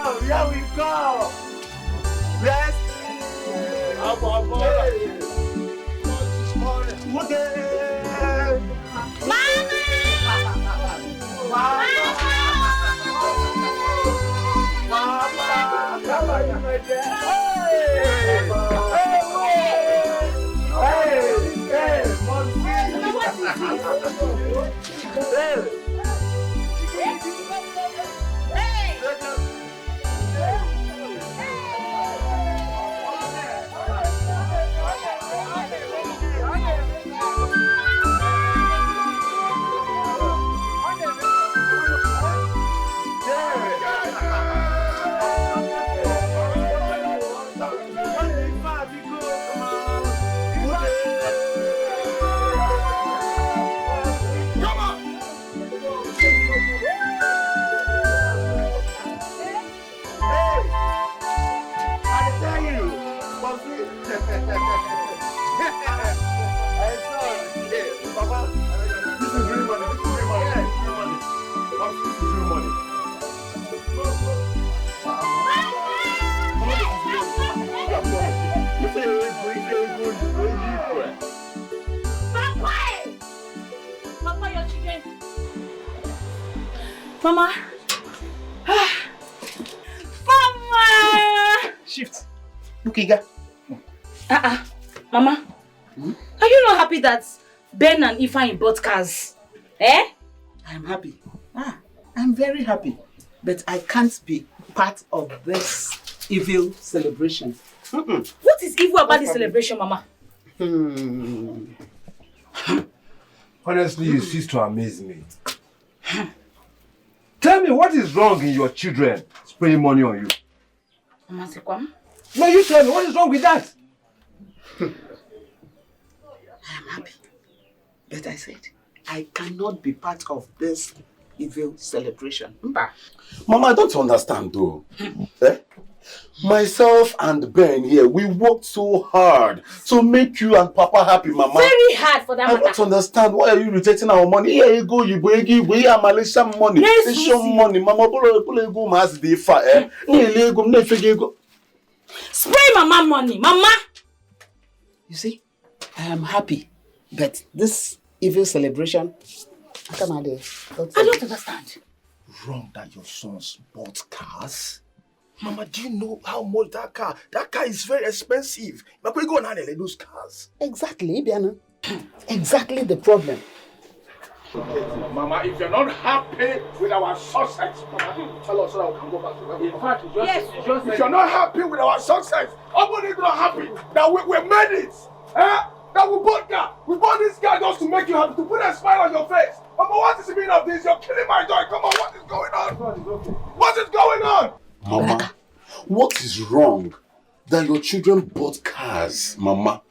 Here we go. Let's Mama! Mama! Shift. Look, Iga. Mama. Are you not happy that Ben and Ifeanyi bought cars? Eh? I'm happy. I'm very happy. But I can't be part of this evil celebration. What is evil about this celebration, Mama? Honestly, you cease to amaze me. Tell me, what is wrong in your children spraying money on you? Mama Sekwam? No, you tell me, what is wrong with that? I am happy. But I said, I cannot be part of this evil celebration. Mama, I don't understand though. Myself and Ben here, we worked so hard to make you and Papa happy, Mama. Very hard for that I don't understand. Why are you rejecting our money? Here you go, you are Malaysian money. Malaysian money. Mama, go mas the fire. Spray Mama money, Mama! You see, I am happy. But this evil celebration, I don't understand. Wrong that your sons bought cars? Mama, do you know how much that car? That car is very expensive. But we go and handle those cars. Exactly, Biana. Exactly the problem. Mama, if you're not happy with our success, Mama, tell us so that we can go back to work. In fact, if you're not happy with our success, everybody's not happy that we made it. That we bought car. We bought this car just to make you happy, to put a smile on your face. Mama, what is the meaning of this? You're killing my joy. Come on, what is going on? What is going on? Mama, what is wrong that your children bought cars, Mama?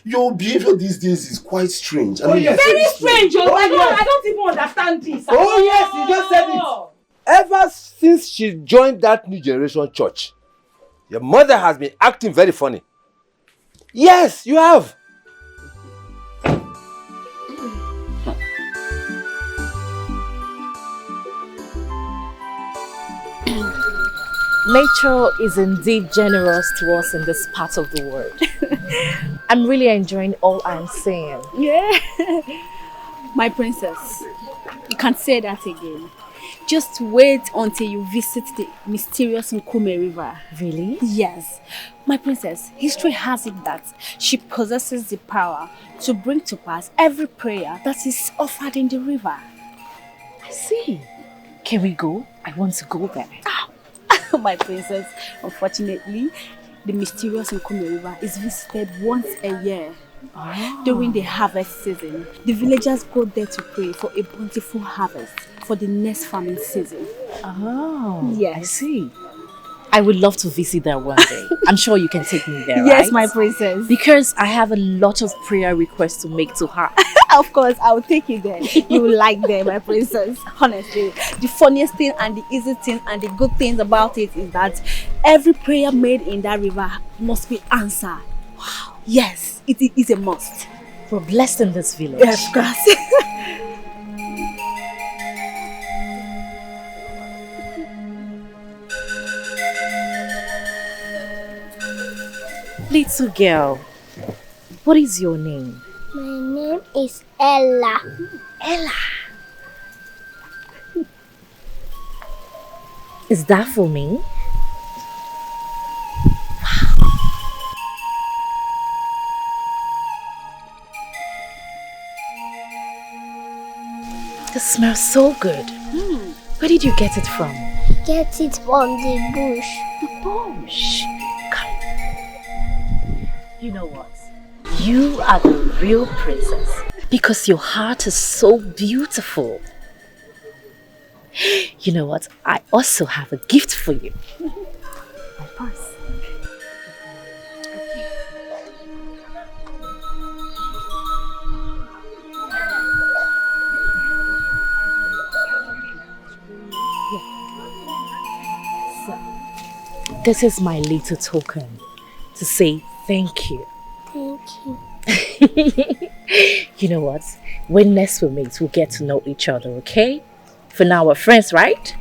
Your behavior these days is quite strange. I mean, yes, very strange. I don't even understand this. Oh yes, you just said it. Ever since she joined that New Generation Church, your mother has been acting very funny. Yes, you have. Nature is indeed generous to us in this part of the world. I'm really enjoying all I'm seeing. Yeah. My princess, you can't say that again. Just wait until you visit the mysterious Nkume River. Really? Yes. My princess, history has it that she possesses the power to bring to pass every prayer that is offered in the river. I see. Can we go? I want to go there. My princess, unfortunately, the mysterious Nkume River is visited once a year. During the harvest season, the villagers go there to pray for a bountiful harvest for the next farming season. Oh, yes. I see. I would love to visit there one day. I'm sure you can take me there, Yes, right? my princess. Because I have a lot of prayer requests to make to her. Of course, I'll take you there. You will like them, my princess. Honestly, the funniest thing and the easy thing and the good things about it is that every prayer made in that river must be answered. Wow. Yes, it is a must. We're blessed in this village. Yes, of course. Little girl, what is your name? My name is Ella. Ella. Is that for me? It smells so good. Where did you get it from? Get it from the bush. The bush. Come. You know what? You are the real princess because your heart is so beautiful. You know what? I also have a gift for you. My purse. This is my little token to say thank you. Thank you. You know what? When next we meet, we'll get to know each other, okay? For now, we're friends, right?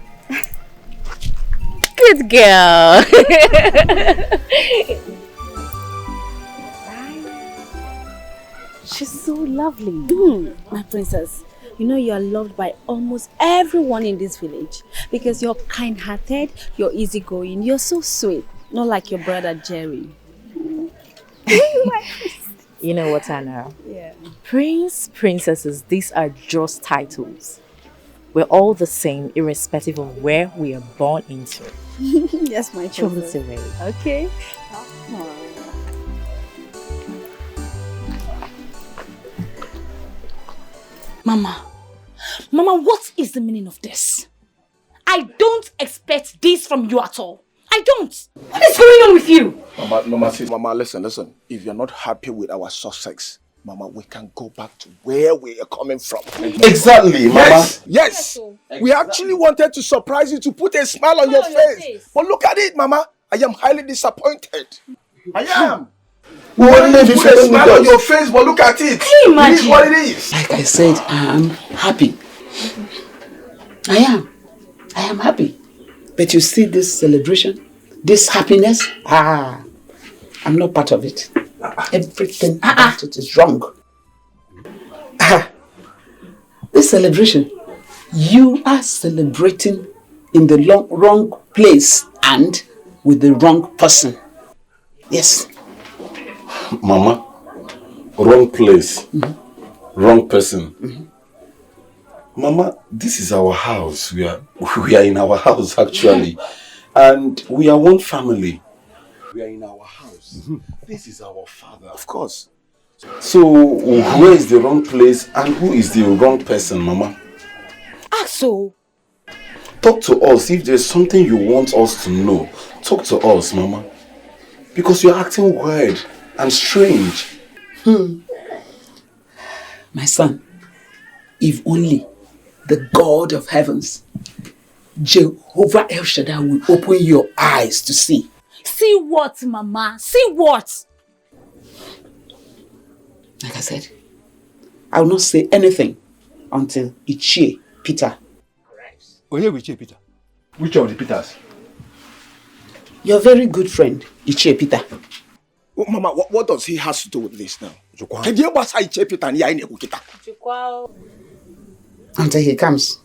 Good girl. She's so lovely. My princess, you know you are loved by almost everyone in this village because you're kind-hearted, you're easygoing, you're so sweet, not like your brother Jerry. You know what, Anna? Yeah. Prince, princesses, these are just titles. We're all the same, irrespective of where we are born into. Yes, my Throw princess. it away. Okay. Mama, what is the meaning of this? I don't expect this from you at all. I don't. What is going on with you? Mama, listen. If you're not happy with our success, Mama, we can go back to where we are coming from. Exactly, Mama. Yes. We actually wanted to surprise you, to put a smile on your face. But look at it, Mama. I am highly disappointed. I am. We wanted to put a smile on your face, but look at it. Can you imagine? It is what it is. Like I said, I am happy. I am happy. But you see this celebration, this happiness, I'm not part of it. Everything about it is wrong. This celebration, you are celebrating in the wrong place and with the wrong person. Yes. Mama, wrong place, wrong person. Mama, this is our house. We are in our house actually, and we are one family. We are in our house. This is our father, of course. So, where is the wrong place and who is the wrong person, Mama? So, Talk to us. If there's something you want us to know, talk to us, Mama. Because you're acting weird and strange. My son, if only the God of heavens, Jehovah El Shaddai, will open your eyes to see. see what, Mama? See what? Like I said, I will not say anything until Ichie Peter. Oh, yeah, Ichie Peter. Which of the Peters? Your very good friend, Ichie Peter. Oh, Mama, what does he has to do with this now? Until he comes.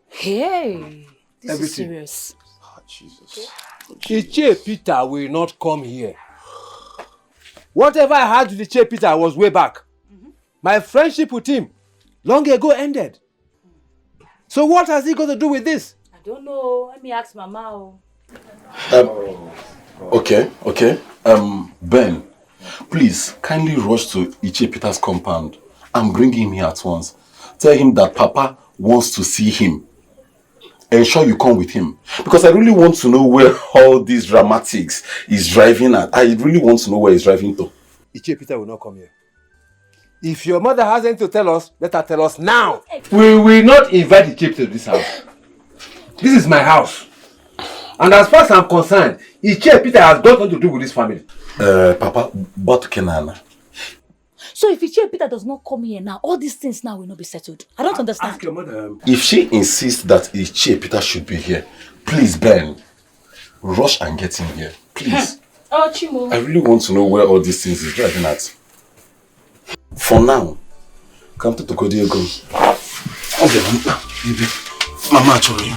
Hey, this Everything. is serious. Oh, Jesus. Ichie Peter will not come here. Whatever I had with Ichie Peter was way back. My friendship with him long ago ended. So what has he got to do with this? I don't know. Let me ask Mama. Okay. Ben, please kindly rush to Ichie Peter's compound and bring him here at once. Tell him that Papa wants to see him. Ensure you come with him. Because I really want to know where all these dramatics is driving at. I really want to know where he's driving to. Ichie Peter will not come here. If your mother has anything to tell us, let her tell us now. We will not invite Ichie Peter to this house. This is my house. And as far as I'm concerned, Ichie Peter has got nothing to do with this family. Papa, but Kenana. So if Ichie Peter does not come here now, all these things now will not be settled. I don't understand. Ask your mother. If she insists that Ichie Peter should be here, please, Ben, rush and get in here, please. Oh, Chimo. I really want to know where all these things is driving at. For now, come to Tokodiego. Okay, Mama, actually.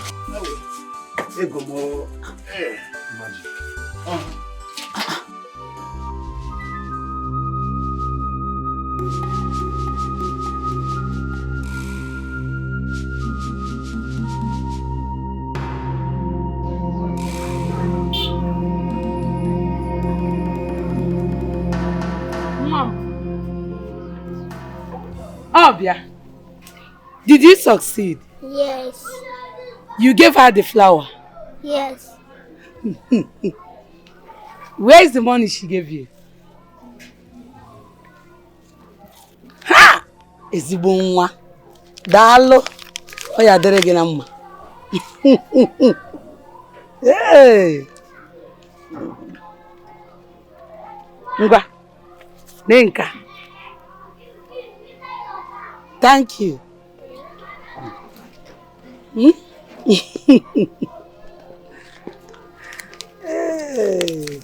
Obia, did you succeed? Yes. You gave her the flower? Yes. Where is the money she gave you? Ha! Ezigbo nwa. Daalụ. O ya dịrị gị na mma. Hey! Ngwa. Nenka. Thank you. Hey.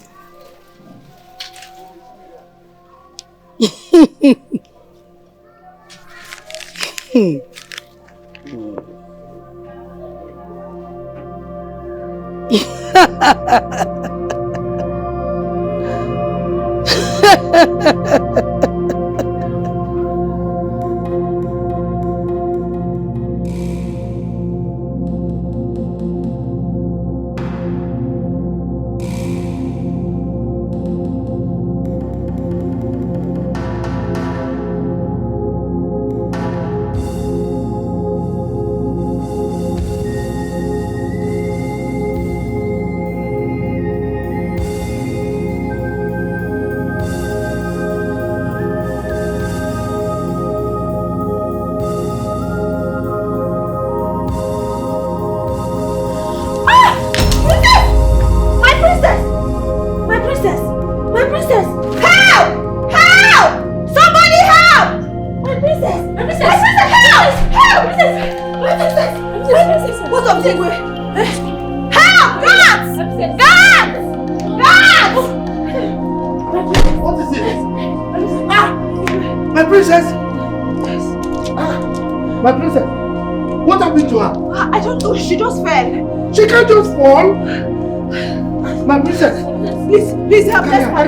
Please help us. Carry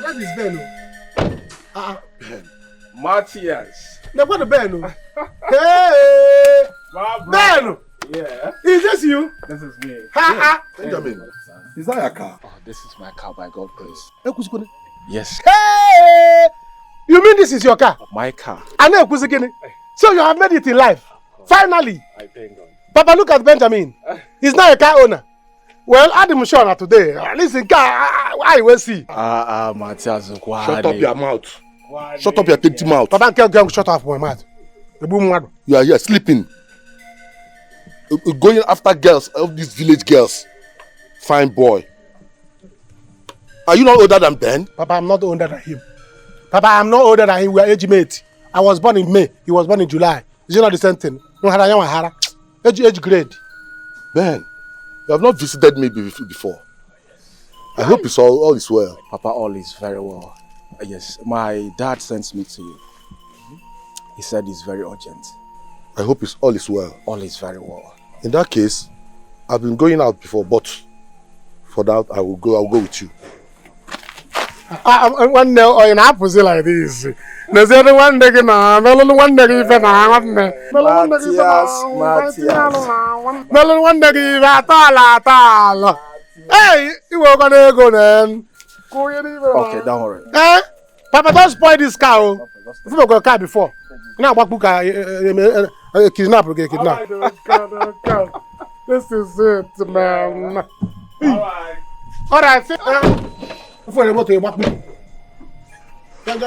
That is Bello. Matthias. Now what the Bello? Hey! Bello! Yeah. Is this you? This is me. Ha! Benjamin, is that your car? Oh, this is my car, by God grace. Yes. Hey! You mean this is your car? My car. So you have made it in life. Finally. I thank God. Papa, look at Benjamin. He's now a car owner. Well, I'm sure today. Listen, I will see. Matthias, shut up your mouth. Shut up your dirty mouth. Papa, can't shut up my mouth. The boom. You are here sleeping. Going after girls, all these village girls. Fine boy. Are you not older than Ben? Papa, I'm not older than him. Papa, I'm not older than him. We are age mates. I was born in May. He was born in July. Is it not the same thing? Age grade. Ben, you have not visited me before. I hope it's all is well. Papa, all is very well. Yes, my dad sent me to you. He said it's very urgent. I hope all is well. All is very well. In that case, I've been going out before, but for that I will go with you. One day, or in opposite like this. There's only one day now. Melon one day even now. Melon one day even at all. Hey, you were gonna go then. Okay, don't worry. Eh? Papa, don't spoil this cow. If you got a car before, now what book kidnap? This is it, man. All right. Before you go to your back, then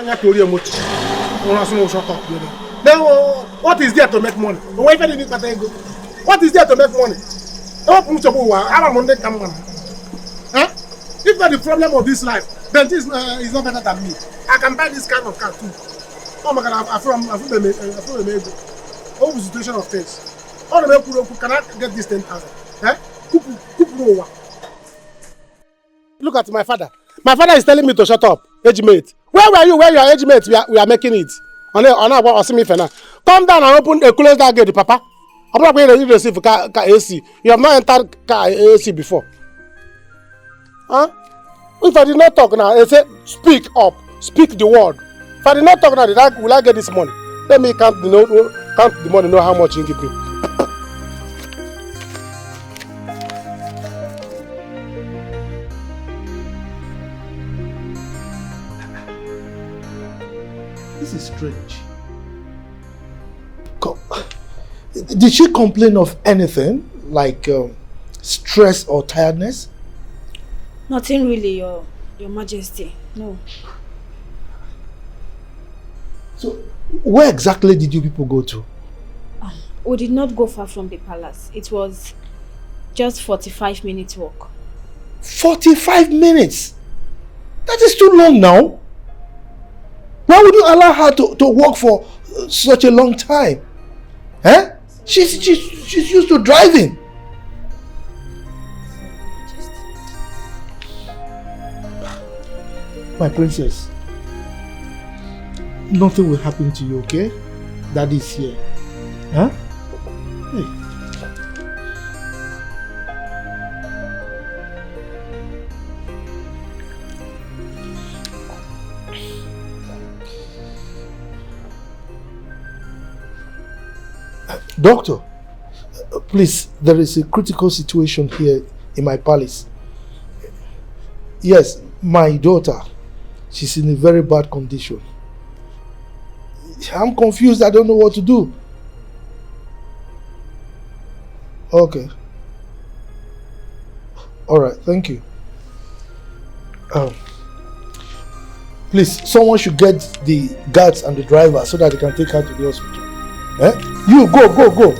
what is there to make money? What is there to make money? If not the problem of this life, then this is not better than me. I can buy this kind of car too. Oh my God, I feel the situation of things. All the people can I get this 10,000? Look at my father. My father is telling me to shut up, age mate. Where were you? Where your age mate? We are making it. Come down and close that gate, Papa. I'm not going to receive car AC. You have not entered car AC before. Huh? If I did not talk now, I say speak up, speak the word. If I did not talk now, will I get this money? Let me count the money, know how much you give me. This is strange. Did she complain of anything like stress or tiredness? Nothing really, Your Majesty. No. So, where exactly did you people go to? We did not go far from the palace. It was just 45 minutes walk. 45 minutes? That is too long now. Why would you allow her to walk for such a long time? Huh? She's used to driving. My princess, nothing will happen to you, okay? Daddy is here. Huh? Hey. Doctor, please, there is a critical situation here in my palace. Yes, my daughter, she's in a very bad condition. I'm confused, I don't know what to do. Okay. Alright, thank you. Please, someone should get the guards and the driver so that they can take her to the hospital. Eh? You go.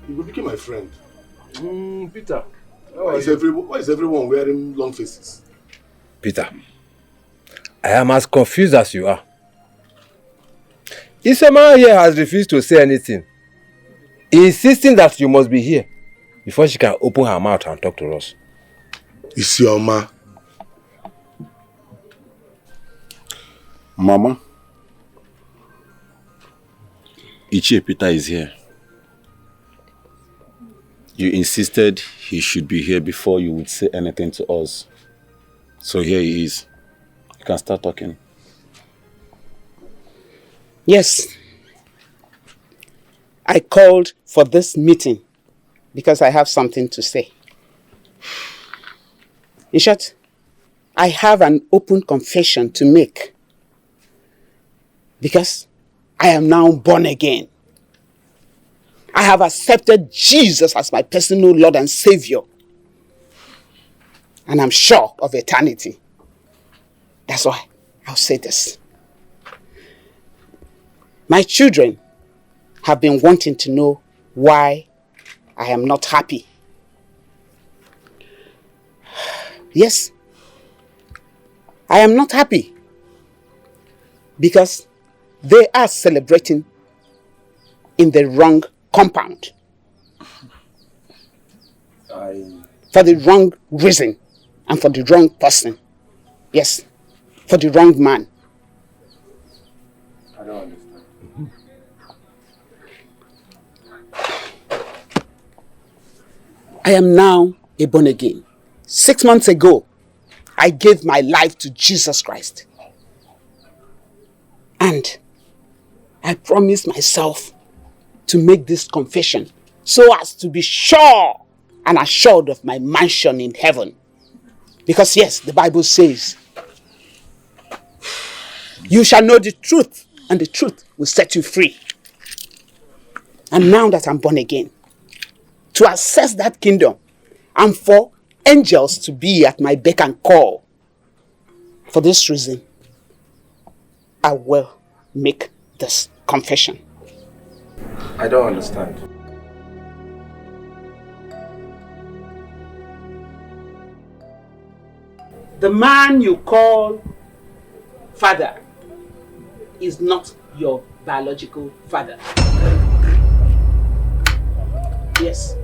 You will become my friend. Peter. Why is everyone wearing long faces? Peter, I am as confused as you are. Isema here has refused to say anything, insisting that you must be here before she can open her mouth and talk to us. Isioma. Mama, Ichie Peter is here. You insisted he should be here before you would say anything to us. So here he is. You can start talking. Yes. I called for this meeting because I have something to say. In short, I have an open confession to make. Because I am now born again. I have accepted Jesus as my personal Lord and Savior. And I'm sure of eternity. That's why I'll say this. My children have been wanting to know why I am not happy. Yes, I am not happy because they are celebrating in the wrong compound. For the wrong reason and for the wrong person. Yes, for the wrong man. I don't understand. I am now a born again. 6 months ago, I gave my life to Jesus Christ. And I promised myself to make this confession so as to be sure and assured of my mansion in heaven. Because yes, the Bible says, you shall know the truth and the truth will set you free. And now that I'm born again, to access that kingdom and for angels to be at my beck and call, for this reason, I will make this confession. I don't understand. The man you call father is not your biological father. Yes.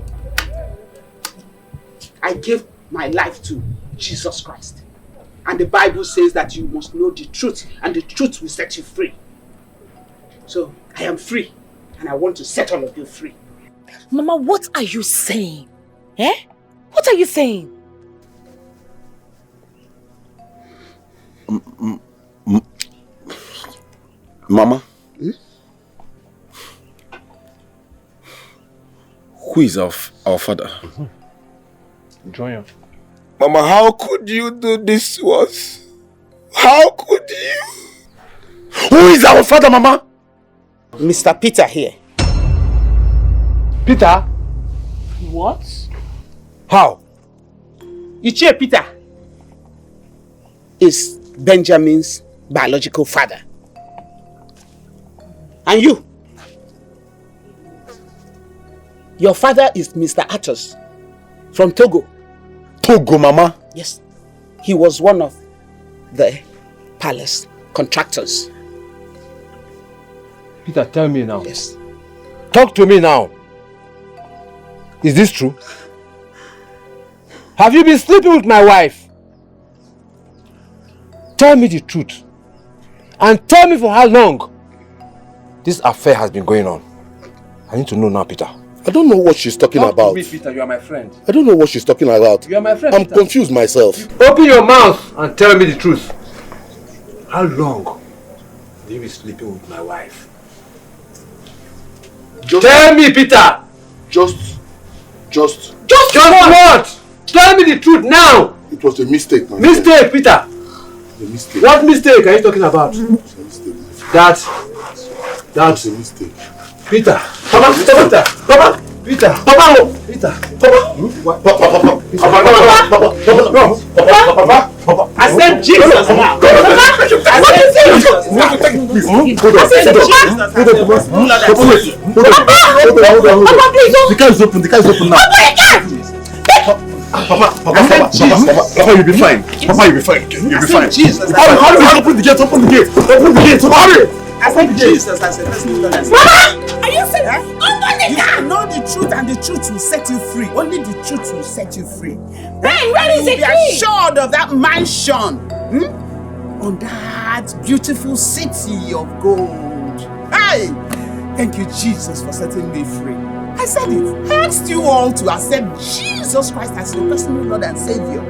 I gave my life to Jesus Christ. And the Bible says that you must know the truth and the truth will set you free. So I am free and I want to set all of you free. Mama, what are you saying? Eh? What are you saying? Mama? Who is our father? Join. Mama, how could you do this to us? How could you? Who is our father, Mama? Mr. Peter here. Peter? What? How? Ichie Peter is Benjamin's biological father. And you? Your father is Mr. Atos from Togo. Togo, Mama? Yes. He was one of the palace contractors. Peter, tell me now. Yes. Talk to me now. Is this true? Have you been sleeping with my wife? Tell me the truth. And tell me for how long this affair has been going on. I need to know now, Peter. I don't know what she's talking about. Talk to me, Peter. You are my friend. I don't know what she's talking about. You are my friend, I'm Peter. confused myself. Open your mouth and tell me the truth. How long have you been sleeping with my wife? Tell me, Peter! Just what? Tell me the truth now! It was a mistake, my Mistake, friend. Peter! A mistake. What mistake are you talking about? It was a mistake, my friend. That's It was a mistake. Peter! Papa! Peter! Papa! Peter! Papa! Peter! Papa! I said Jesus now. The car is open. The car is open now. Papa, you'll be fine. Papa, you'll be fine. You'll be fine. Jesus. Hurry, open the gate. Open the gate. Hurry. I accept Jesus as your personal Lord and Savior. Mama! Are you serious? You know the truth and the truth will set you free. Only the truth will set you free. Ben, where is the key? You be assured of that mansion. On that beautiful city of gold. Hey! Thank you, Jesus, for setting me free. I said it. I asked you all to accept Jesus Christ as your personal Lord and Savior.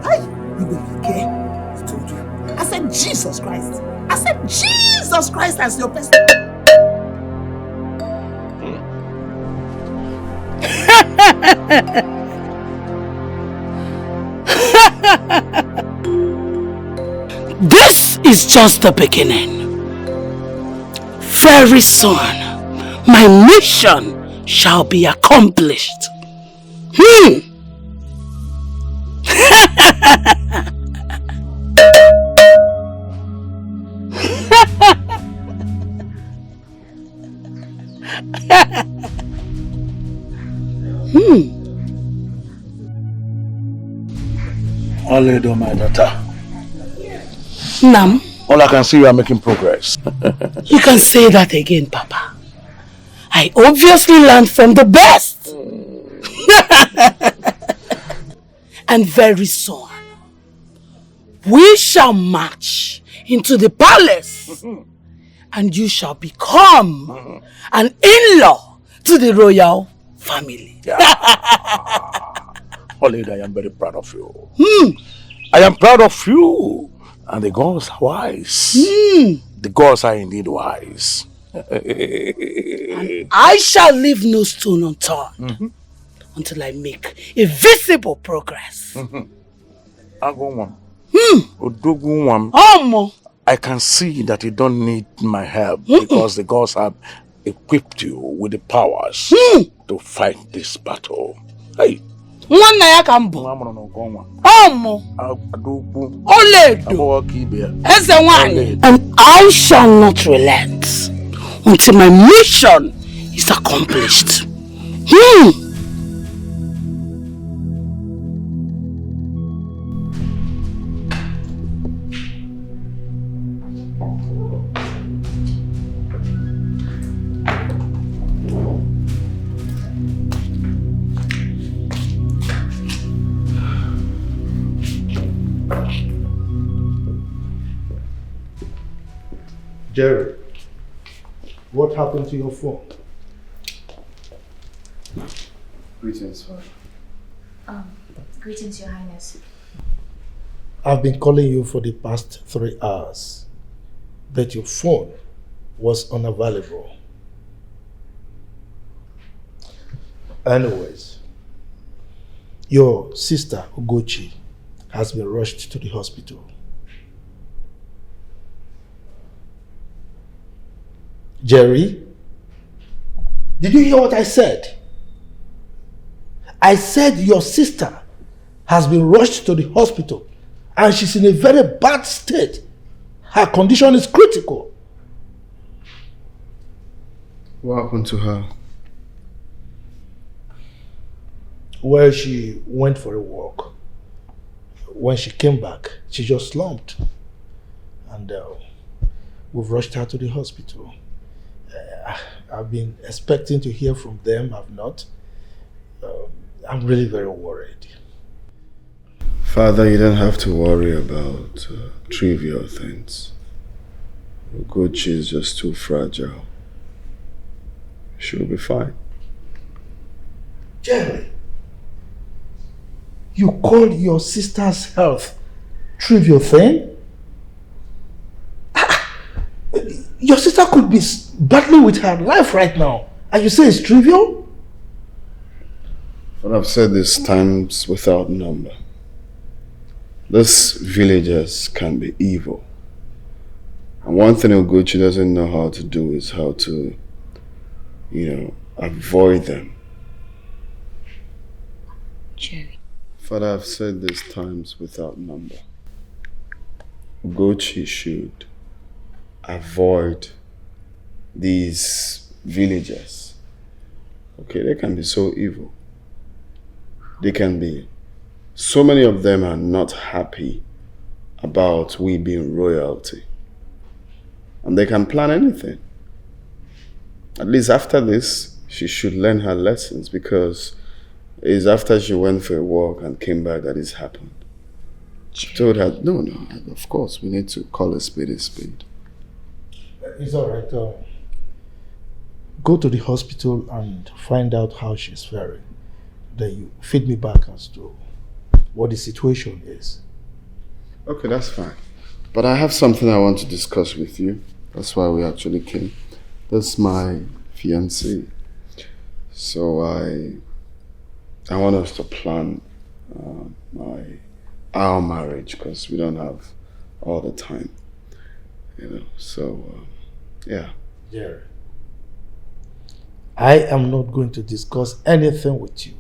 Hey! You will okay? I told you. Accept Jesus Christ. Accept Jesus Christ as your personal... This is just the beginning. Very soon, my mission shall be accomplished. Ini Edo, my daughter. Nam. All I can see, you are making progress. You can say that again, Papa. I obviously learned from the best. And very soon, we shall march into the palace and you shall become an in-law to the royal family. Ini Edo, I am very proud of you. I am proud of you. And the gods are wise. The gods are indeed wise. And I shall leave no stone unturned until I make a visible progress. I can see that you don't need my help because the gods have equipped you with the powers to fight this battle. Hey. Nwanna ya ka mbụ. Ọmụ. Oledo. Eze nwanyị. And I shall not relent until my mission is accomplished. Jerry, what happened to your phone? Greetings, Father. Greetings, Your Highness. I've been calling you for the past 3 hours, but your phone was unavailable. Anyways, your sister Ugochi has been rushed to the hospital. Jerry, did you hear what I said? I said your sister has been rushed to the hospital and she's in a very bad state. Her condition is critical. What happened to her? Well, she went for a walk. When she came back, she just slumped. And we've rushed her to the hospital. I've been expecting to hear from them. I've not. I'm really very worried. Father, you don't have to worry about trivial things. Ugochi is just too fragile. She'll be fine. Jerry, you call your sister's health trivial thing? Your sister could be battling with her life right now, and you say it's trivial? But I've said this times without number. These villagers can be evil. And one thing Ugochi doesn't know how to do is how to, avoid them. Jerry. Father, I've said this times without number. Ugochi should avoid these villagers. Okay, they can be so evil. They can be. So many of them are not happy about we being royalty. and they can plan anything. At least after this, she should learn her lessons, because it's after she went for a walk and came back that it's happened. She told her, no, of course, we need to call a spade a spade. It's all right. Go to the hospital and find out how she's faring. Then you feed me back as to what the situation is. Okay, that's fine. But I have something I want to discuss with you. That's why we actually came. That's my fiancée. So I want us to plan our marriage, because we don't have all the time, so yeah. Jerry, I am not going to discuss anything with you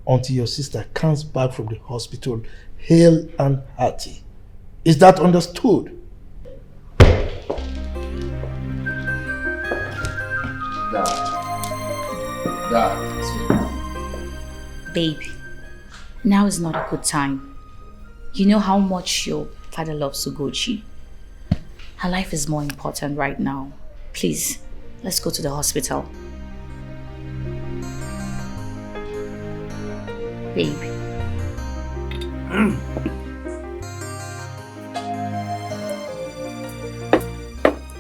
until your sister comes back from the hospital hale and hearty. Is that understood? Dad. Babe, now is not a good time. You know how much your father loves Ugochi. Her life is more important right now. Please, let's go to the hospital. Babe.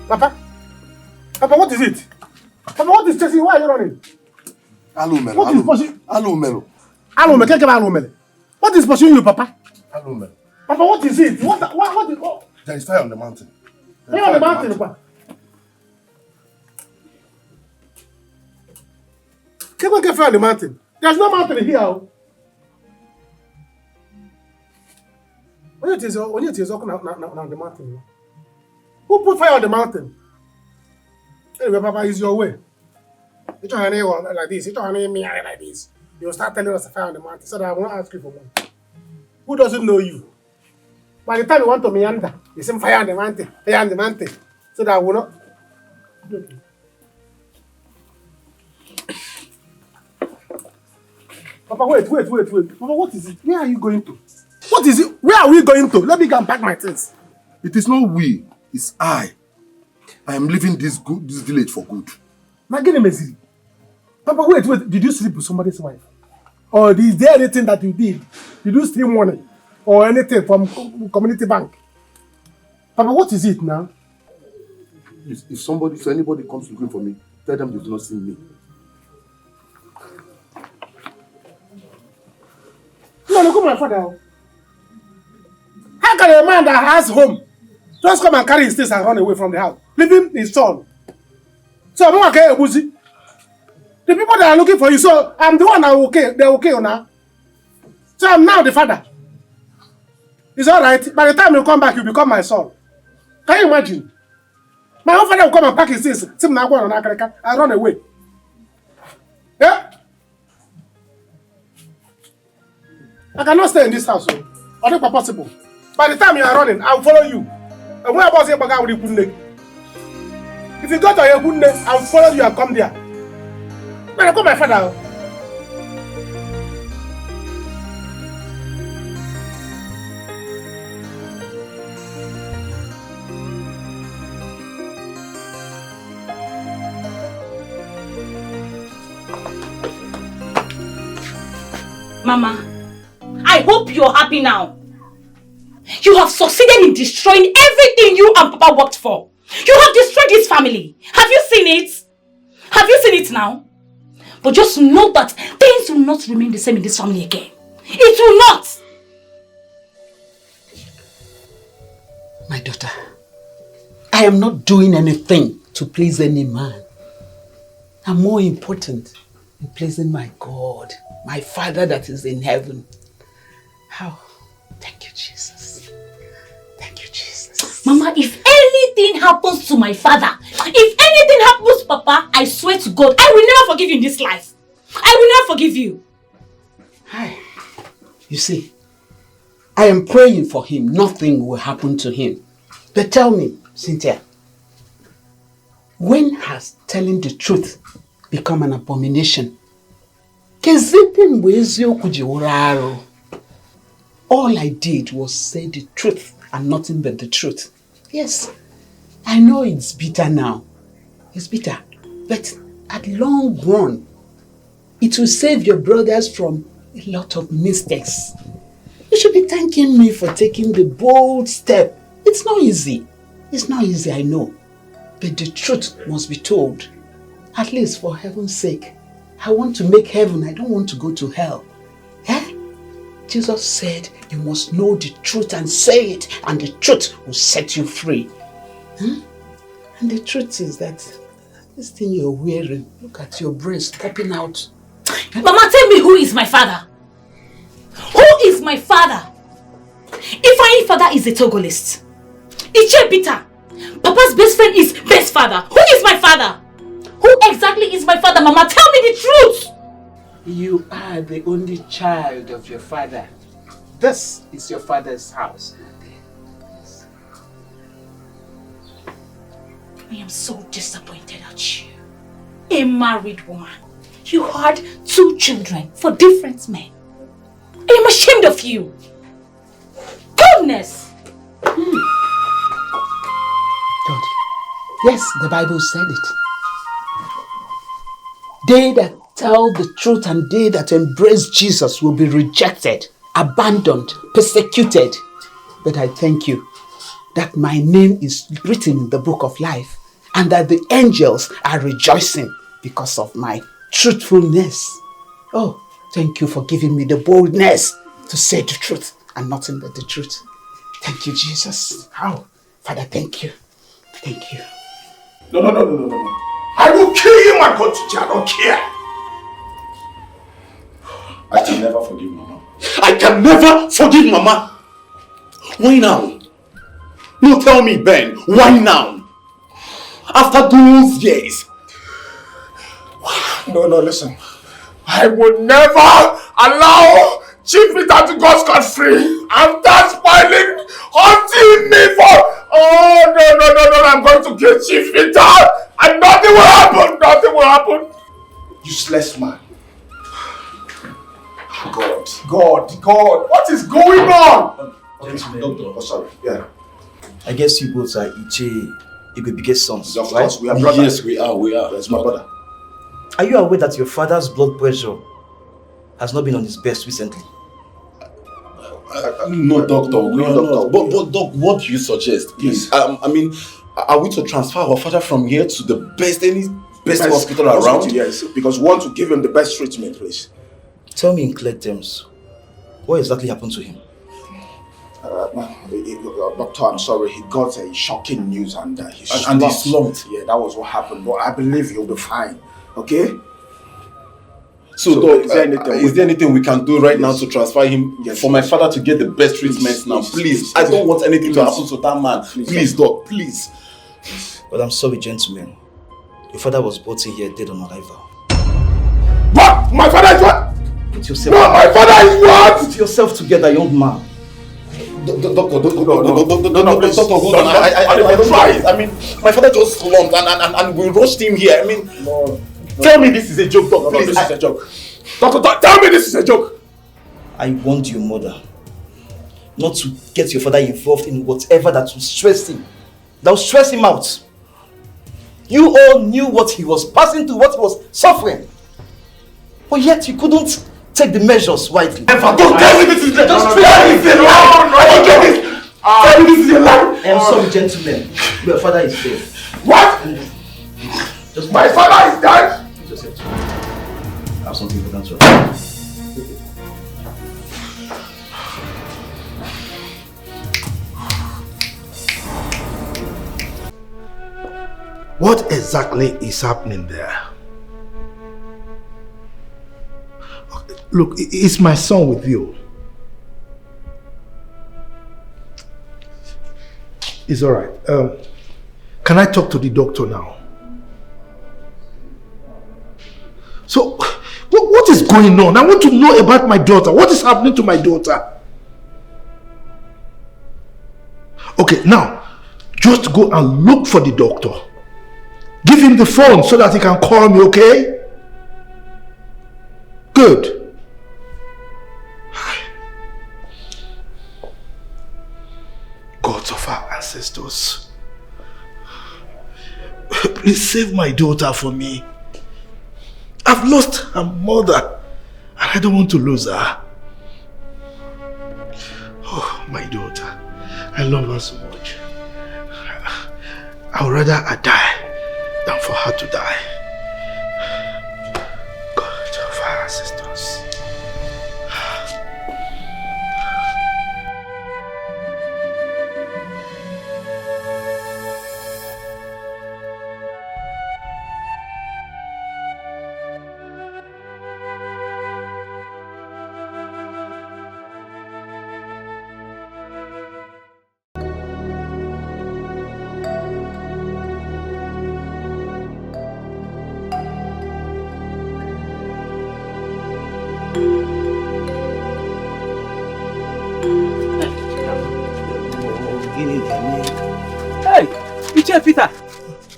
Papa, what is it? Papa, what is chasing? Why are you running? What is pursuing? What is pursuing you, Papa? Papa, what is it? What is? There is fire on the mountain. Fire on the mountain, Papa. Can we get fire on the mountain? There's no mountain here. When it is on the mountain. Who put fire on the mountain? Anyway, Papa, it's your way. You try to like this. You try to me like this. You'll start telling us to fire on the mountain, so that I won't ask you for one. Who doesn't know you? By the time you want to meander, you say fire on the mountain, so that I will not. Papa, wait. Papa, what is it? Where are you going to? What is it? Where are we going to? Let me go and pack my things. It is not we, it's I. I am leaving this village for good. Papa, wait. Did you sleep with somebody's wife? Or is there anything that you did? Did you steal money? Or anything from community bank? Papa, what is it now? If anybody comes looking for me, tell them they do not see me. No, look at my father. How can a man that has home just come and carry his things and run away from the house, leaving his son? So I'm not okay, Ebuzi. The people that are looking for you, so I'm the one that okay. They're okay now. So I'm now the father. It's all right. By the time you come back, you become my son. Can you imagine? My own father will come and pack his things, and run away. Yeah? I cannot stay in this house. Or not possible. By the time you are running, I will follow you. And when I was able to with the if you go to your good I will follow you and come there. But I call my father. Mama, I hope you're happy now. You have succeeded in destroying everything you and Papa worked for. You have destroyed this family. Have you seen it? Have you seen it now? But just know that things will not remain the same in this family again. It will not. My daughter, I am not doing anything to please any man. I'm more important in pleasing my God, my Father that is in heaven. How? Thank you, Jesus. Thank you, Jesus. Mama, if anything happens to my father, if anything happens to Papa, I swear to God, I will never forgive you in this life. I will never forgive you. Hi. You see, I am praying for him. Nothing will happen to him. But tell me, Cynthia, when has telling the truth become an abomination? All I did was say the truth and nothing but the truth. Yes. I know it's bitter now. It's bitter. But at long run, it will save your brothers from a lot of mistakes. You should be thanking me for taking the bold step. It's not easy. It's not easy, I know. But the truth must be told. At least for heaven's sake. I want to make heaven. I don't want to go to hell. Eh? Jesus said you must know the truth and say it, and the truth will set you free. Hmm? And the truth is that this thing you're wearing, look at your breast popping out. Mama, tell me, who is my father? Who is my father? If my father is a Togolist, Iche Peter, Papa's best friend is best father. Who is my father? Who exactly is my father, Mama? Tell me the truth! You are the only child of your father. This is your father's house. I am so disappointed at you. A married woman. You had 2 children for different men. I am ashamed of you. Goodness! God. Yes, the Bible said it. They that tell the truth and they that embrace Jesus will be rejected, abandoned, persecuted. But I thank you that my name is written in the book of life and that the angels are rejoicing because of my truthfulness. Oh, thank you for giving me the boldness to say the truth and nothing but the truth. Thank you, Jesus. Oh, Father, thank you. Thank you. No. I will kill him and go to jail. I don't care. I can never forgive Mama. I can never forgive Mama. Why now? No, tell me, Ben. Why now? After those years. No, listen. I would never allow Chief Peter to go scot-free. I'm that spoiling, hunting me for... Oh, no. I'm going to kill Chief Peter. And nothing will happen. Nothing will happen. Useless man. God. What is going on? Gentlemen. Doctor, sorry. Yeah. I guess you both are Iche biggest sons, Of right? course, we are brothers. Yes, we are. That's my brother. Are you aware that your father's blood pressure has not been on his best recently? No, doctor. No. But doc, what do you suggest, please? I mean, are we to transfer our father from here to the best hospital around? Yes, because we want to give him the best treatment, please. Tell me in clear terms, what exactly happened to him? Doctor, I'm sorry, he got a shocking news and he slumped. Yeah, that was what happened, but I believe he'll be fine, okay? So doc, is there anything we can do right now to transfer him for my father to get the best treatment now? Please. I don't want anything to happen to that man. Please, doc, please. But I'm sorry, gentlemen. Your father was brought in here dead on arrival. What? My father is what? Put yourself No, my father is what? Put yourself together, young man. Doctor, hold on. I don't try it. I mean, my father just slumped and we rushed him here. I mean, tell me this is a joke, doctor. Please, this is a joke. Doctor, tell me this is a joke. I warned your mother not to get your father involved in whatever that will stress him. That will stress him out. You all knew what he was passing through, what he was suffering. But yet you couldn't take the measures widely. Don't tell me this is a lie. Tell me this is a lie. I am sorry, gentlemen. Your father is dead. What? My father is dead? I have something important to write. What exactly is happening there? Look, is my son with you? It's all right. Can I talk to the doctor now? So, what is going on? I want to know about my daughter. What is happening to my daughter? Okay, now, just go and look for the doctor. Give him the phone so that he can call me, okay? Good. Gods of our ancestors. please save my daughter for me. I've lost her mother and I don't want to lose her. Oh, my daughter. I love her so much. I would rather I die than for her to die. God of our ancestors. Hey, Iche Peter.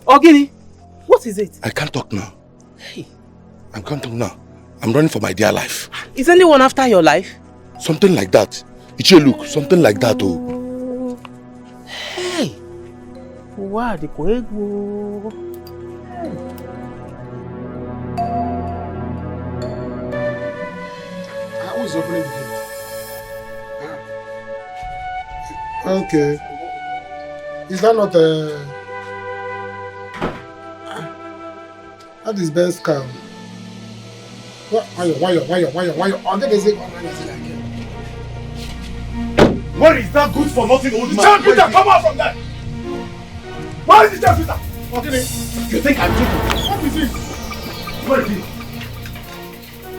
Ogini, what is it? I can't talk now. Hey. I can't talk now. I'm running for my dear life. Is anyone after your life? Something like that. Iche, look, something like that, oh. Hey. Wow, the Koego. Who is opening the gate? Okay. Is that not that is best cow? Why you? Under the zig, What is that good for nothing old man? John Peter, come out from there! Where is the John Peter? You think I'm joking? What is it? What is it?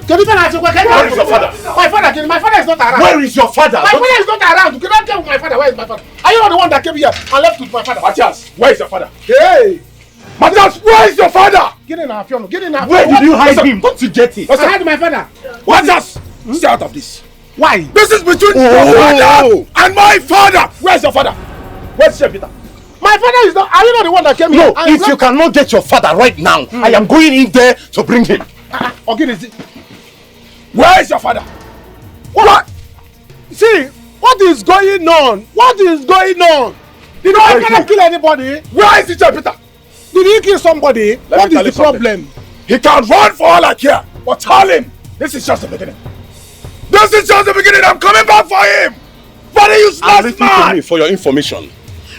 Where is your father? My father is not around. Where is your father? My father is not around. You cannot tell my father. Where is my father? Are you not the one that came here and left with my father? Matthias, where is your father? Hey! Matthias, where is your father? Get in our piano. Get in our Where did you hide him? Don't you get it? I had my father. Matthias, stay out of this. Why? This is between your father and my father. Where's your father? Where's Peter? My father is not. Are you not the one that came here? No, if you cannot get your father right now, I am going in there to bring him. Okay, where is your father? What? See, what is going on? What is going on? Did my father kill anybody? Where is the Peter? Did he kill somebody? What is the problem? He can run for all I care, but tell him this is just the beginning. This is just the beginning. I'm coming back for him. Very useless man. To me, for your information,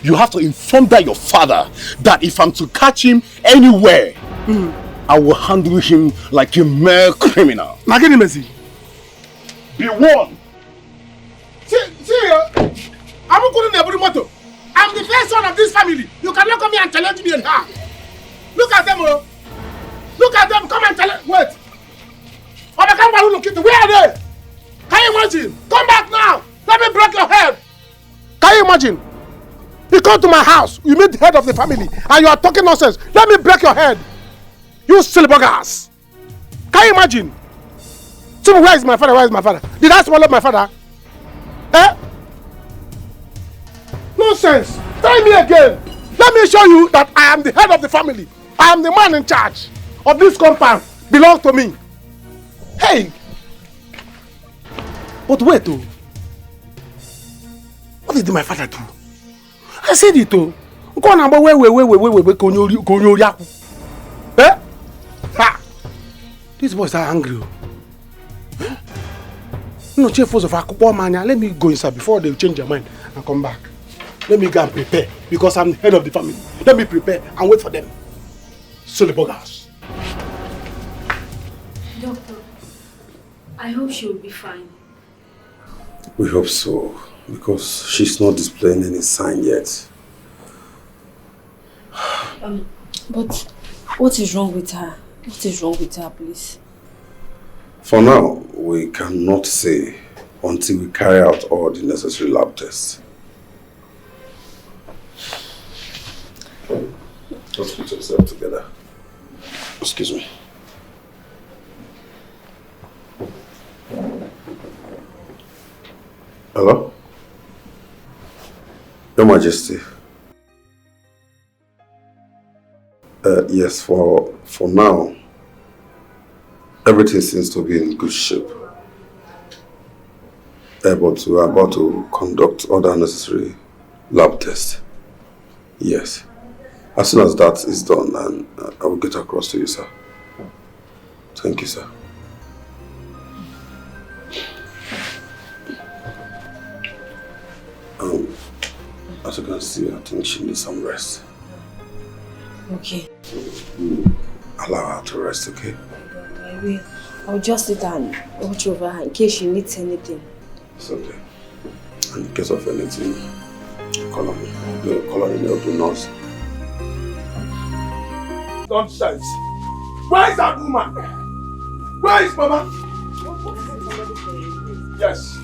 you have to inform that your father that if I'm to catch him anywhere, I will handle him like a mere criminal. Magini Messi. Be warned. See, I'm the first son of this family. You cannot come here and challenge me and her. Look at them, oh. Look at them. Come and challenge. Wait. Where are they? Can you imagine? Come back now. Let me break your head. Can you imagine? You come to my house. You meet the head of the family, and you are talking nonsense. Let me break your head. You silly buggers. Can you imagine? Tell me, where is my father? Where is my father? Did I swallow my father? Eh? Nonsense. Try me again. Let me show you that I am the head of the family. I am the man in charge of this compound. Belong to me. Hey. But wait, oh. What did my father do? I said it, oh. Eh? Ha! These boys are angry. No, chiefs of Akupomania, let me go inside before they change their mind and come back. Let me go and prepare because I'm the head of the family. Let me prepare and wait for them. Silly buggers. Doctor, I hope she will be fine. We hope so, because she's not displaying any sign yet. But what is wrong with her? What is wrong with her, please? For now, we cannot say until we carry out all the necessary lab tests. Just put yourself together. Excuse me. Hello? Your Majesty. Yes, for now, everything seems to be in good shape. But we are about to conduct other necessary lab tests. Yes. As soon as that is done, and I will get across to you, sir. Thank you, sir. As you can see, I think she needs some rest. Okay. Allow her to rest, okay? I will. I'll just sit and watch over her in case she needs anything. It's okay. And in case of anything, call on me. Call on any of the nurse. Nonsense. Where is that woman? Where is Mama? Yes.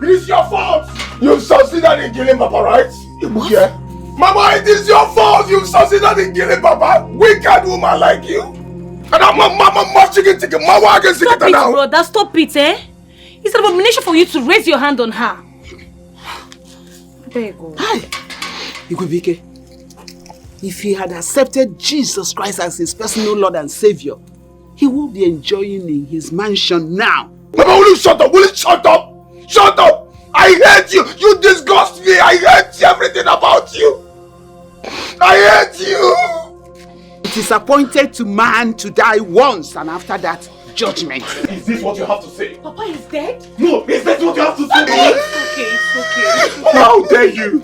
It is your fault. You've succeeded in killing Papa, right? What? Yeah. Mama, it is your fault. You've succeeded in killing Papa. Wicked woman like you. And I'm a mama chicken ticket. Mama, I can see it now. Brother. Stop it, eh? It's an abomination for you to raise your hand on her. There you go. Hi. EBUBE. If he had accepted Jesus Christ as his personal Lord and Savior, he would be enjoying in his mansion now. Mama, will you shut up? Will you shut up? Shut up! I hate you! You disgust me! I hate everything about you! I hate you! It is appointed to man to die once, and after that, judgment. Is this what you have to say? Papa is dead? No! Is this what you have to say? It's okay. How dare you!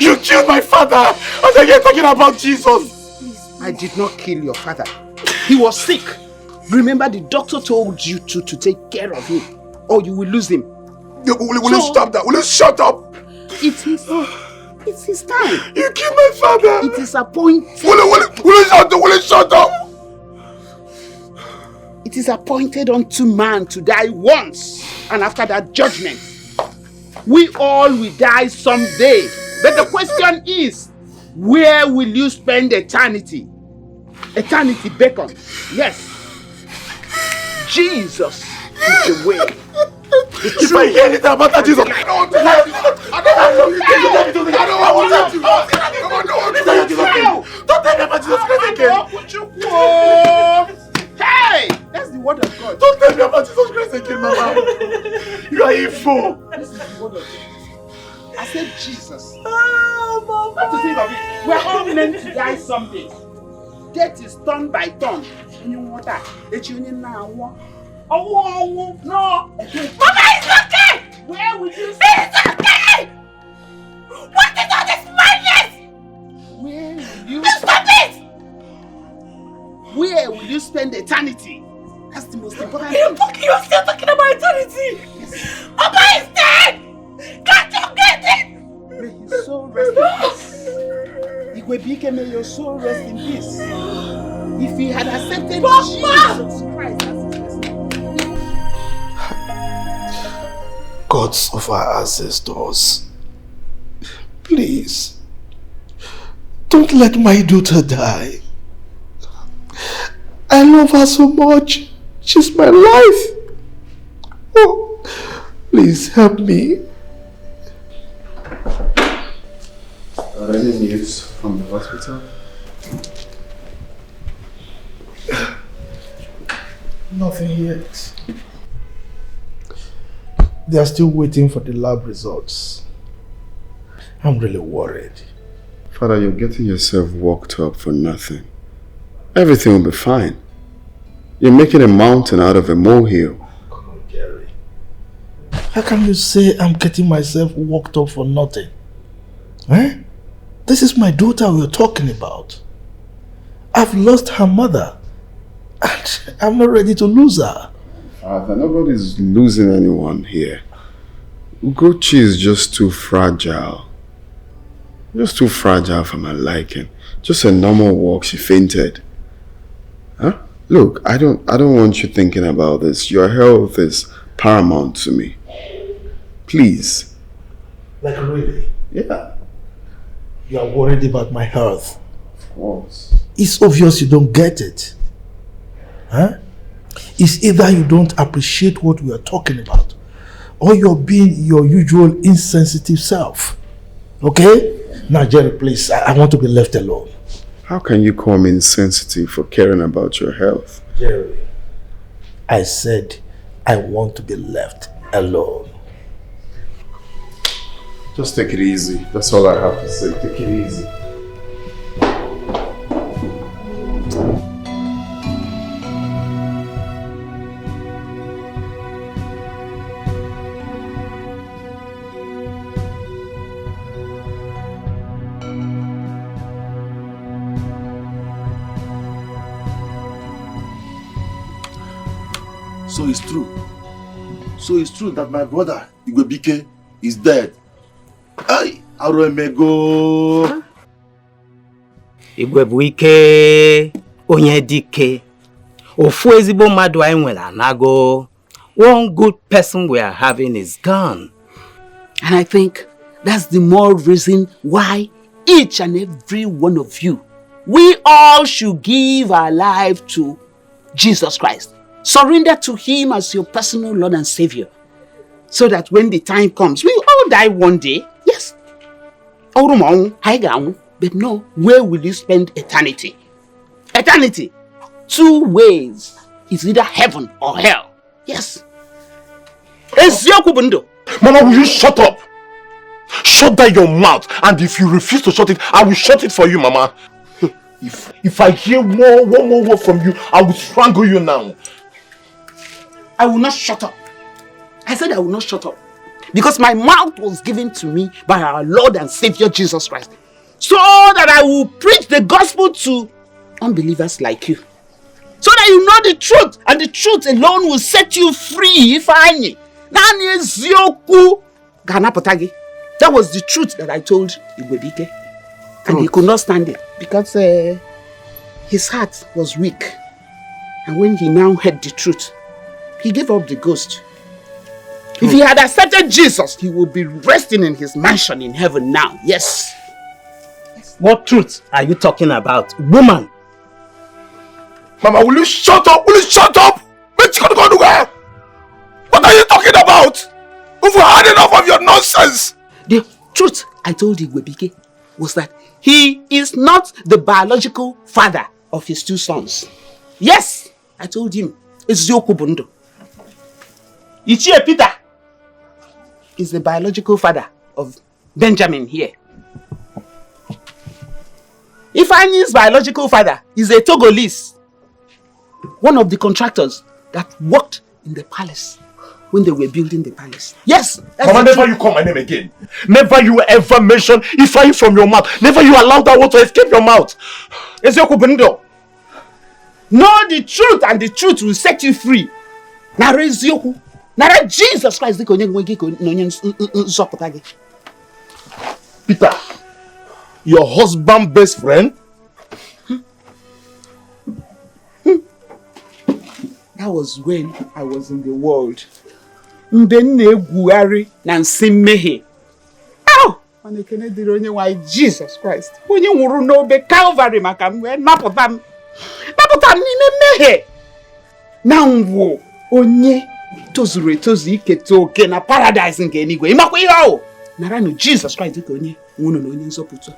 You killed my father! And then you're talking about Jesus! I did not kill your father. He was sick. Remember, the doctor told you to take care of him, or you will lose him. Will you stop that? Will you shut up? It's his time. You killed my father! It is appointed. Will you shut up? It is appointed unto man to die once, and after that, judgment. We all will die someday. But the question is, where will you spend eternity? Eternity beckons. Yes. Jesus is the way. If I hear anything about that Jesus, I don't want to help you. I don't want to help you. Don't tell me about Jesus Christ again. Hey! That's the word of God. Don't tell me about Jesus Christ again, Mama. You are evil. This is the word of God. I said Jesus. Oh, Mama. What to think of it? We're all meant to die someday. Death is turn by turn. You want that? Oh, no! Mama, it's okay! Where will you It's okay! What is all this madness? Where will you stop it? Where will you spend eternity? That's the most important thing. You're still talking about eternity? Yes. Papa is dead! Can't you get it? May his soul rest in peace. EBUBE, may your soul rest in peace. If he had accepted Jesus Christ as his personal gods of our ancestors, please, don't let my daughter die. I love her so much. She's my life. Oh, please help me. Any news from the hospital? Nothing yet. They are still waiting for the lab results. I'm really worried. Father, you're getting yourself worked up for nothing. Everything will be fine. You're making a mountain out of a molehill. Come on, Jerry. How can you say I'm getting myself worked up for nothing? Eh? This is my daughter we're talking about. I've lost her mother. And I'm not ready to lose her. Father, nobody's losing anyone here. Ugochi is just too fragile. Just too fragile for my liking. Just a normal walk, she fainted. Huh? Look, I don't want you thinking about this. Your health is paramount to me. Please. Like really? Yeah. You are worried about my health. Of course. It's obvious you don't get it. Huh? It's either you don't appreciate what we are talking about, or you're being your usual insensitive self. Okay? Now, Jerry, please, I want to be left alone. How can you call me insensitive for caring about your health? Jerry, I said I want to be left alone. Just take it easy. That's all I have to say. Take it easy. So it's true. So it's true that my brother, EBUBE, is dead. Ay, Aromego. EBUBE, onye Dikeh. Ofu ezigbo mmadụ anyị nwere anago. One good person we are having is gone. And I think that's the more reason why each and every one of you, we all should give our life to Jesus Christ. Surrender to Him as your personal Lord and Savior. So that when the time comes, we all die one day. Yes. But no, where will you spend eternity? Eternity. 2 ways. It's either heaven or hell. Yes. Mama, will you shut up? Shut down your mouth. And if you refuse to shut it, I will shut it for you, Mama. If I hear one more word from you, I will strangle you now. I will not shut up. I said I will not shut up. Because my mouth was given to me by our Lord and Savior Jesus Christ. So that I will preach the gospel to unbelievers like you. So that you know the truth. And the truth alone will set you free. That was the truth that I told EBUBE. And he could not stand it. Because his heart was weak. And when he now heard the truth, he gave up the ghost. If he had accepted Jesus, he would be resting in his mansion in heaven now. Yes. What truth are you talking about, woman? Mama, will you shut up? Will you shut up? What are you talking about? We've had enough of your nonsense. The truth I told EBUBE was that he is not the biological father of his 2 sons. Yes, I told him. It's Yokubundo. Ichie Peter is the biological father of Benjamin here. Ifeanyi's biological father is a Togolese, one of the contractors that worked in the palace when they were building the palace. Yes. Mama, never you call my name again. Never you ever mention Ifeanyi from your mouth. Never you allow that word to escape your mouth. Know the truth and the truth will set you free. Nara Jesus Christ. Peter, your husband's best friend? That was when I was in the world. Oh! Jesus Christ. When you know the Calvary, now, onye tozuru etozu iketo oke na paradise nke enigwe. Imakwa ihe ahụ. Nara no Jesus Christ dịka onye nwunu na onye nzọpụta.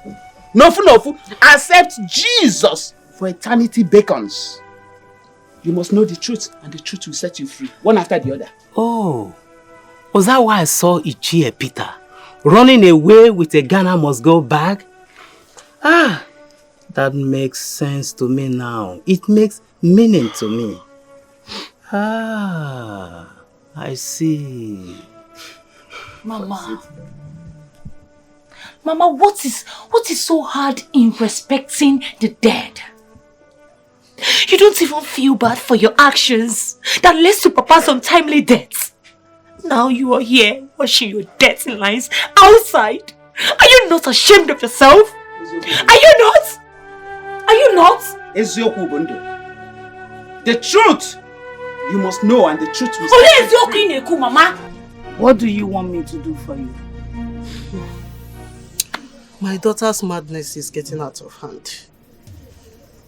Nofu, accept Jesus for eternity beckons. You must know the truth, and the truth will set you free, one after the other. Oh, was that why I saw Ichie Peter running away with a Ghana must go bag? Ah, that makes sense to me now. It makes meaning to me. Ah, I see. Mama, what is so hard in respecting the dead? You don't even feel bad for your actions that led to Papa's untimely death. Now you are here watching your dirty lines outside. Are you not ashamed of yourself? Are you not? Are you not? The truth you must know, and the truth will set you free. Mama. What do you want me to do for you? My daughter's madness is getting out of hand.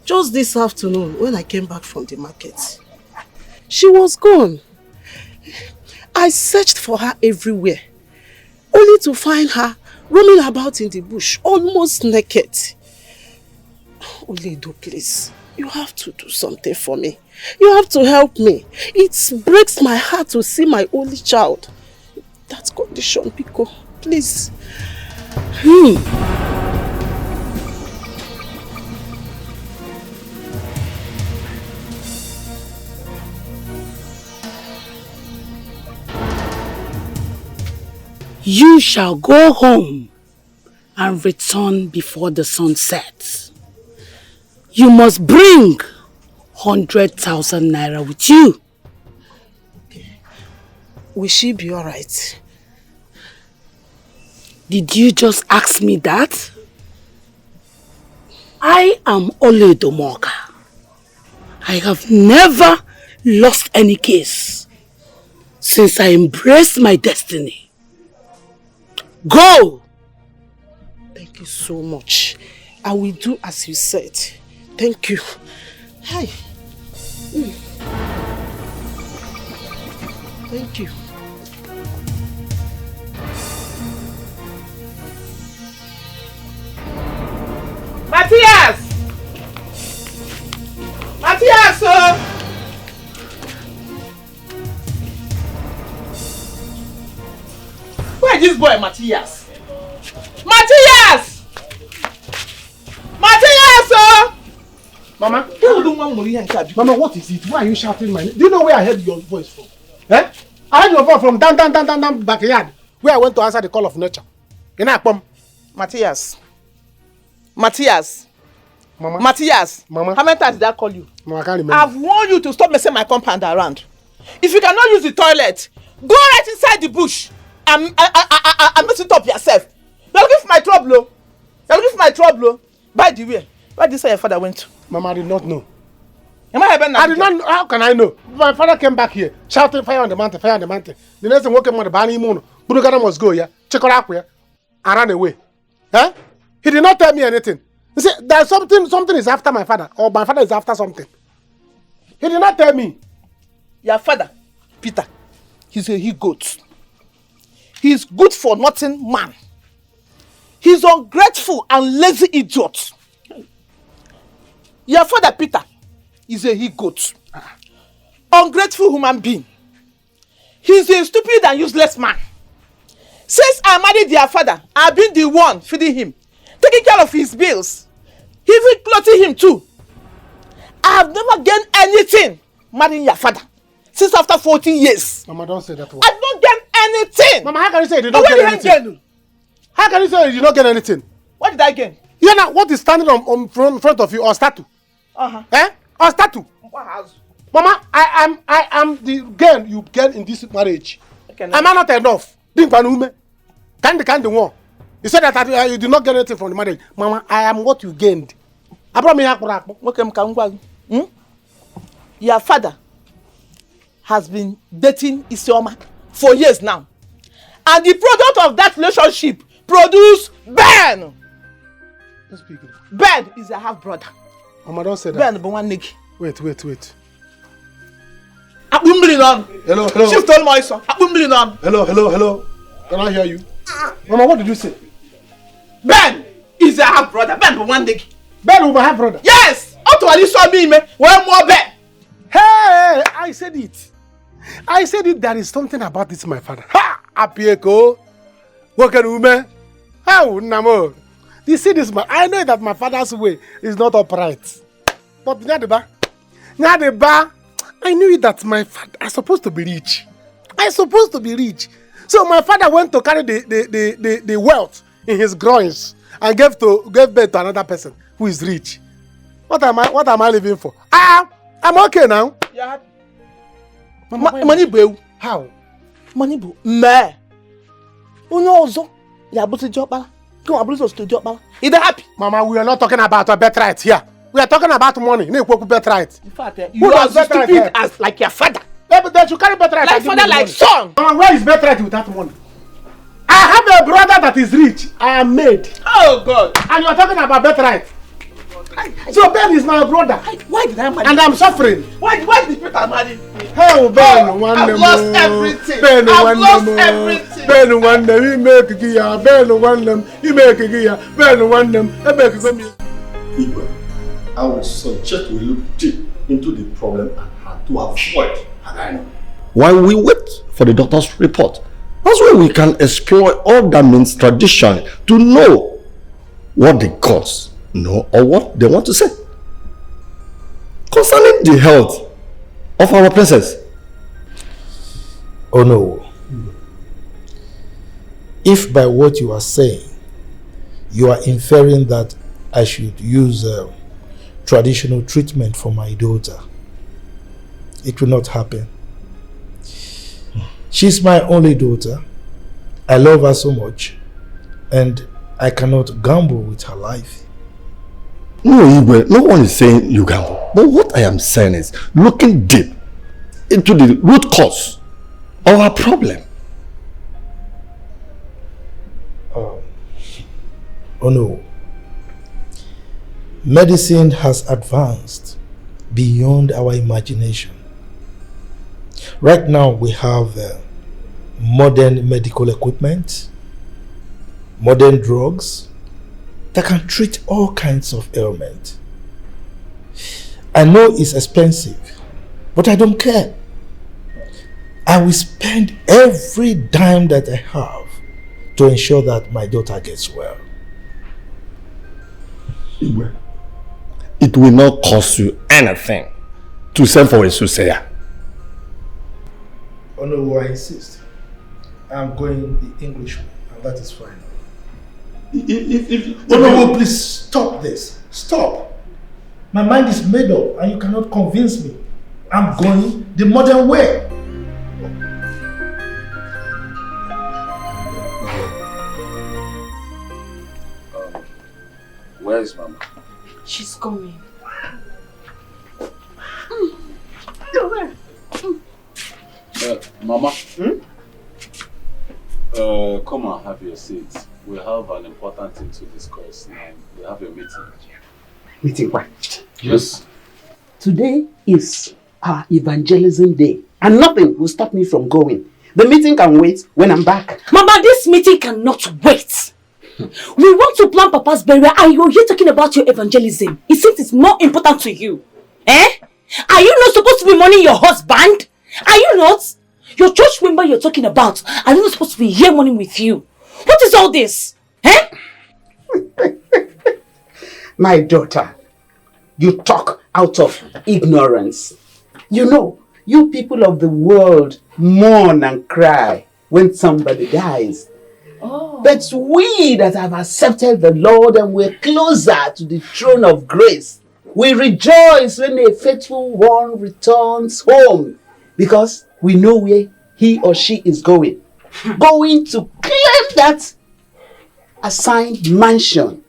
Just this afternoon, when I came back from the market, she was gone. I searched for her everywhere, only to find her roaming about in the bush, almost naked. Oledo, please, you have to do something for me. You have to help me. It breaks my heart to see my only child. That condition, Pico, please. You shall go home and return before the sun sets. You must bring 100,000 naira with you. will she be alright? Did you just ask me that? I am Ole Domoka. I have never lost any case since I embraced my destiny. Go! Thank you so much. I will do as you said. Thank you. Hi. Thank you. Matthias! Matthias! Where is this boy, Matthias? Matthias! Matthias! Mama, Mama, what is it? Why are you shouting my name? Do you know where I heard your voice from? Eh? I heard your voice from down backyard, where I went to answer the call of nature. In Akpom. Matthias. Matthias. Mama. Matthias. Mama. How many times did I call you? Mama, I can't remember. I've warned you to stop messing my compound around. If you cannot use the toilet, go right inside the bush and mess it up yourself. You're looking for my trouble. You're looking for my trouble. By the way, where did you say your father went to? Mama, I did not know. I did not know. How can I know? My father came back here, shouting fire on the mountain, fire on the mountain. The next thing woke him on the Bani Moon. Budugana must go, yeah. Check it out here. I ran away. Huh? He did not tell me anything. He said there's something is after my father, or my father is after something. He did not tell me. Your father, Peter, he's a he-goat. He's good for nothing man. He's ungrateful and lazy idiot. Your father, Peter, is a he-goat. Ungrateful human being. He's a stupid and useless man. Since I married their father, I've been the one feeding him, taking care of his bills, even clothing him too. I have never gained anything marrying your father since after 14 years. Mama, don't say that word. I don't get anything. Mama, how can you say you did not get anything? How can you say you did not get anything? What did I gain? You know what is standing on front of you, or statue? Eh? Or statue? What house? Mama, I am the girl you get in this marriage. Am I not enough? Candy one. You said that you did not get anything from the marriage. Mama, I am what you gained. I brought me Your father has been dating Isioma for years now. And the product of that relationship produced Ben. Ben is a half brother. Mama, don't say that. Ben, but one nigga. Wait. Hello. Shift on my son. Hello. Can I hear you? Mama, what did you say? Ben is a half brother. Ben, but one nigga. Ben is my half brother? Yes. Up to Ali saw me, man. One more Ben. Hey, I said it. There is something about this, my father. Ha! Apieko. Working woman. How? Namo. You see this man? I know that my father's way is not upright. But Nyadeba, I knew that my father is supposed to be rich. So my father went to carry the wealth in his groins and gave birth to another person who is rich. What am I living for? I'm okay now. Yeah. Money bro. How? Money bro. Me. Unyozo. Ya buti jobala. Come abuzo studio jobala. Is that happy? Mama, we are not talking about a birthright here. We are talking about money. In fact, you are as stupid as like your father. Yeah, but then you carry birthright. Like father, like son. Mama, where is birthright without money? I have a brother that is rich. I am made. Oh God. And you are talking about birthright. So Ben is my brother. Why did I marry? And I'm suffering. Why did Peter marry me? Oh, Ben, I've lost everything. I've lost everything. Ben, one them, he make a gear. Ben, one them, he make a gear. Ben, one them, he make a gear. I would suggest we look deep into the problem at hand to avoid Hagano. While we wait for the doctor's report, that's where we can explore all that means tradition to know what the gods know or what they want to say concerning the health of our princess. Oh no. If by what you are saying, you are inferring that I should use traditional treatment for my daughter, it will not happen. She's my only daughter. I love her so much, and I cannot gamble with her life. No, Igwe, no one is saying you gamble. But what I am saying is looking deep into the root cause of our problem. Oh no. Medicine has advanced beyond our imagination. Right now we have modern medical equipment, modern drugs that can treat all kinds of ailments. I know it's expensive, but I don't care. I will spend every dime that I have to ensure that my daughter gets well. It will not cost you anything to send for a soothsayer. Oh no, I insist. I'm going the English way, and that is fine. Oh no, please stop this. Stop. My mind is made up and you cannot convince me. I'm going the modern way. Where is Mama? She's coming. Mama? Come and have your seat. We have an important thing to discuss now. We have a meeting. Meeting what? Yes. Today is our evangelism day, and nothing will stop me from going. The meeting can wait when I'm back. Mama, this meeting cannot wait. We want to plan Papa's burial and you're here talking about your evangelism. It seems it's more important to you. Eh? Are you not supposed to be mourning your husband? Are you not? Your church member you're talking about, are you not supposed to be here mourning with you? What is all this? Eh? My daughter, you talk out of ignorance. You know, you people of the world mourn and cry when somebody dies. Oh. But we that have accepted the Lord and we're closer to the throne of grace, we rejoice when a faithful one returns home because we know where he or she is going. Going to claim that assigned mansion.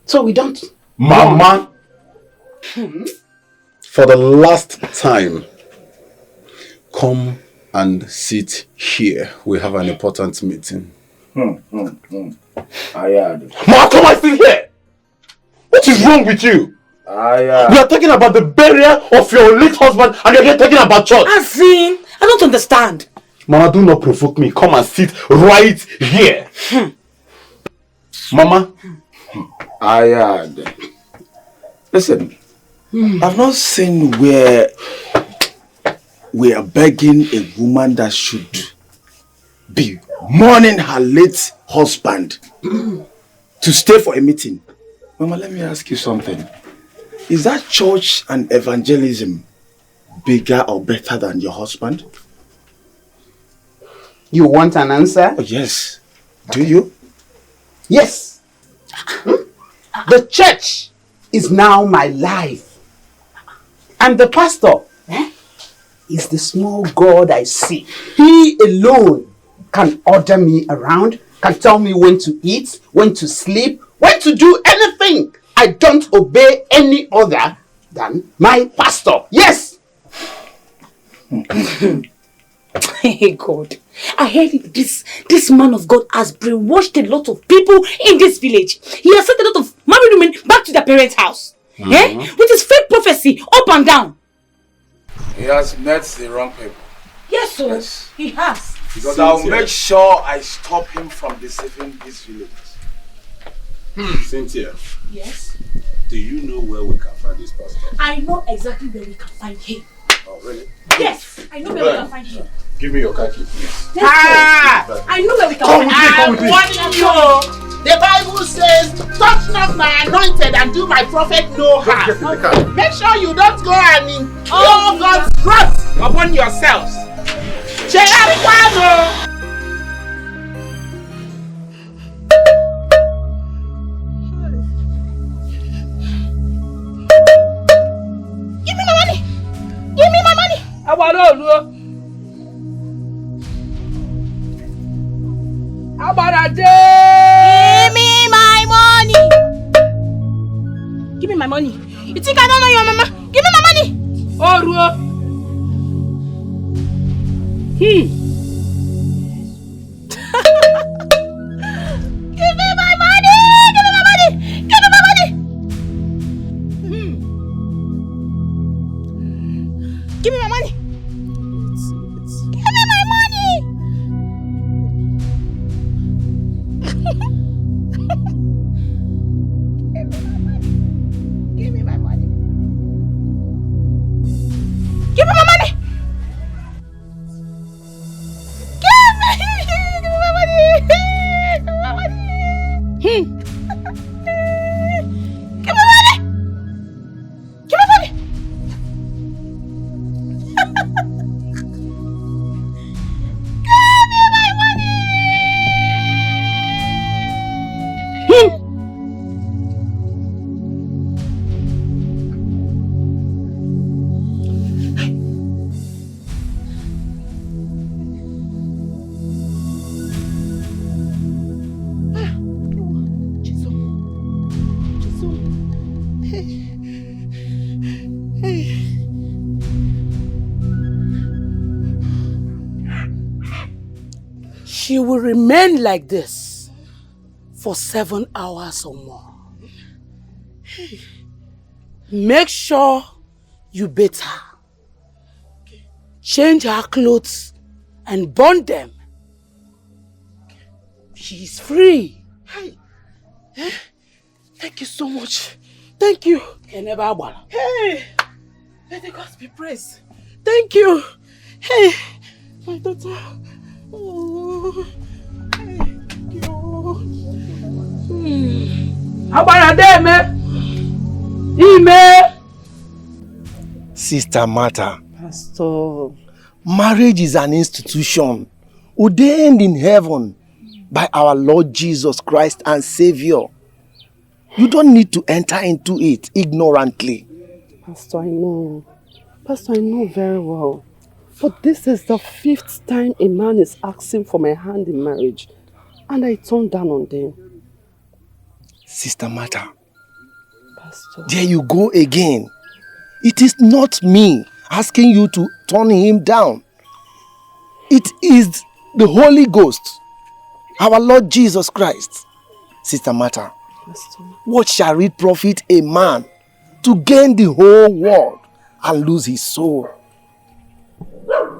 So we don't... Mama, for the last time, come and sit here. We have an important meeting. I heard. Ma, come and sit here! What is wrong with you? We are talking about the burial of your late husband and you're here talking about church. Azin, I don't understand. Mama, do not provoke me. Come and sit right here. Mama. I heard. Listen, I've not seen where we are begging a woman that should be mourning her late husband to stay for a meeting. Mama, let me ask you something. Is that church and evangelism bigger or better than your husband? You want an answer? Oh, yes. Do you? Yes. The church is now my life. And the pastor is the small God I see. He alone can order me around, can tell me when to eat, when to sleep, when to do anything. I don't obey any other than my pastor. Yes. Hey God, I heard this man of God has brainwashed a lot of people in this village. He has sent a lot of married women back to their parents' house. With his fake prophecy up and down. He has met the wrong people. Yes, sir. Yes. He has. Because I'll make sure I stop him from deceiving this village. Cynthia. Yes? Do you know where we can find this pastor? I know exactly where we can find him. Oh, really? Yes, I know where we can find him. Give me your car key, please. I know where we can find him. Come with me. The Bible says, touch not my anointed and do my prophet no harm. Make sure you don't go and impure God's wrath upon yourselves. Give me my money! Give me my money! Give me my money. You think I don't know your mama? Give me my money. Oh, Ruo. Give me my money. Give me my money. Give me my money. Give me my money. Give me my money. Give me my money. Give me my money. Give me my money. Give me my money. Give me money. Give me money. She will remain like this for 7 hours or more. Make sure you bathe her. Change her clothes and burn them. She is free. Hey. Thank you so much. Thank you. Hey, let the gods be praised. Thank you. Hey, my daughter. Oh, thank you. Sister Martha. Pastor. Marriage is an institution ordained in heaven by our Lord Jesus Christ and Savior. You don't need to enter into it ignorantly. Pastor, I know. Pastor, I know very well. But this is the 5th time a man is asking for my hand in marriage. And I turned down on them. Sister Martha. Pastor. There you go again. It is not me asking you to turn him down. It is the Holy Ghost, our Lord Jesus Christ. Sister Martha, what shall it profit a man to gain the whole world and lose his soul?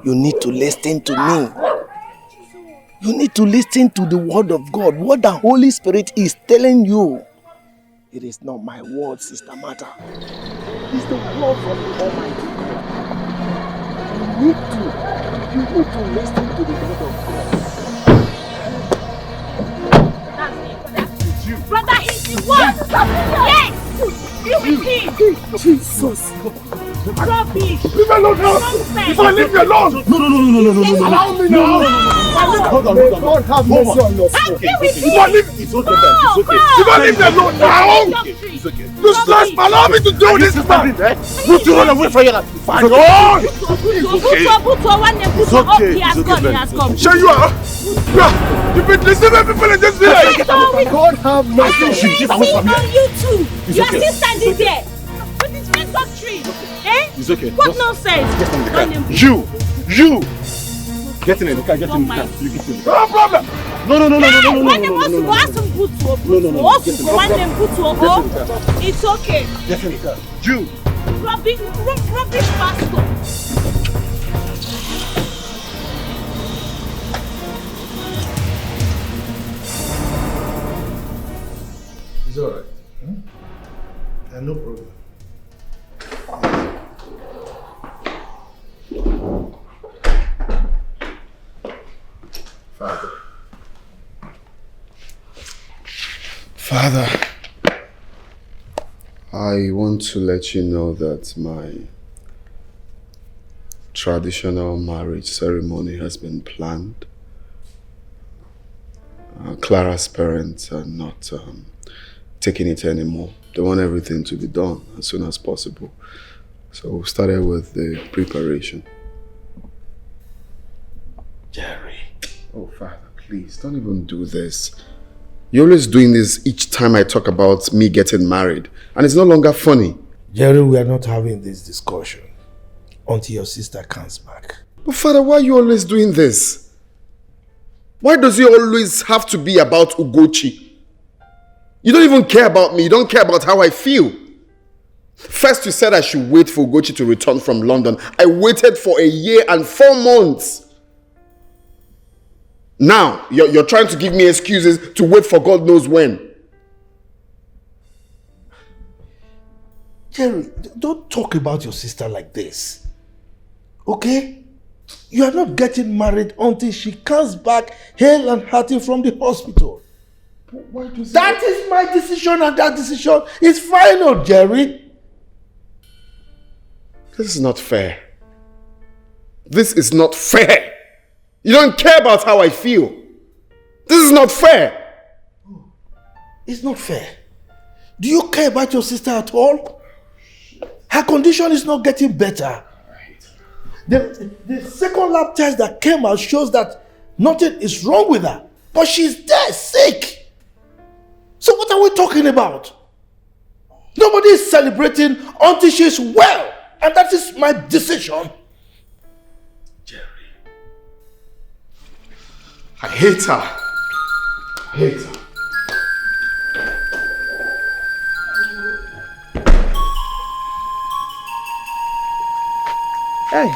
You need to listen to me. You need to listen to the word of God, what the Holy Spirit is telling you. It is not my word, Sister Martha. It's the word from the Almighty God. You need to listen to the word of God. Brother, he's the one. Yes. Be with him. Jesus. Rubbish. Leave me alone now. If I leave me alone. No. Allow me now. Hold on. God have mercy on your soul. If I leave, it's okay. If I leave me alone now, it's okay. Just allow me to do this, man. Put you run away from your life. It's okay. Show you are. You've been deceiving people in this village. God have mercy. She's on you too. You are still standing there with this fake doctrine. Eh? It's okay. What nonsense? Get in the car. You. Get in the car. You get in. No problem. No. It's okay. Get in the car. You. Rubbish pastor. It's alright. No problem. Father, I want to let you know that my traditional marriage ceremony has been planned. Clara's parents are not taking it anymore. They want everything to be done as soon as possible. So we started with the preparation. Jerry. Oh, Father, please, don't even do this. You're always doing this each time I talk about me getting married. And it's no longer funny. Jerry, we are not having this discussion until your sister comes back. But Father, why are you always doing this? Why does it always have to be about Ugochi? You don't even care about me. You don't care about how I feel. First you said I should wait for Ugochi to return from London. I waited for 1 year and 4 months. Now, you're trying to give me excuses to wait for God knows when. Jerry, don't talk about your sister like this. Okay? You are not getting married until she comes back hale and hearty from the hospital. Why do you say that is my decision, and that decision is final, Jerry. This is not fair. This is not fair. You don't care about how I feel. This is not fair. It's not fair. Do you care about your sister at all? Her condition is not getting better. The second lab test that came out shows that nothing is wrong with her. But she's there, sick. So what are we talking about? Nobody is celebrating until she's well. And that is my decision. I hate her. I hate her. Hey.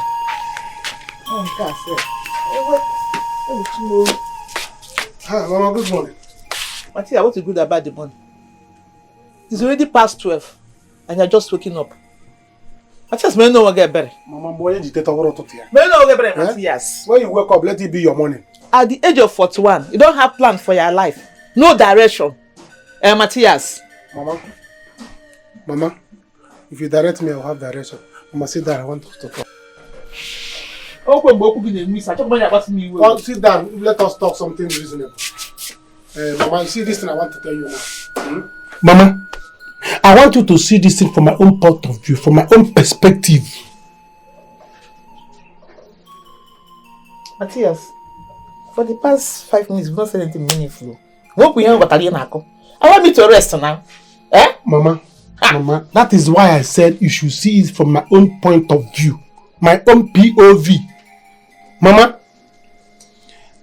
Oh, God, sir. Hi, Mama, good morning. Matia, what's the good about the morning? It's already past 12 and you're just waking up. Matthias, may no one get better. Mama, boy, you take over to here. May no one get better, Matthias. When you wake up, let it be your morning. At the age of 41, you don't have plan for your life. No direction. Matthias. Mama, if you direct me, I'll have direction. Mama, sit down. I want to talk. Well, sit down. Let us talk something reasonable. Mama, you see this thing I want to tell you now. Mama, I want you to see this thing from my own point of view, from my own perspective. Matthias, for the past 5 minutes, we've not said anything meaningful. I want me to rest now. Eh? Mama, that is why I said you should see it from my own point of view. My own POV. Mama,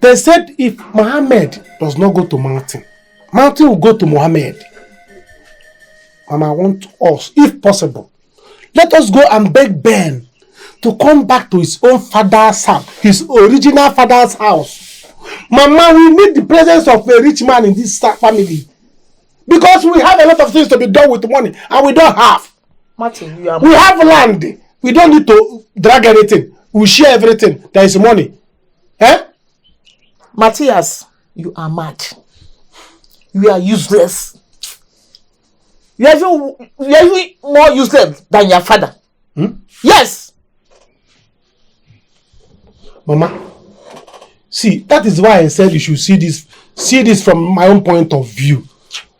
they said if Muhammad does not go to mountain, mountain will go to Muhammad. Mama, I want us, if possible, let us go and beg Ben to come back to his own father's house, his original father's house. Mama, we need the presence of a rich man in this family. Because we have a lot of things to be done with money, and we don't have. Martin, you are we have land. We don't need to drag anything. We share everything. There is money. Eh? Matthias, you are mad. You are useless. You are even more useless than your father. Yes. Mama, see, that is why I said you should see this from my own point of view.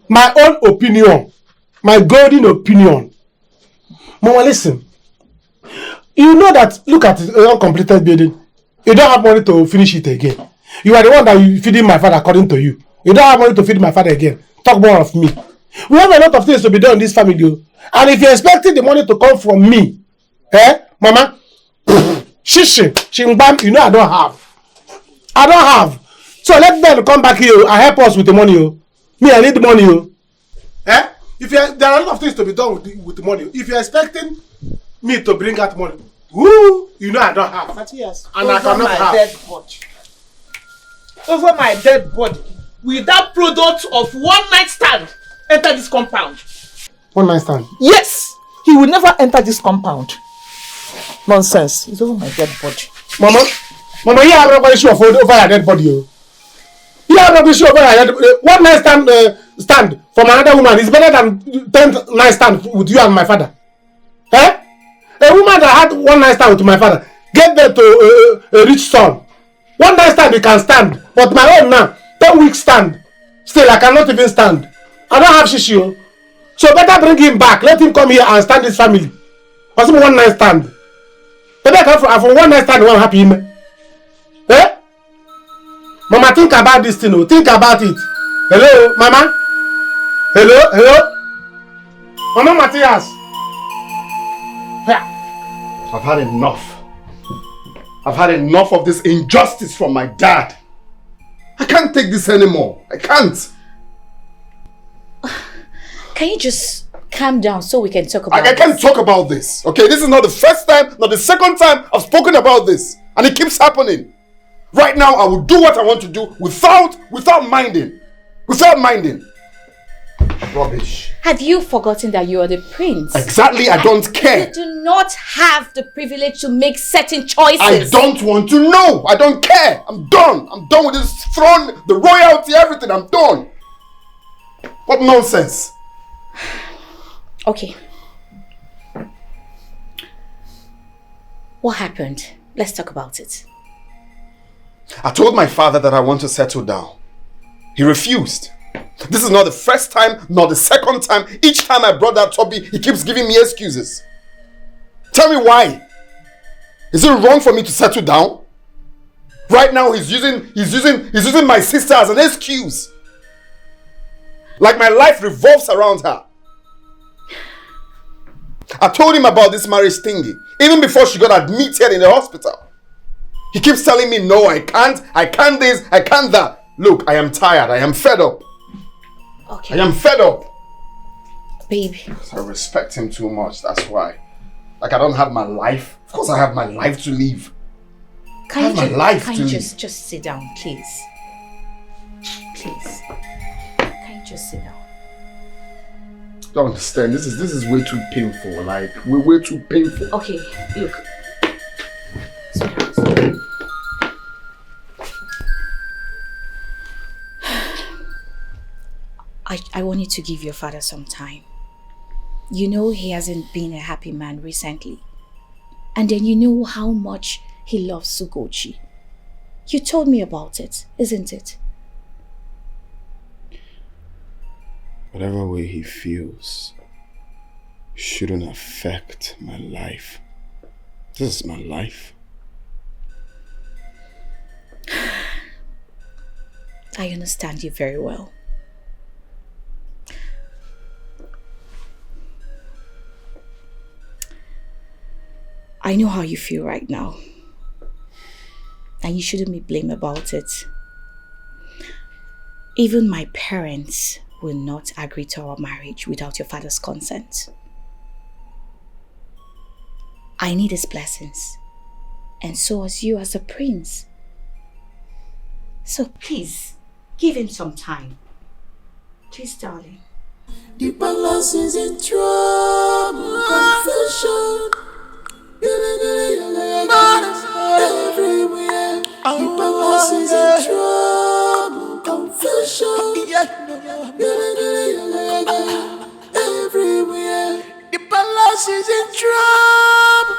My own opinion. My golden opinion. Mama, listen. You know that, look at the uncompleted building. You don't have money to finish it again. You are the one that you feeding my father according to you. You don't have money to feed my father again. Talk more of me. We have a lot of things to be done in this family. And if you're expecting the money to come from me, Mama, Shingbam, you know I don't have. I don't have. So let them come back here and help us with the money. Me, I need the money. If there are a lot of things to be done with the money. If you're expecting me to bring out money, you know I don't have. Matthias, and I cannot have. Dead body. Over my dead body, with that product of one night stand, enter this compound. One night stand? Yes! He will never enter this compound. Nonsense. It's over my dead body. Mama, you have no issue over your dead body. You have no issue over your dead body. One night stand from another woman is better than 10 night stand with you and my father. A woman that had one night stand with my father gave birth to a rich son. One night stand he can stand, but my own now, 10 weeks stand. Still, I cannot even stand. I don't have shishi. So better bring him back. Let him come here and stand his family. Or some one night stand. Better come from one night stand, one happy man. Mama, think about this thing. Think about it. Hello, Mama? Hello? Mama Matthias? I've had enough. I've had enough of this injustice from my dad. I can't take this anymore. I can't. Can you just calm down so we can talk about I can't talk about this. Okay, this is not the first time, not the second time I've spoken about this. And it keeps happening. Right now, I will do what I want to do without minding. Without minding. Rubbish. Have you forgotten that you are the prince? Exactly, I don't care. You do not have the privilege to make certain choices. I don't want to know. I don't care. I'm done. I'm done with this throne, the royalty, everything. I'm done. What nonsense. Okay. What happened? Let's talk about it. I told my father that I want to settle down. He refused. This is not the first time, nor the second time. Each time I brought that topic, he keeps giving me excuses. Tell me why. Is it wrong for me to settle down? Right now he's using my sister as an excuse. Like my life revolves around her. I told him about this marriage thingy, even before she got admitted in the hospital. He keeps telling me, no, I can't this, I can't that. Look, I am tired, I am fed up. Okay. I am fed up. Baby. I respect him too much, that's why. Like I don't have my life. Of course I have my life to live. Can you just sit down, please? Please. Can you just sit down? Don't understand. This is way too painful. Like we're way too painful. Okay, look. I want you to give your father some time. You know he hasn't been a happy man recently. And then you know how much he loves Sugochi. You told me about it, isn't it? Whatever way he feels shouldn't affect my life. This is my life. I understand you very well. I know how you feel right now. And you shouldn't be blamed about it. Even my parents will not agree to our marriage without your father's consent. I need his blessings. And so as you as a prince. So please, give him some time. Please, darling. The palace is in trouble, confusion. Everywhere. The palace is in trouble, confusion. Everywhere. The palace is in trouble.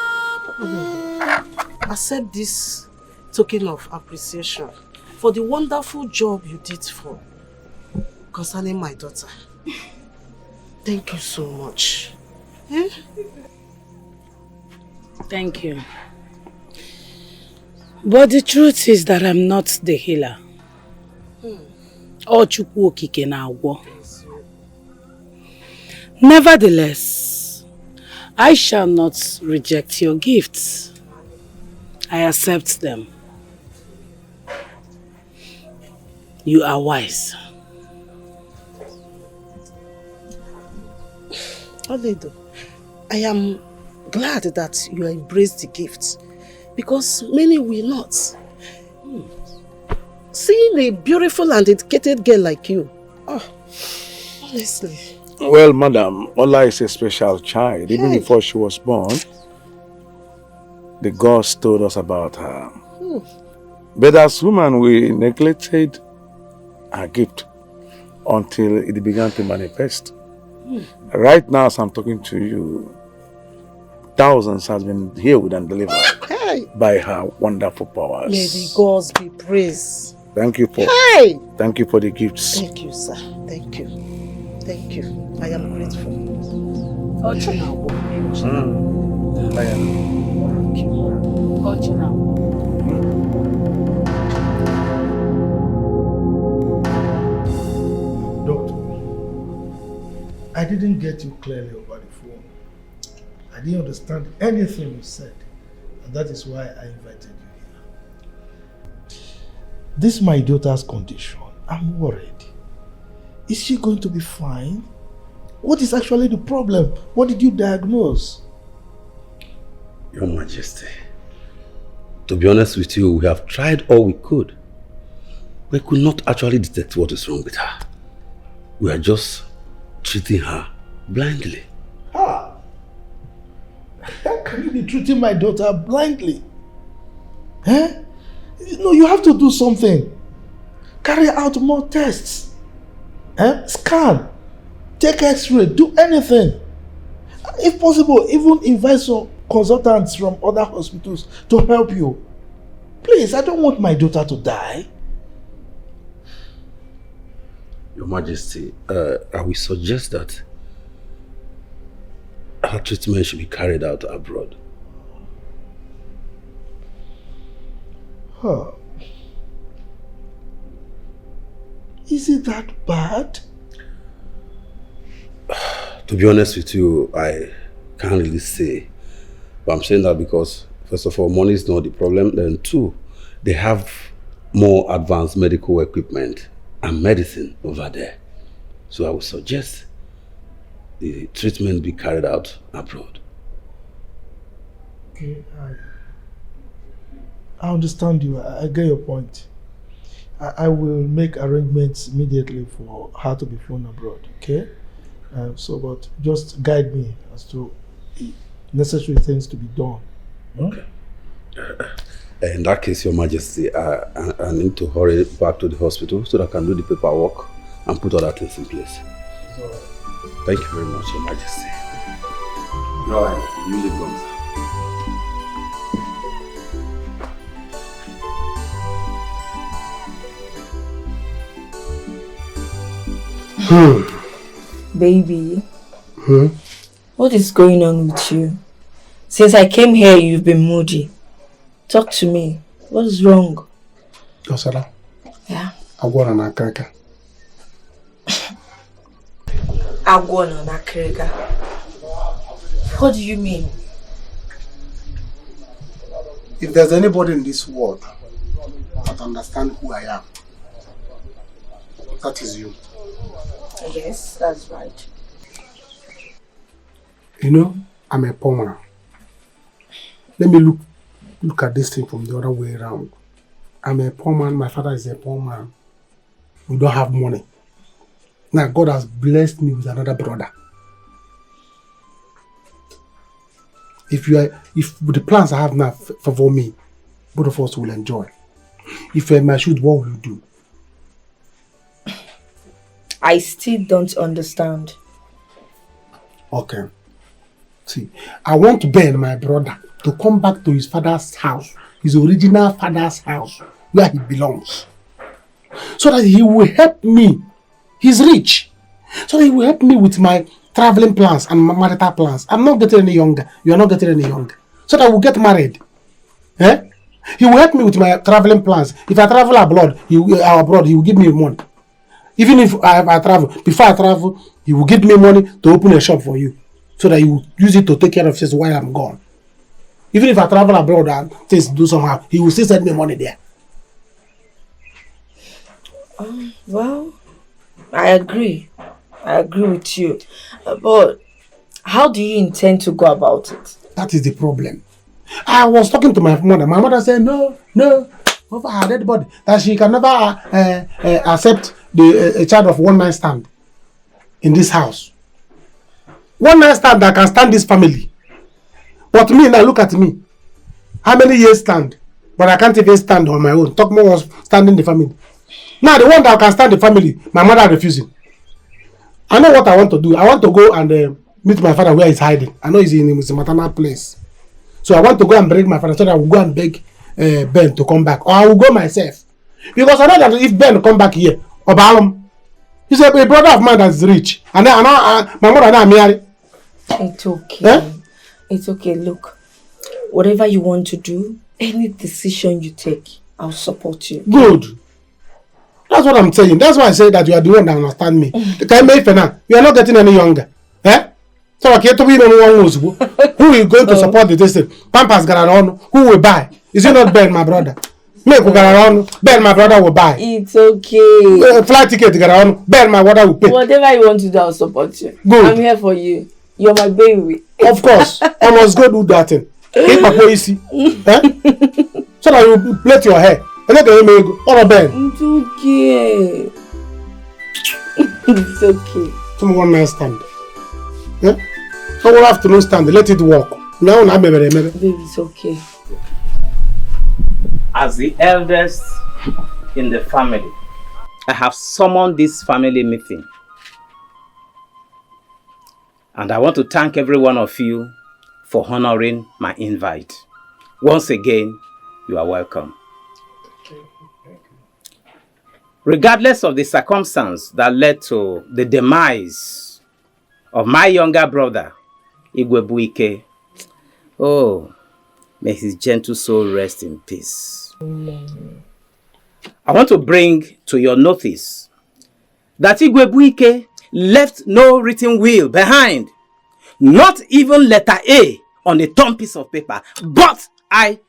Accept this token of appreciation for the wonderful job you did for concerning my daughter. Thank you so much. Thank you. But the truth is that I'm not the healer. Nevertheless, I shall not reject your gifts. I accept them. You are wise. Aledo, I am glad that you embrace the gifts because many will not. Seeing a beautiful and educated girl like you, honestly. Well, madam, Ola is a special child. Even before she was born, the gods told us about her. But as women, we neglected her gift until it began to manifest. Right now, as I'm talking to you, thousands has been healed and delivered by her wonderful powers. May the gods be praised. Thank you for the gifts. Thank you, sir. Thank you. Thank you. I am grateful. I didn't get you clearly over the phone. I didn't understand anything you said. And that is why I invited you here. This is my daughter's condition. I'm worried. Is she going to be fine? What is actually the problem? What did you diagnose? Your Majesty, to be honest with you, we have tried all we could. We could not actually detect what is wrong with her. We are just treating her blindly. How can you be treating my daughter blindly? Eh? No, you have to do something. Carry out more tests. Scan. Take x-ray. Do anything. If possible, even invite some consultants from other hospitals to help you. Please, I don't want my daughter to die. Your Majesty, I will suggest that her treatment should be carried out abroad. Huh. Is it that bad? To be honest with you, I can't really say. But I'm saying that because, first of all, money is not the problem. Then two, they have more advanced medical equipment and medicine over there. So I would suggest the treatment be carried out abroad. Okay, I understand you. I get your point. I will make arrangements immediately for her to be flown abroad, okay? But just guide me as to necessary things to be done. Okay. In that case, Your Majesty, I need to hurry back to the hospital so that I can do the paperwork and put other things in place. Thank you very much, Your Majesty. All right, you leave them, Baby, what is going on with you? Since I came here, you've been moody. Talk to me. What is wrong? Osala. Yeah. Agwara na akaka. Agwara na akaka. What do you mean? If there's anybody in this world that understands who I am, that is you. Yes, that's right. You know, I'm a poor man. Let me look at this thing from the other way around. I'm a poor man, my father is a poor man. We don't have money. Now God has blessed me with another brother. If the plans I have now favor me, both of us will enjoy. If I shoot, what will you do? I still don't understand. Okay. See, I want to beg my brother to come back to his father's house, his original father's house, where he belongs. So that he will help me. He's rich. So that he will help me with my traveling plans and my marital plans. I'm not getting any younger. You are not getting any younger. So that we'll get married. Eh? He will help me with my traveling plans. If I travel abroad, he will give me money. Even if I travel, before I travel, he will give me money to open a shop for you. So that you will use it to take care of things while I'm gone. Even if I travel abroad and things do somehow, he will still send me money there. Well, I agree. I agree with you. But how do you intend to go about it? That is the problem. I was talking to my mother. My mother said, no, over her dead body, that she can never accept a child of one night stand in this house. One night stand that can stand this family. But me, now look at me. How many years stand? But I can't even stand on my own. Talk more was standing the family. Now the one that can stand the family, my mother refusing. I know what I want to do. I want to go and meet my father where he's hiding. I know he's in his maternal place. So I want to go and bring my father so that I will go and beg Ben to come back. Or I will go myself. Because I know that if Ben come back here, he's a brother of mine that's rich. And then my mother and I married. It's okay. Eh? It's okay. Look, whatever you want to do, any decision you take, I'll support you. Good. That's what I'm saying. That's why I say that you are the one that understand me. You are not getting any younger. Eh? So I can't be no one who is going to support the distance. Pampas Gararon, who will buy? Is it not Ben, my brother? Make Gararon, Ben, my brother will buy. It's okay. Flight ticket Gararon, Ben, my brother will pay. Whatever you want to do, I'll support you. Good. I'm here for you. You're my baby. Of course. I must go do that thing. Keep my boy see. Eh? So that you plait your hair. And let me go. Or Ben. It's okay. It's okay. Come one man stand. Yeah? I will have to no stand. Let it walk. Now I'm baby, it's okay. As the eldest in the family, I have summoned this family meeting. And I want to thank every one of you for honoring my invite. Once again, you are welcome. Regardless of the circumstance that led to the demise of my younger brother, EBUBE, oh, may his gentle soul rest in peace. Amen. I want to bring to your notice that EBUBE left no written will behind, not even letter A on a torn piece of paper, but I...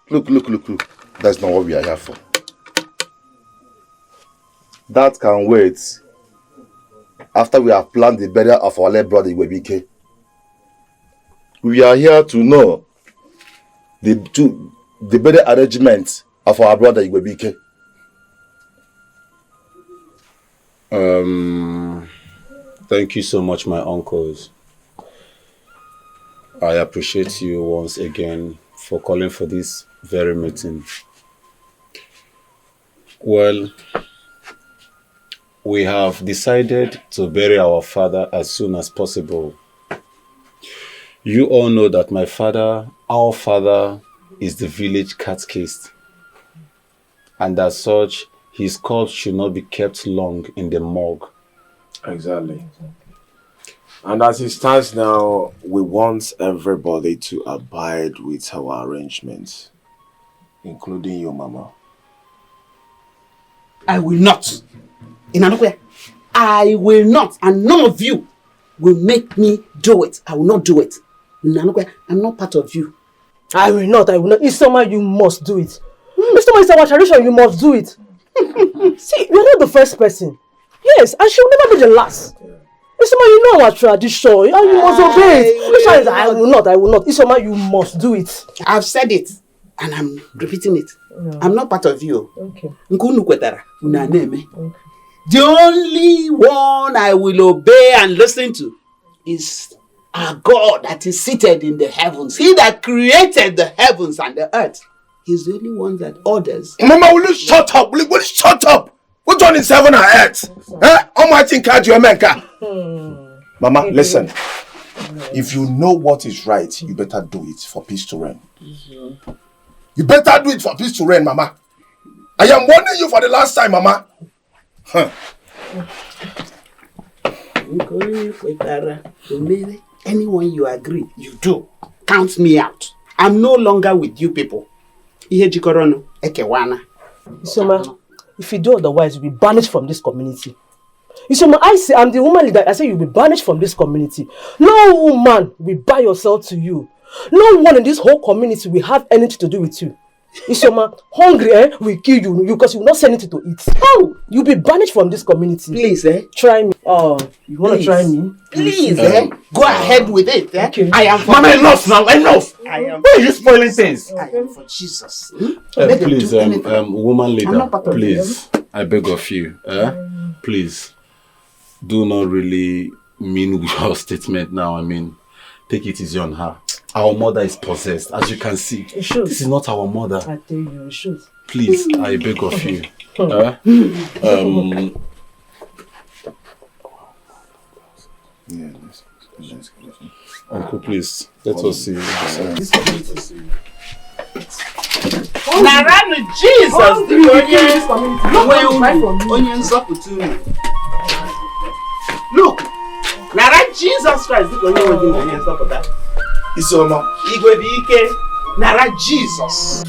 Look. That's not what we are here for. That can wait after we have planned the burial of our late brother EBUBE. We are here to know the burial arrangement of our brother EBUBE. Thank you so much, my uncles. I appreciate you once again for calling for this very meeting. Well, we have decided to bury our father as soon as possible. You all know that our father, is the village catechist. And as such, his corpse should not be kept long in the morgue. Exactly. And as it stands now, we want everybody to abide with our arrangements, including your mama. I will not. In another way, I will not, and none of you will make me do it. I will not do it. In another way, I'm not part of you. I will not. Isoma, you must do it. Isoma is our tradition, you must do it. See, you're not the first person. Yes, and she'll never be the last. Isoma, you know our tradition, and you must obey it. I will not. Isoma, you must do it. I've said it, and I'm repeating it. No. I'm not part of you. Okay. The only one I will obey and listen to is our God that is seated in the heavens. He that created the heavens and the earth. He's the only one that orders. Mama, will you shut up? Will you shut up? Which one is heaven and earth? Almighty God, you are Mama, listen. If you know what is right, you better do it for peace to reign. You better do it for peace to reign, Mama. I am warning you for the last time, Mama. Anyone you agree, you do. Count me out. I'm no longer with you people. Isoma, if you do otherwise, you'll be banished from this community. Isoma, I say I'm the woman leader. I say you'll be banished from this community. No woman will buy yourself to you. No one in this whole community will have anything to do with you. Isoma, hungry will kill you because you will not send anything to eat. How? You'll be banished from this community. Please, try me. Oh, you want to try me? Please, go ahead with it. Okay. I am for Mama, enough now, enough. Why are you spoiling things? I am for Jesus. Please, woman leader, please, I beg of you, please, do not really mean your statement now. I mean, take it easy on her. Our mother is possessed, as you can see. This is not our mother. I tell you, it should. Please, I beg of you. Uncle, please, let us see. Naranu Jesus, look, Nara Jesus Christ, Isoma, EBUBE, Nara Jesus.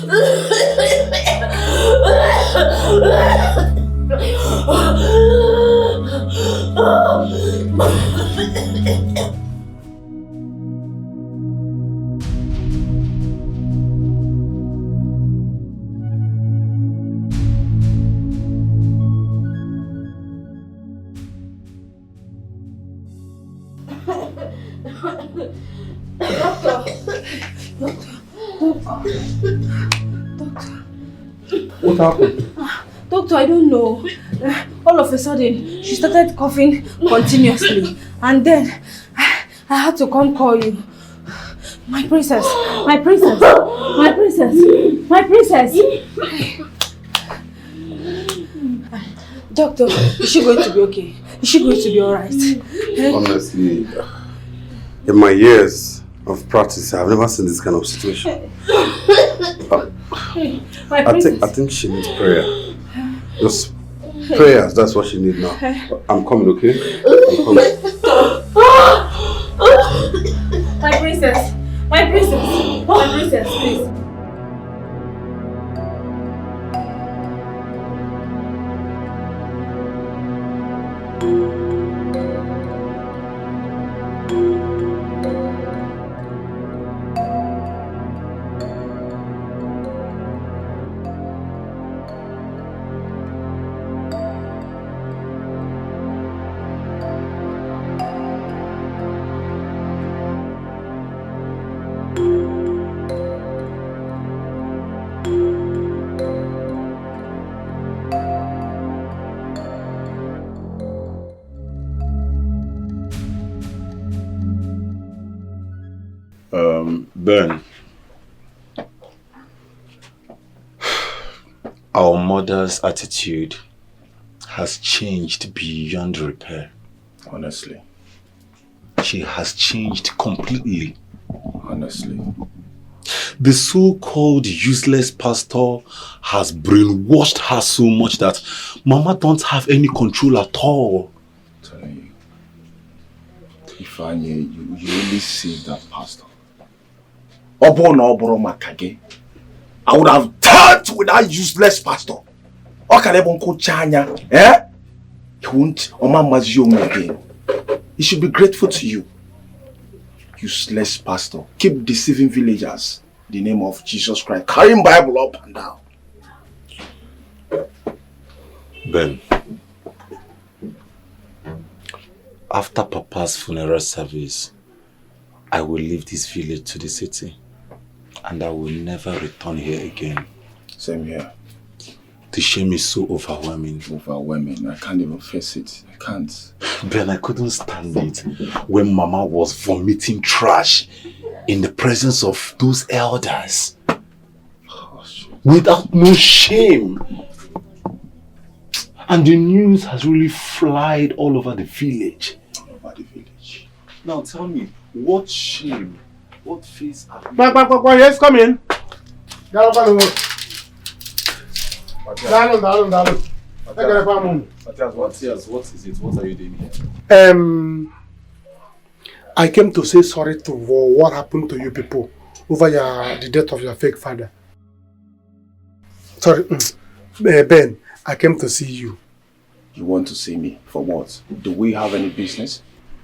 What happened? Doctor, I don't know. All of a sudden, she started coughing continuously. And then, I had to come call you. My princess, my princess, my princess, my princess. Doctor, is she going to be okay? Is she going to be alright? Honestly, in my years of practice, I've never seen this kind of situation. I think she needs prayer. Just prayers, that's what she needs now. I'm coming, okay? I'm coming. My princess, my princess, my princess, please. Ben, our mother's attitude has changed beyond repair. Honestly. She has changed completely. Honestly. The so-called useless pastor has brainwashed her so much that Mama don't have any control at all. I'm telling you. Ifeanyi, you really saved that pastor. I would have dealt with that useless pastor. He won't again. He should be grateful to you. Useless pastor. Keep deceiving villagers. In the name of Jesus Christ. Carrying Bible up and down. Ben, after Papa's funeral service, I will leave this village to the city. And I will never return here again. Same here. The shame is so overwhelming. Overwhelming. I can't even face it. I can't. Ben, I couldn't stand it when Mama was vomiting trash in the presence of those elders. Oh, without no shame. And the news has really flied all over the village. All over the village. Now tell me, what shame? What face have you? Yes, come in. Down. What is it? What are you doing here? I came to say sorry for what happened to you people over the death of your fake father. Sorry, Ben, I came to see you. You want to see me? For what? Do we have any business?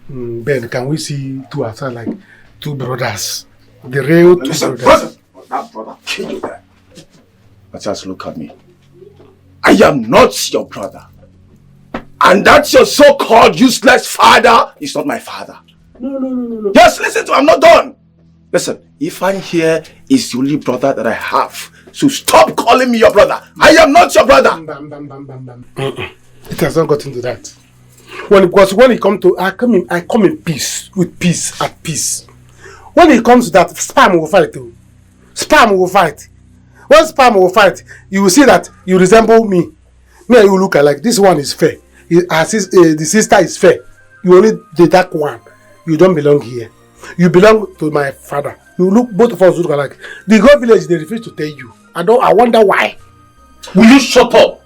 Ben, can we see two outside like two brothers? The real two brothers. Brother! That brother killed you there. But just look at me. I am not your brother. And that your so-called useless father is not my father. No. Yes, listen to me, I'm not done. Listen, Ifan here is the only brother that I have. So stop calling me your brother. I am not your brother. It has not gotten to that. When it comes to I come in peace, with peace, at peace. When it comes to that, spam will fight too. Spam will fight. When spam will fight, you will see that you resemble me. Me and you look alike. This one is fair. The sister is fair. You only the dark one. You don't belong here. You belong to my father. You look, both of us look alike. The whole village, they refuse to tell you. I wonder why. Will you shut up?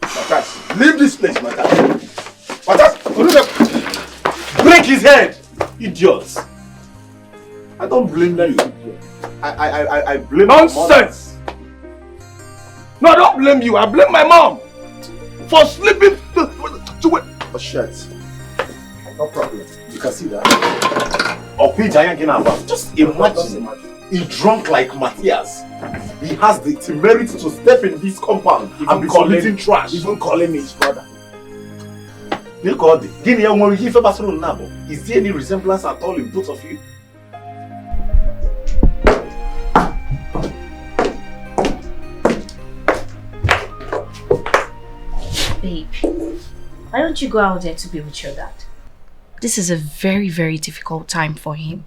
Matas, leave this place, Matas. Matas, break his head, idiots. I don't blame you, idiot. I blame nonsense. No, I don't blame you. I blame my mom for sleeping to wait. Oh shit. No problem. You can see that. Oh, just imagine. He drunk like Matthias. He has the temerity to step in this compound and be committing trash. Even calling me his brother. Is there any resemblance at all in both of you? Babe, why don't you go out there to be with your dad? This is a very, very difficult time for him.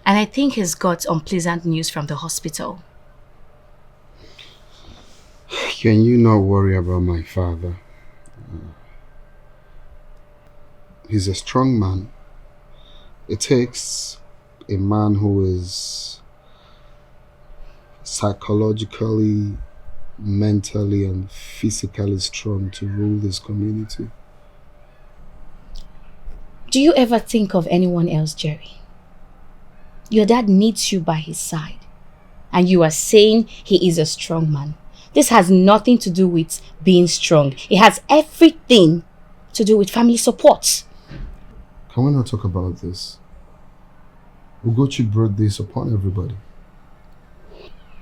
And I think he's got unpleasant news from the hospital. Can you not worry about my father? He's a strong man. It takes a man who is psychologically, mentally, and physically strong to rule this community. Do you ever think of anyone else, Jerry? Your dad needs you by his side. And you are saying he is a strong man. This has nothing to do with being strong. It has everything to do with family support. Can we not talk about this? Ugochi brought this upon everybody.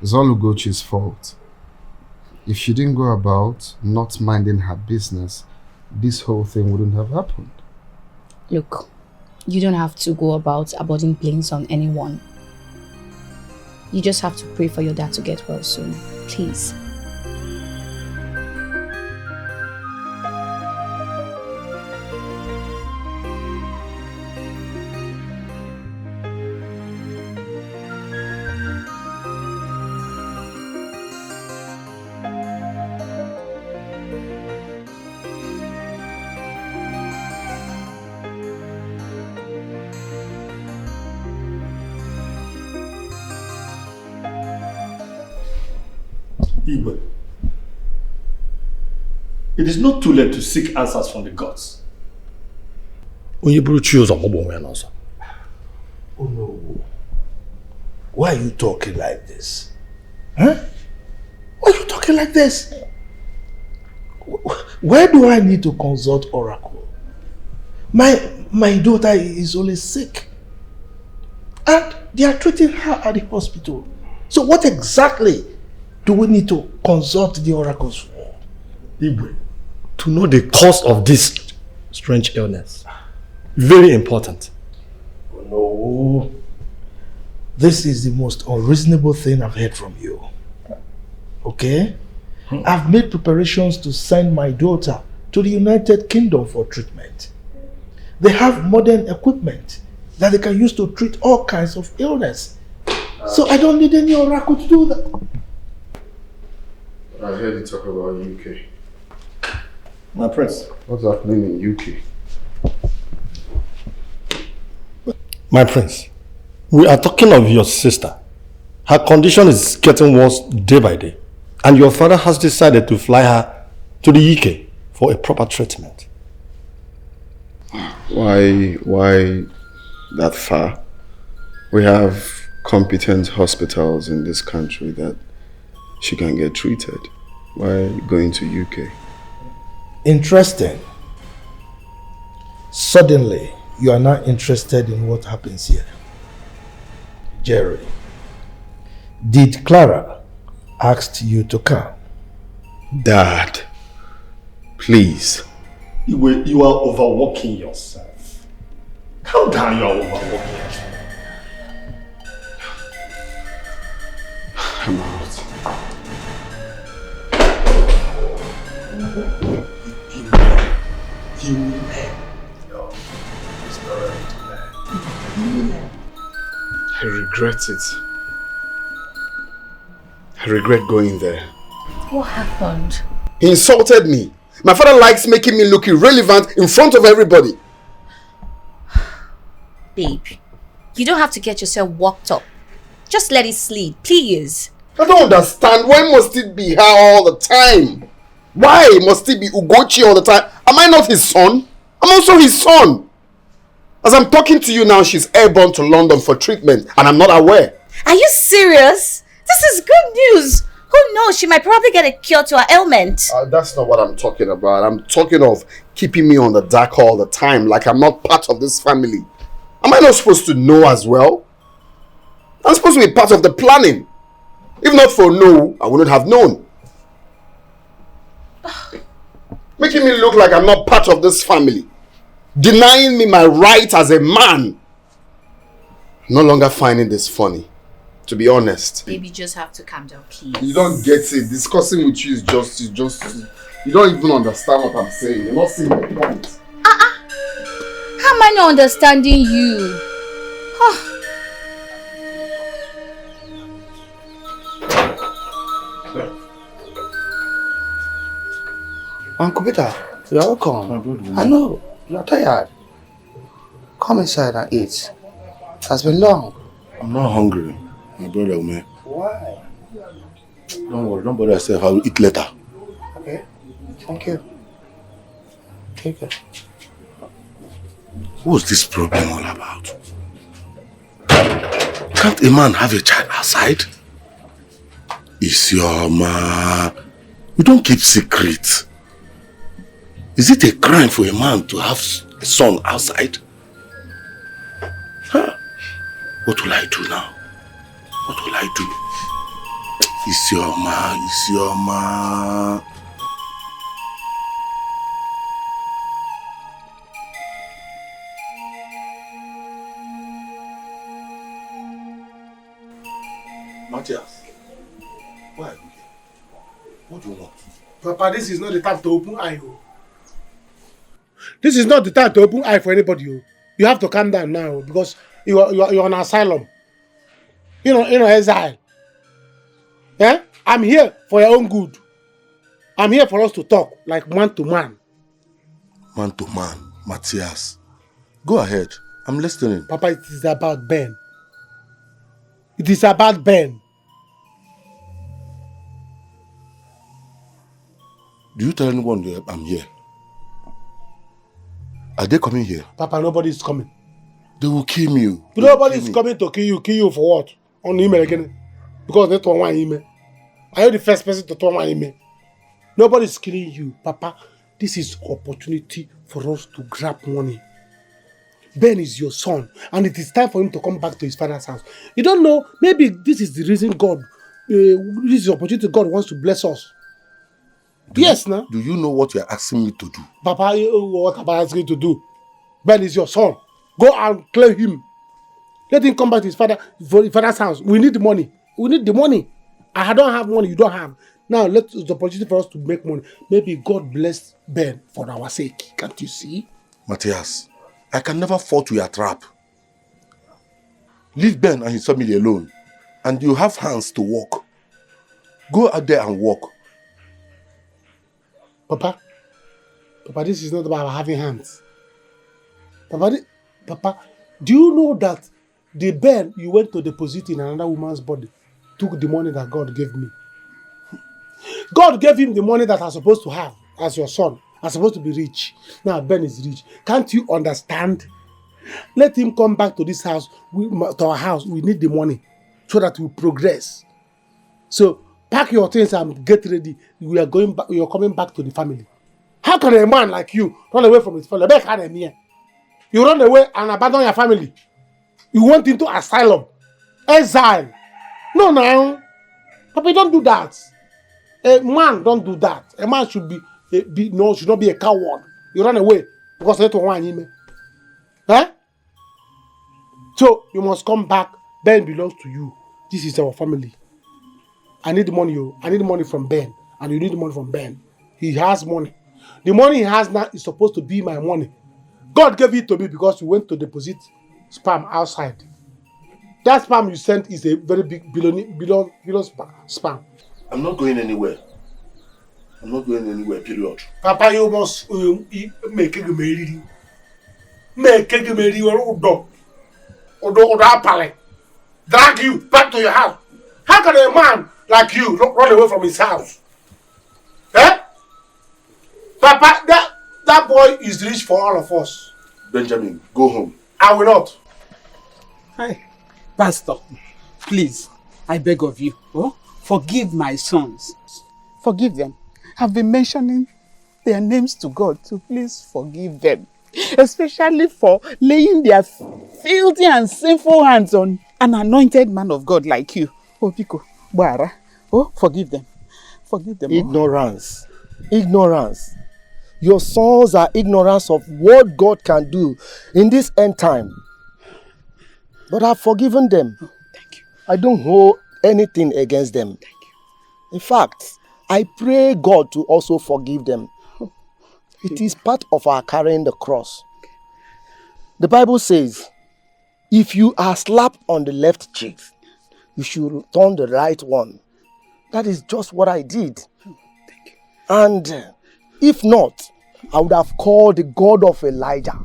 It's all Ugochi's fault. If she didn't go about not minding her business, this whole thing wouldn't have happened. Look, you don't have to go about aborting planes on anyone. You just have to pray for your dad to get well soon. Please. Igwe, it is not too late to seek answers from the gods. Oh no. Why are you talking like this? Huh? Why are you talking like this? Where do I need to consult Oracle? My daughter is only sick. And they are treating her at the hospital. So what exactly do we need to consult the oracles for? Igwe, to know the cause of this strange illness. Very important. Oh, no. This is the most unreasonable thing I've heard from you. Okay? I've made preparations to send my daughter to the United Kingdom for treatment. They have modern equipment that they can use to treat all kinds of illness. So I don't need any oracle to do that. I heard you talk about UK. My prince. What's happening in UK? My prince, we are talking of your sister. Her condition is getting worse day by day. And your father has decided to fly her to the UK for a proper treatment. Why that far? We have competent hospitals in this country that she can get treated. Why going to UK? Interesting. Suddenly, you are not interested in what happens here. Jerry, did Clara ask you to come? Dad, please. You are overworking yourself. Calm down, you are overworking yourself. I'm out. You will learn. No, it's not ready to learn. You will learn. I regret it. I regret going there. What happened? He insulted me. My father likes making me look irrelevant in front of everybody. Babe, you don't have to get yourself worked up. Just let it slide, please. I don't understand. Why must it be her all the time? Why must it be Ugochi all the time? Am I not his son? I'm also his son. As I'm talking to you now, she's airborne to London for treatment and I'm not aware. Are you serious? This is good news. Who knows? She might probably get a cure to her ailment. That's not what I'm talking about. I'm talking of keeping me on the dark all the time, like I'm not part of this family. Am I not supposed to know as well? I'm supposed to be part of the planning. If not for no, I wouldn't have known. Making me look like I'm not part of this family. Denying me my right as a man. I'm no longer finding this funny. To be honest. Baby, you just have to calm down, please. You don't get it. Discussing with you is just you don't even understand what I'm saying. You're not seeing the point. How am I not understanding you? Uncle Peter, you're welcome. I know, you're tired. Come inside and eat. It has been long. I'm not hungry, my brother, man. Why? Don't worry, don't bother yourself. I will eat later. Okay, thank you. Take it. What's this problem all about? Can't a man have a child outside? Isioma, you don't keep secrets. Is it a crime for a man to have a son outside? Huh? What will I do now? What will I do? Isioma. Matthias, why are you here? What do you want? Papa, this is not the time to open eye. This is not the time to open eye for anybody. You have to calm down now because you're on asylum. You know, exile. Yeah? I'm here for your own good. I'm here for us to talk like man to man. Man to man, Matthias. Go ahead. I'm listening. Papa, it is about Ben. It is about Ben. Do you tell anyone that I'm here? Are they coming here? Papa, nobody is coming. They will kill you. Nobody is coming to kill you. Kill you for what? On email again? Because they told one email. Are you the first person to turn one email? Nobody is killing you. Papa, this is opportunity for us to grab money. Ben is your son, and it is time for him to come back to his father's house. You don't know, maybe this is the reason God, this is the opportunity God wants to bless us. Yes, no? Do you know what you're asking me to do? Papa, what am I asking you to do? Ben is your son. Go and claim him. Let him come back to his father's house. We need the money. We need the money. I don't have money, you don't have. Now, it's the opportunity for us to make money. Maybe God bless Ben for our sake. Can't you see? Matthias, I can never fall to your trap. Leave Ben and his family alone, and you have hands to work. Go out there and work. Papa, this is not about having hands. Papa, do you know that the Ben you went to deposit in another woman's body took the money that God gave me? God gave him the money that I'm supposed to have as your son. I'm supposed to be rich. Now Ben is rich. Can't you understand? Let him come back to this house, to our house. We need the money so that we progress. So pack your things and get ready. We are going back. You're coming back to the family. How can a man like you run away from his family? You run away and abandon your family. You went into asylum, exile. No. Papa, don't do that. A man don't do that. A man should should not be a coward. You run away because they don't want him. Huh? So you must come back. Ben belongs to you. This is our family. I need the money. I need the money from Ben, and you need the money from Ben. He has money. The money he has now is supposed to be my money. God gave it to me because you went to deposit spam outside. That spam you sent is a very big billion spam. I'm not going anywhere. I'm not going anywhere, period. Papa, you must make a marry. Make a marry or drag you back to your house. How can a man like you run away from his house? Eh? Papa, that boy is rich for all of us. Benjamin, go home. I will not. Hi, Pastor. Please, I beg of you. forgive my sons. Forgive them. I've been mentioning their names to God, so please forgive them. Especially for laying their filthy and sinful hands on an anointed man of God like you. Oh, Biko, Boara. Oh, forgive them. Forgive them. Ignorance. Ignorance. Your sons are ignorant of what God can do in this end time. But I've forgiven them. Oh, thank you. I don't hold anything against them. Thank you. In fact, I pray God to also forgive them. It is part of our carrying the cross. The Bible says, if you are slapped on the left cheek, you should turn the right one. That is just what I did. Oh, thank you. And if not, I would have called the God of Elijah,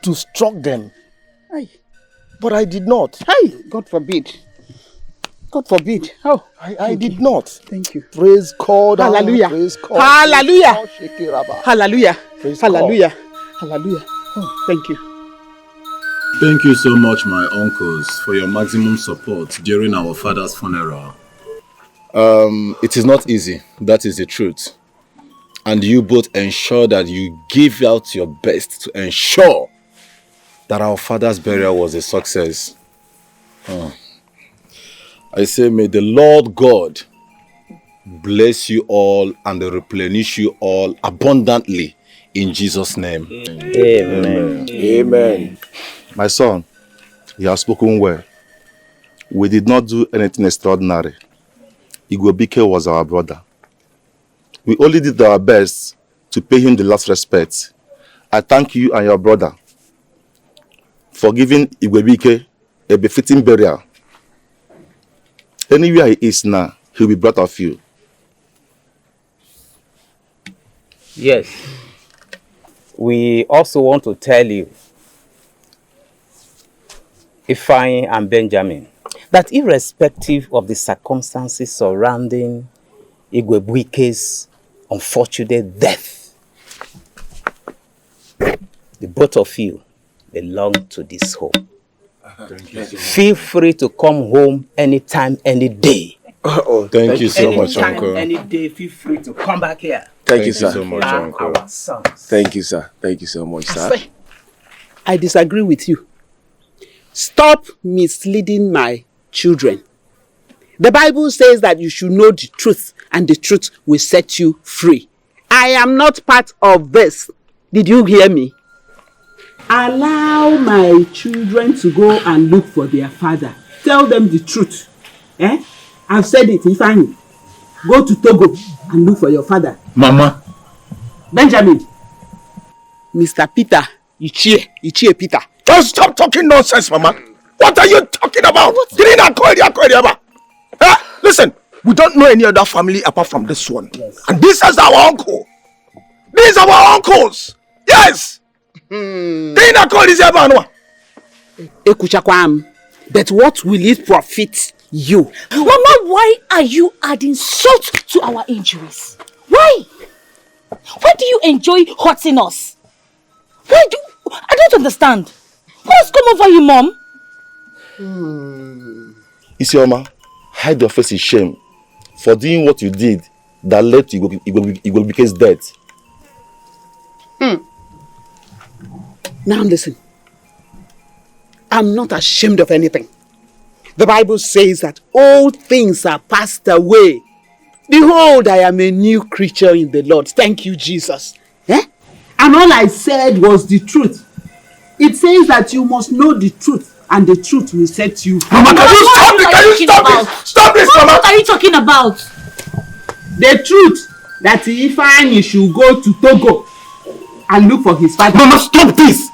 to struck them. Aye. But I did not. Hey, God forbid. God forbid. Oh, I did not. Thank you. Praise God. Hallelujah. Praise God. Hallelujah. Praise God. Hallelujah. Praise Hallelujah. God. Hallelujah. Oh, thank you. Thank you so much, my uncles, for your maximum support during our father's funeral. It is not easy, that is the truth. And you both ensure that you give out your best to ensure that our father's burial was a success. I say, may the Lord God bless you all and replenish you all abundantly in Jesus' name. Amen. Amen. My son, you have spoken well. We did not do anything extraordinary. EBUBE was our brother. We only did our best to pay him the last respect. I thank you and your brother for giving EBUBE a befitting burial. Anywhere he is now, he'll be proud of you. Yes. We also want to tell you, Ifeanyi and Benjamin, that irrespective of the circumstances surrounding EBUBE's unfortunate death, the both of you belong to this home. Thank you. Feel free to come home anytime, any day. Thank you so much, Uncle. Any day, feel free to come back here. Thank you, sir. so much, Uncle. Our sons. Thank you, sir. Thank you so much, sir. I disagree with you. Stop misleading my children. The Bible says that you should know the truth and the truth will set you free. I am not part of this. Did you hear me? Allow my children to go and look for their father. Tell them the truth. I've said it, Ifeanyi. Go to Togo and look for your father. Mama. Benjamin. Mr. Peter. Ichie Peter. Just stop talking nonsense, Mama. What are you talking about? Listen, we don't know any other family apart from this one. Yes. And this is our uncle. These are our uncles. Yes. But what will it profit you? Mama, why are you adding salt to our injuries? Why? Why do you enjoy hurting us? I don't understand. What's come over you, Mom? Isioma, hide your face in shame for doing what you did that led to EBUBE's death. Now listen. I'm not ashamed of anything. The Bible says that all things are passed away. Behold, I am a new creature in the Lord. Thank you, Jesus. And all I said was the truth. It says that you must know the truth, and the truth will set you free. Mama, can you stop it? Can you stop it? Stop this, Mama! What are you talking about? The truth that Ifeanyi should go to Togo and look for his father. Mama, stop this!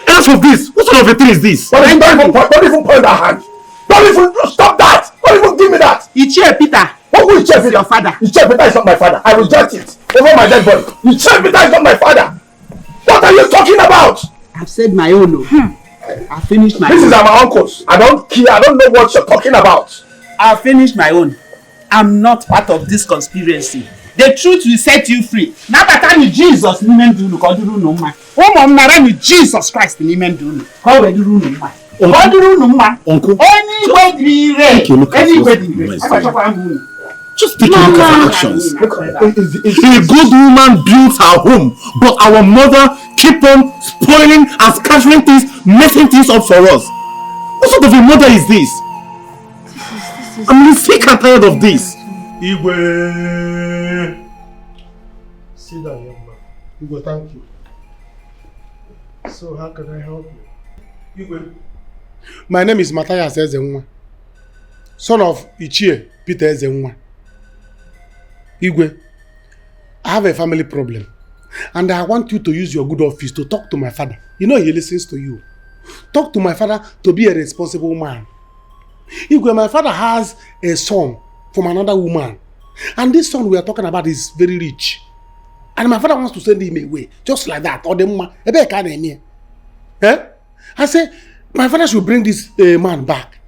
Enough of this! What sort of a thing is this? Don't even point that hand! Don't even stop that! Don't even give me that! Ichie Peter. What will Ichie Peter? Your father. Ichie Peter is not my father. I reject it. Over my dead body. Ichie Peter is not my father. What are you talking about? I've said my own. I finished my own. This is our uncles. I don't care. I don't know what you're talking about. I finished my own. I'm not part of this conspiracy. The truth will set you free. Now that I'm Jesus, Jesus Christ. Uncle. Just take a look at her actions. A good woman builds her home, but our mother keep on spoiling and scattering things, messing things up for us. What sort of a mother is this? I'm sick and tired of this. Igwe. Sit down, young man. Igwe, thank you. So, how can I help you? Igwe. My name is Matthias Ezenwa, son of Ichie Peter Ezenwa. Igwe, I have a family problem, and I want you to use your good office to talk to my father. You know he listens to you. Talk to my father to be a responsible man. Igwe, my father has a son from another woman, and this son we are talking about is very rich, and my father wants to send him away, just like that. Or the man, I say my father should bring this man back,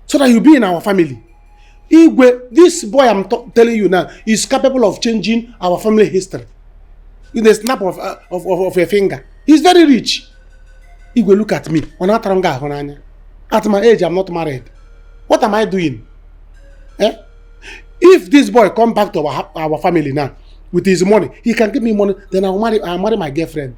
so that he'll be in our family. Igwe, this boy I'm telling you now is capable of changing our family history in the snap of a finger. He's very rich. Igwe, look at me. At my age, I'm not married. What am I doing? If this boy come back to our family now with his money, he can give me money, then I'll marry my girlfriend.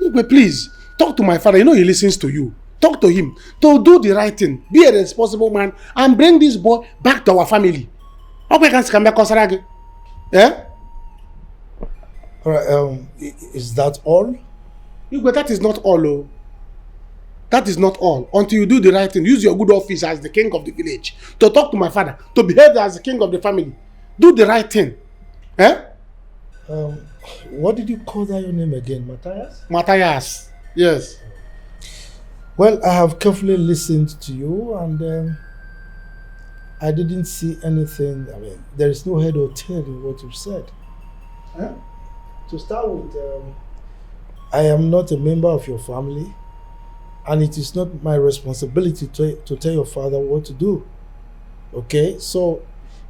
Igwe, please, talk to my father. You know he listens to you. Talk to him to do the right thing. Be a responsible man and bring this boy back to our family. Yeah? Alright, is that all? But that is not all. Oh. That is not all. Until you do the right thing, use your good office as the king of the village to talk to my father, to behave as the king of the family. Do the right thing. Eh? What did you call that your name again, Matthias? Matthias, yes. Well, I have carefully listened to you, and I didn't see anything. I mean, there is no head or tail in what you said. Huh? To start with, I am not a member of your family, and it is not my responsibility to tell your father what to do. Okay? So,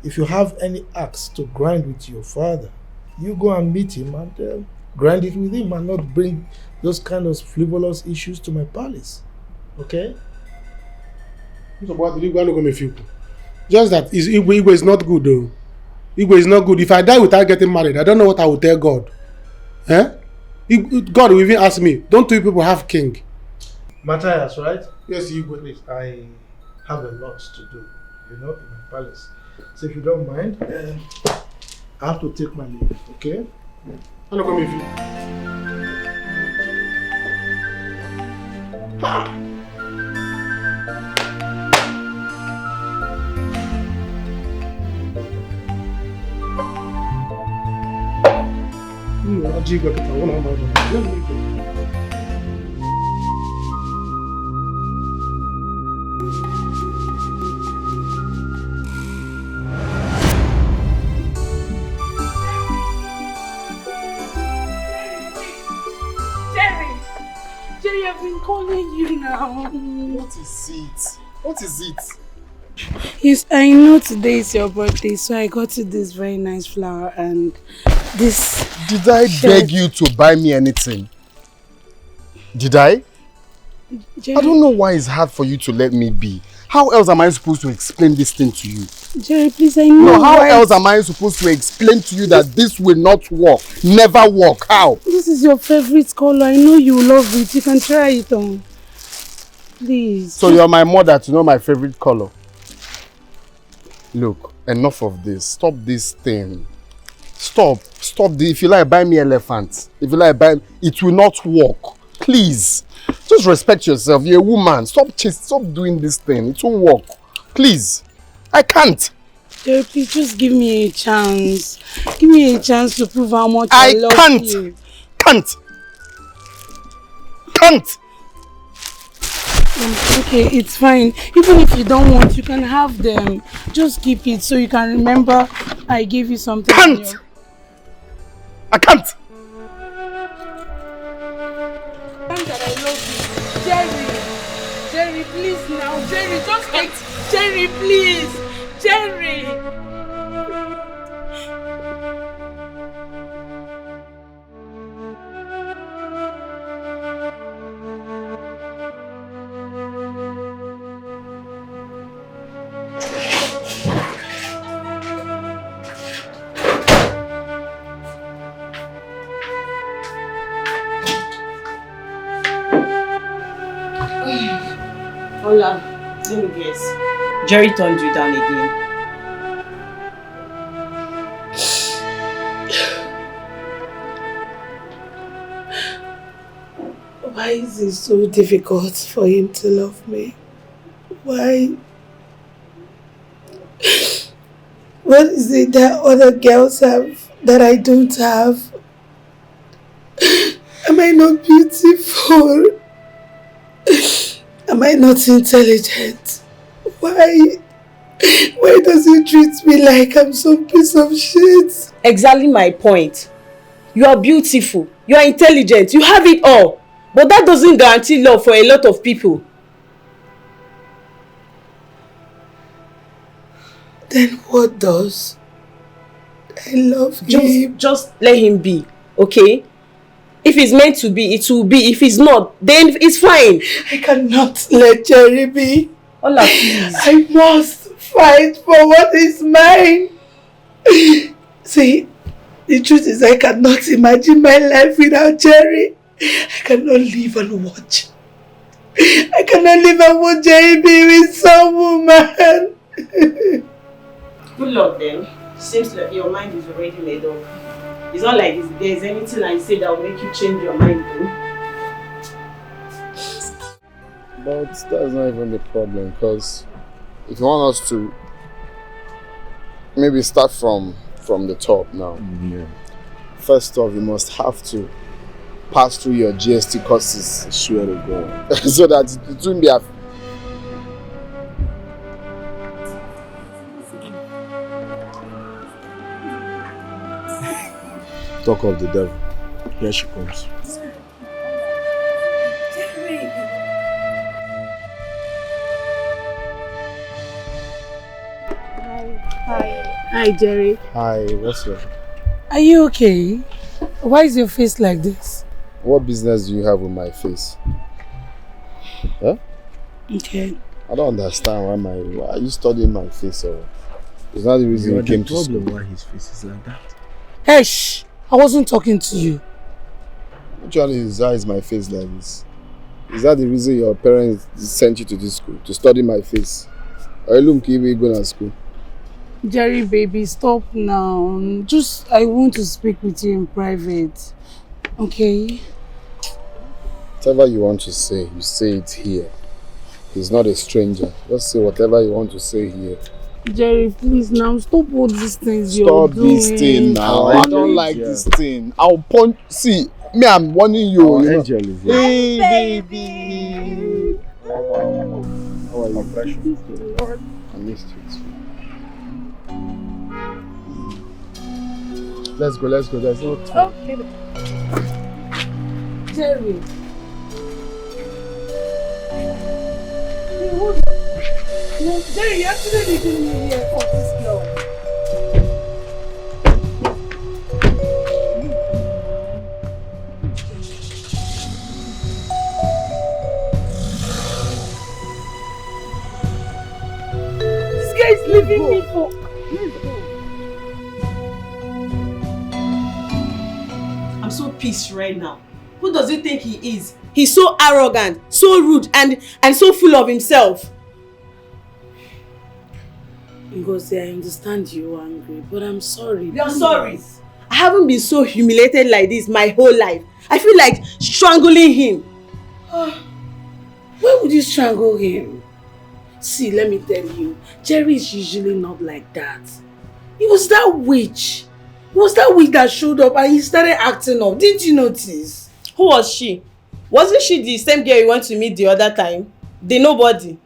if you have any axe to grind with your father, you go and meet him and grind it with him, and not bring those kind of frivolous issues to my palace. Okay? Just that Igwe is not good though. Igwe is not good. If I die without getting married, I don't know what I will tell God. Eh? God will even ask me, don't you people have king? Matthias, right? Yes, Igwe. Please, I have a lot to do, in my palace. So if you don't mind, I have to take my leave, okay? I'm not coming with you. Jerry, I've been calling you now. What is it? What is it? Yes, I know today is your birthday, so I got you this very nice flower and this. Did I beg you to buy me anything? Did I? Jerry, I don't know why it's hard for you to let me be. How else am I supposed to explain this thing to you? Jerry, please, I know. No, how else am I supposed to explain to you that this will not work? Never work. How? This is your favorite color. I know you love it. You can try it on. Please. So you're my mother to know my favorite color. Look, enough of this. Stop this thing. Stop. If you like, buy me elephant. If you like, it will not work. Please. Just respect yourself. You're a woman. Stop doing this thing. It won't work. Please. I can't. Jerry, please just give me a chance. Give me a chance to prove how much I love you. Can't. Okay, it's fine. Even if you don't want, you can have them. Just keep it so you can remember I gave you something. I can't. That I love you. Jerry, please now. Jerry, just take. Jerry, please. Jerry. Ola, let me guess. Jerry turned you down again. Why is it so difficult for him to love me? Why? What is it that other girls have that I don't have? Am I not beautiful? Am I not intelligent? Why does he treat me like I'm some piece of shit? Exactly my point. You are beautiful, you are intelligent, you have it all. But that doesn't guarantee love for a lot of people. Then what does? I love him. Just let him be, okay? If it's meant to be, it will be. If it's not, then it's fine. I cannot let Jerry be. Ola, please. I must fight for what is mine. See, the truth is I cannot imagine my life without Jerry. I cannot live and watch. I cannot live and watch Jerry be with some woman. Good luck then. Seems like your mind is already made up. It's not like there's anything I say that will make you change your mind though. But that's not even the problem, because if you want us to maybe start from the top now. Yeah. First off, you must have to pass through your GST courses. I swear to God. So that it won't be a... Talk of the devil. Here she comes. Hi, Jerry. Hi, what's up? Are you okay? Why is your face like this? What business do you have with my face? Huh? Okay. I don't understand why are you studying my face, or it's not the reason you came to school. Why his face is like that? Hey, shh! I wasn't talking to you. Which one is my face like this? Is that the reason your parents sent you to this school? To study my face? Or you look going to school? Jerry, baby, stop now. I want to speak with you in private. Okay? Whatever you want to say, you say it here. He's not a stranger. Just say whatever you want to say here. Jerry, please now, stop all these things you're doing. Stop this thing now. I don't like this thing. I'll punch. See, me, I'm warning you. Angel is here. Hey, baby. How are you? I missed you too. Let's go. There's no time. Okay. Jerry. No, Jerry, you actually leaving me here for this long. This guy is leaving me for... I'm so pissed right now. Who does he think he is? He's so arrogant, so rude, and so full of himself. Ngozi, I understand you're angry, but I'm sorry. You're sorry. I haven't been so humiliated like this my whole life. I feel like strangling him. Why would you strangle him? See, let me tell you, Jerry is usually not like that. It was that witch. It was that witch that showed up and he started acting up. Didn't you notice? Who was she? Wasn't she the same girl you went to meet the other time? The nobody?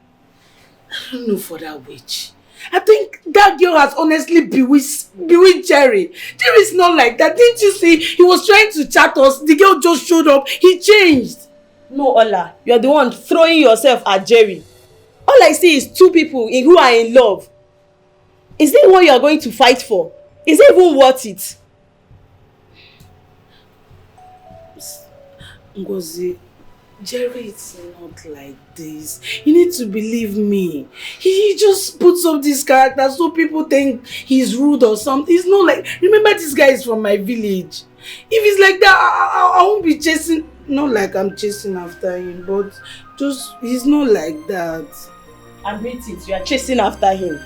I don't know for that witch. I think that girl has honestly bewitched Jerry. Jerry's not like that. Didn't you see? He was trying to chat us. The girl just showed up. He changed. No, Ola. You're the one throwing yourself at Jerry. All I see is two people who are in love. Is that what you're going to fight for? Is it even worth it? Ngozi, Jerry is not like this. You need to believe me. He just puts up this character so people think he's rude or something. It's not like... Remember, this guy is from my village. If it's like that, I won't be chasing... Not like I'm chasing after him, but just he's not like that. Admit it, you are chasing after him.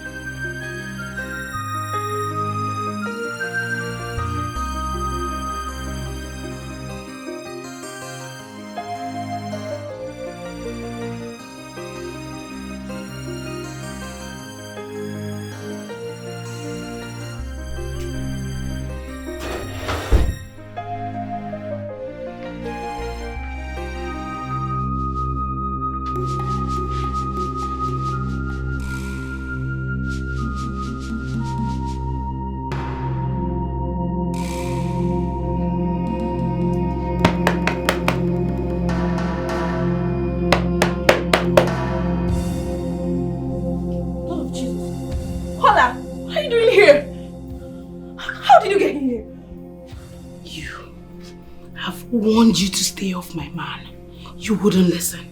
Warned you to stay off my man. You wouldn't listen.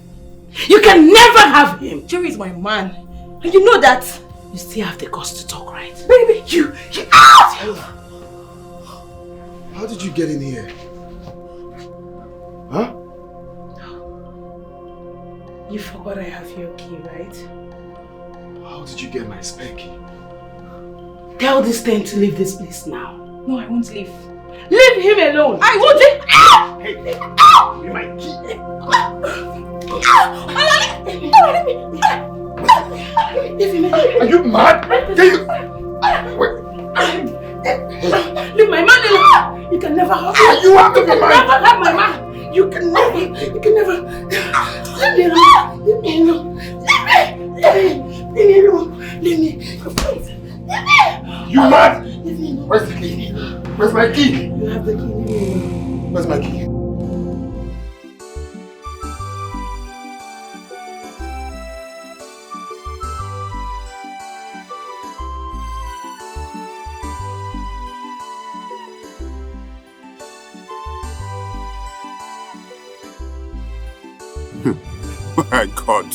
You can never have him. Jerry is my man. And you know that. You still have the guts to talk, right? Baby, you out! How did you get in here? Huh? You forgot I have your key, right? How did you get my spare key? Tell this thing to leave this place now. No, I won't leave. Leave him alone! I won't leave! Hey, give me my key! Are you mad? Can you... Wait. Leave my man alone! You can never have him! You have to be mine! Never have my man! You can never... Leave me alone! Leave me alone! Leave me alone! Leave me! You mad? Where's the key? Where's my key? You have the key. Leave me alone. Where's my key? My God.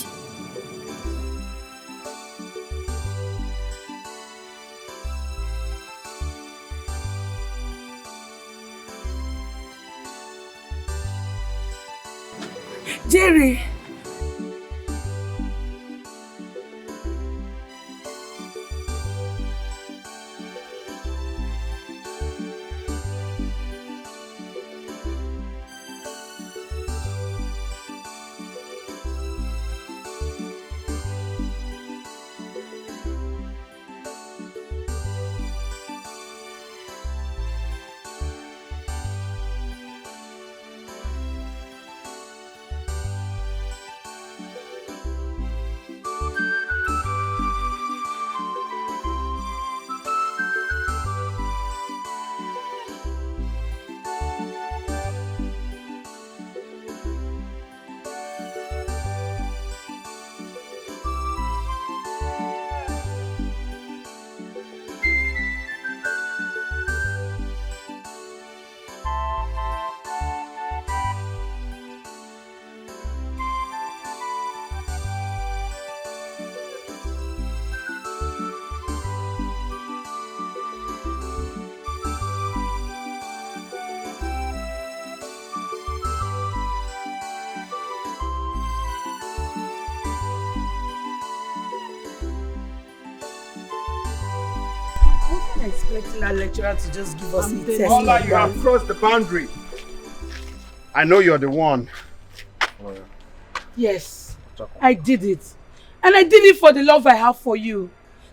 Jerry! Expecting that lecturer to just give us a test. Ola, you have crossed the boundary. I know you're the one. Yes, I did it. And I did it for the love I have for you.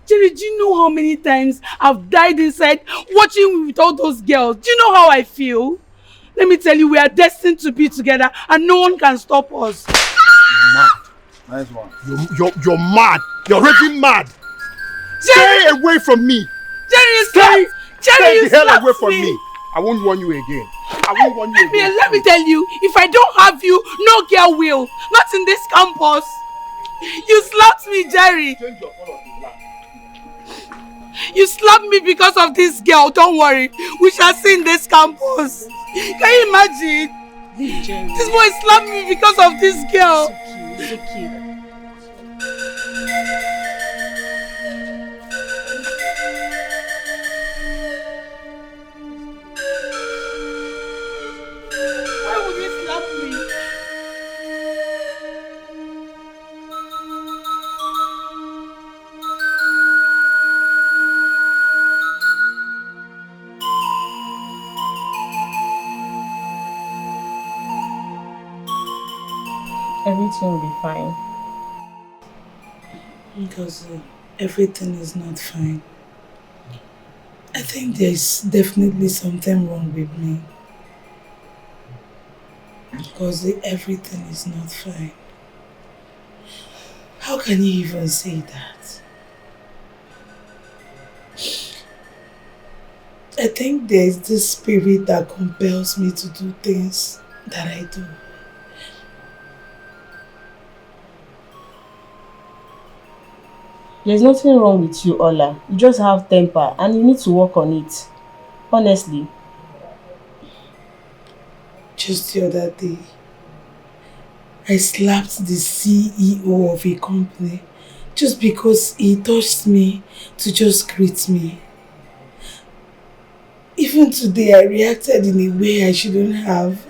Jerry, do you know how many times I've died inside watching you with all those girls? Do you know how I feel? Let me tell you, we are destined to be together and no one can stop us. You're mad. Nice one. You're mad. You're really mad. Jerry! Stay away from me. Jerry, stay you the hell away slapped from me. I won't warn you again. I won't warn you again. Let me tell you, if I don't have you, no girl will. Not in this campus. You slapped me, Jerry. You slapped me because of this girl. Don't worry. We shall see in this campus. Can you imagine? This boy slapped me because of this girl. It's okay. Why would he slap me? Everything will be fine. Because everything is not fine. I think there's definitely something wrong with me. Because everything is not fine. How can you even say that? I think there's this spirit that compels me to do things that I do. There's nothing wrong with you, Ola. You just have temper and you need to work on it. Honestly. Just the other day, I slapped the CEO of a company just because he touched me to just greet me. Even today, I reacted in a way I shouldn't have.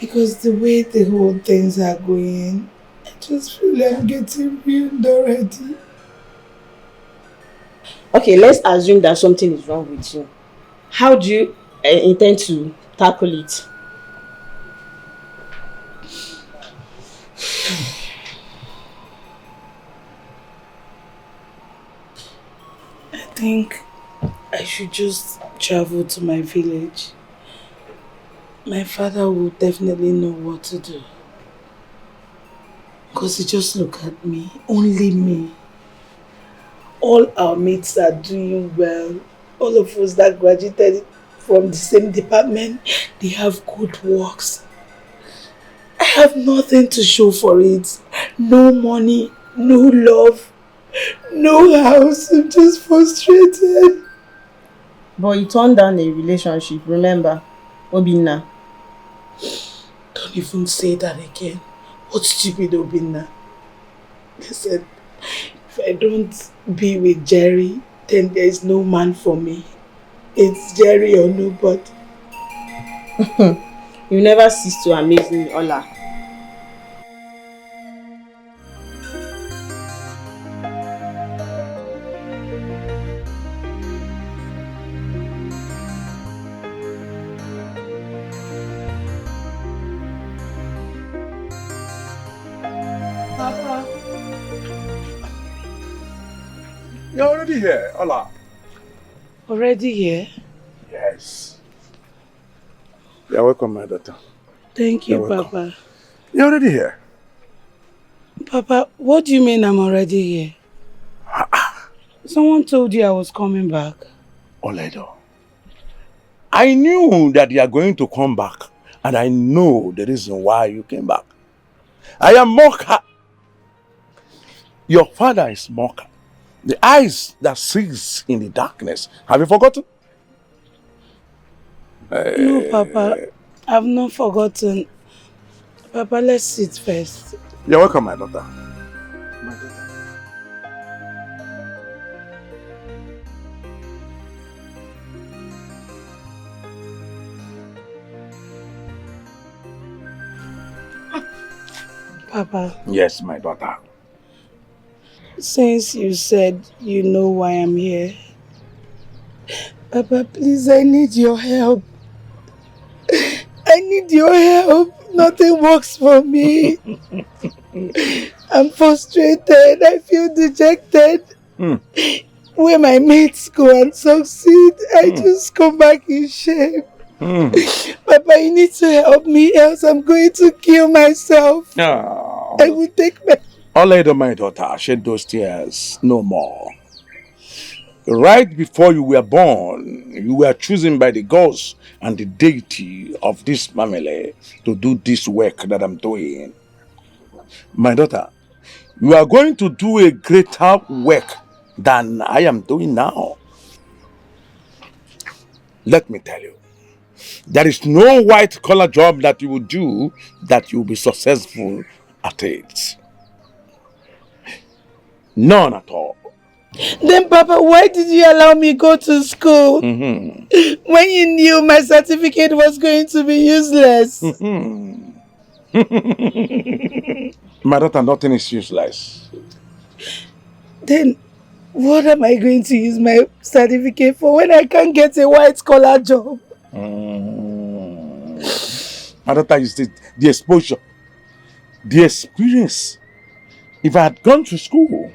Because the way the whole things are going, I just feel like I'm getting ruined already. Okay, let's assume that something is wrong with you. How do you intend to tackle it? I think I should just travel to my village. My father will definitely know what to do. Because he just look at me, only me. All our mates are doing well. All of us that graduated from the same department, they have good works. I have nothing to show for it. No money, no love, no house. I'm just frustrated. But you turned down a relationship, remember? Obinna. Don't even say that again. What stupid Obinna? Listen, if I don't be with Jerry, then there is no man for me. It's Jerry or nobody. You never cease to amaze me, Ola. Papa. You're already here, Ola. Already here? Yes. You're welcome, my daughter. Thank you, You're welcome. Papa. You're already here. Papa, what do you mean I'm already here? Someone told you I was coming back. Oledo, I knew that you are going to come back, and I know the reason why you came back. I am Mocha. Your father is Mocha. The eyes that sees in the darkness. Have you forgotten? No, Papa. I've not forgotten. Papa, let's sit first. You're welcome, my daughter. Papa. Yes, my daughter. Since you said you know why I'm here, Papa, please, I need your help. I need your help. Nothing works for me. I'm frustrated. I feel dejected. When my mates go and succeed, I just come back in shame. Papa, you need to help me, else I'm going to kill myself. Oh. I will take my... Oledo, my daughter, shed those tears no more. Right before you were born, you were chosen by the gods and the deity of this family to do this work that I'm doing. My daughter, you are going to do a greater work than I am doing now. Let me tell you, there is no white-collar job that you will do that you will be successful at it. None at all. Then, Papa, why did you allow me go to school? When you knew my certificate was going to be useless? My daughter, nothing is useless. Then, what am I going to use my certificate for when I can't get a white-collar job? My daughter is the exposure the experience. If I had gone to school,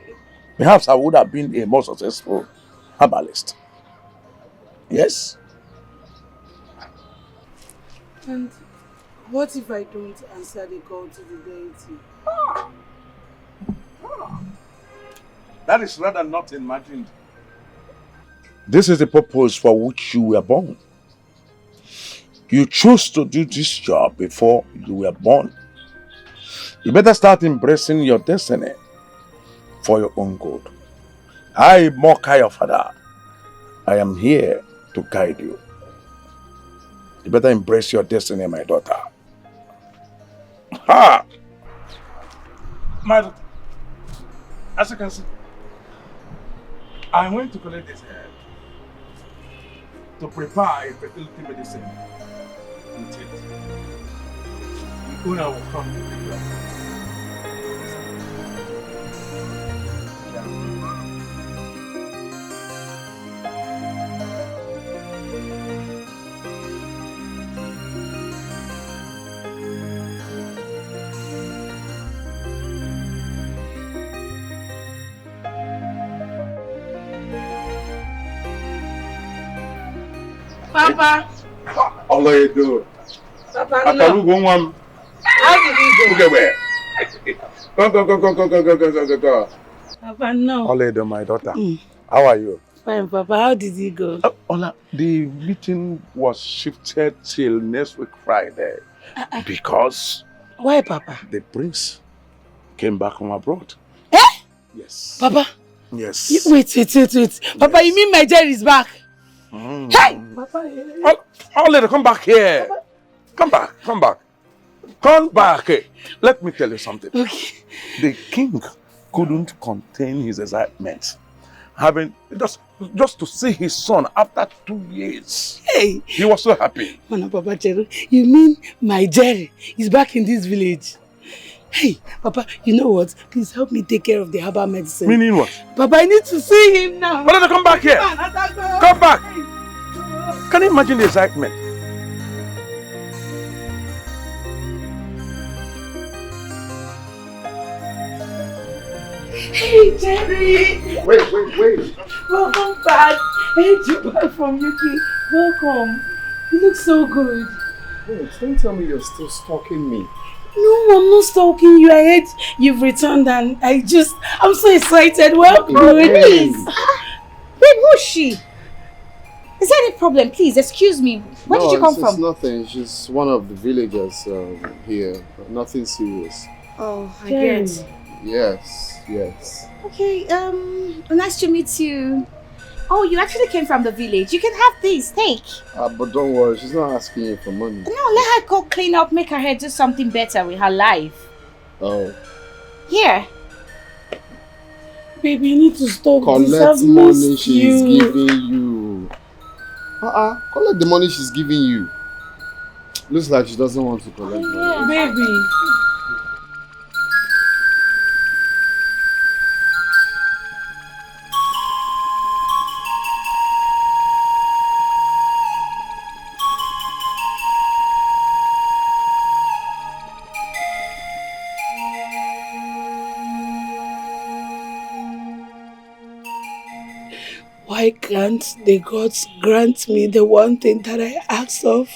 perhaps I would have been a more successful herbalist. Yes? And what if I don't answer the call to the deity? That is rather not imagined. This is the purpose for which you were born. You chose to do this job before you were born. You better start embracing your destiny for your own good. I, Mokai, your father, I am here to guide you. You better embrace your destiny, my daughter. Ha! My daughter, as you can see, I went to collect this herb to prepare a fertility medicine and take it. The owner will come to pick you up. Papa. All I do. Papa, no. How did he go? Okay, where? Go. Papa, no. Oledo, my daughter. How are you? Fine, Papa. How did he go? Ola, the meeting was shifted till next week Friday because why, Papa? The prince came back from abroad. Eh? Yes. Papa? Yes. Wait. Papa, you mean my Jerry is back? Hey! Papa, Oledo, come back here. Papa. Come back. Come back. Let me tell you something. Okay. The king couldn't contain his excitement. Having just to see his son after 2 years. Hey! He was so happy. No, Papa Jerry, you mean my Jerry is back in this village? Hey, Papa, you know what? Please help me take care of the herbal medicine. Meaning what? Papa, I need to see him now. But come back here. Come back. Can you imagine the excitement? Hey, Jerry! Wait. Welcome back. Hey, you're back from UK. Welcome. You look so good. Wait, don't tell me you're still stalking me. No, I'm not stalking you. I heard you've returned and I'm so excited. Welcome. Please. Babe, who's she? Is there any problem? Please, excuse me. Where did you come from? It's nothing. She's one of the villagers here. Nothing serious. Oh, I get. Yes. Okay, nice to meet you. Oh, you actually came from the village. You can have this, take. But don't worry, she's not asking you for money. No, let her go clean up, make her hair do something better with her life. Oh. Here. Baby, you need to stop. Collect money she's giving you. Collect the money she's giving you. Looks like she doesn't want to collect money. Baby. Why can't the gods grant me the one thing that I ask of?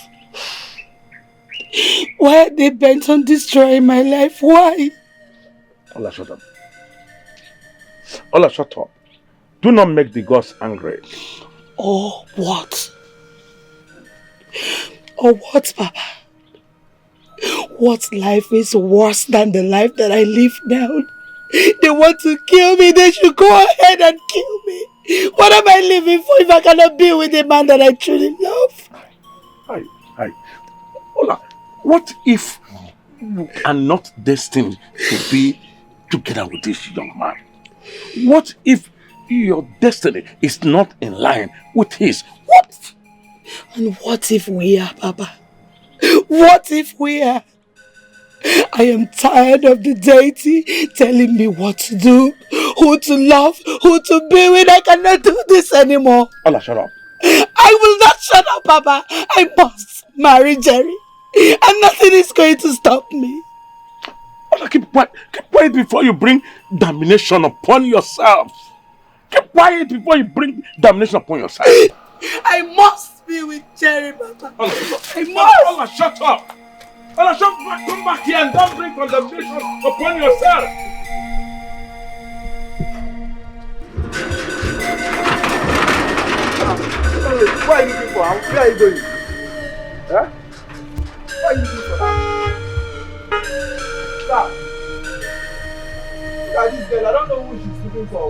Why are they bent on destroying my life? Why? Ola, shut up. Ola, shut up. Do not make the gods angry. Or what? Or what, Papa? What life is worse than the life that I live now? They want to kill me. They should go ahead and kill me. What am I living for if I cannot be with the man that I truly love? Hi. Ola, what if you are not destined to be together with this young man? What if your destiny is not in line with his? What? And what if we are, Papa? What if we are? I am tired of the deity telling me what to do, who to love, who to be with. I cannot do this anymore. Ola, shut up. I will not shut up, Papa. I must marry Jerry. And nothing is going to stop me. keep quiet before you bring damnation upon yourself. Keep quiet before you bring damnation upon yourself. I must be with Jerry, Papa. I must. Ola, shut up. Ola, shut up. Come back here and don't bring condemnation upon yourself. What are you looking for? Where are you going? Huh? What are you looking for? Stop. Look at this girl. I don't know who she's looking for.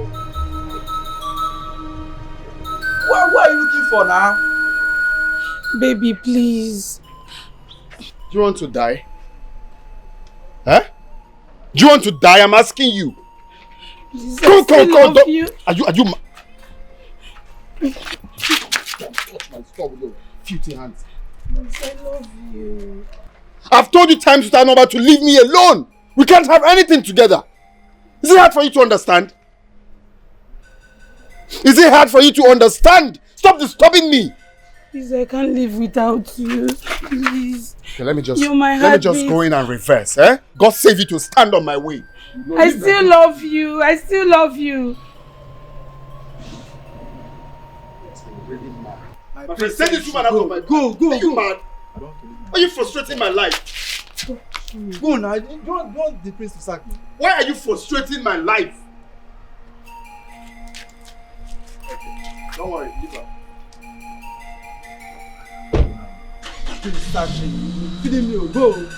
What are you looking for now? Baby, please. Do you want to die? Huh? Do you want to die? I'm asking you. Please, Come. love you. Are you touch my skull with your filthy hands. Please, I love you. I've told you times without number to leave me alone. We can't have anything together. Is it hard for you to understand? Is it hard for you to understand? Stop disturbing me. Please, I can't live without you. Please. Okay, let me just go in and reverse, eh? God save you to stand on my way. I still love you. I still love you. My friend, send this woman out of my... Go. Are you mad? Are you frustrating my life? Go now. You want the prince to sack me. Why are you frustrating my life? Okay, don't worry, leave her. Please sack me. You're feeding me. Go.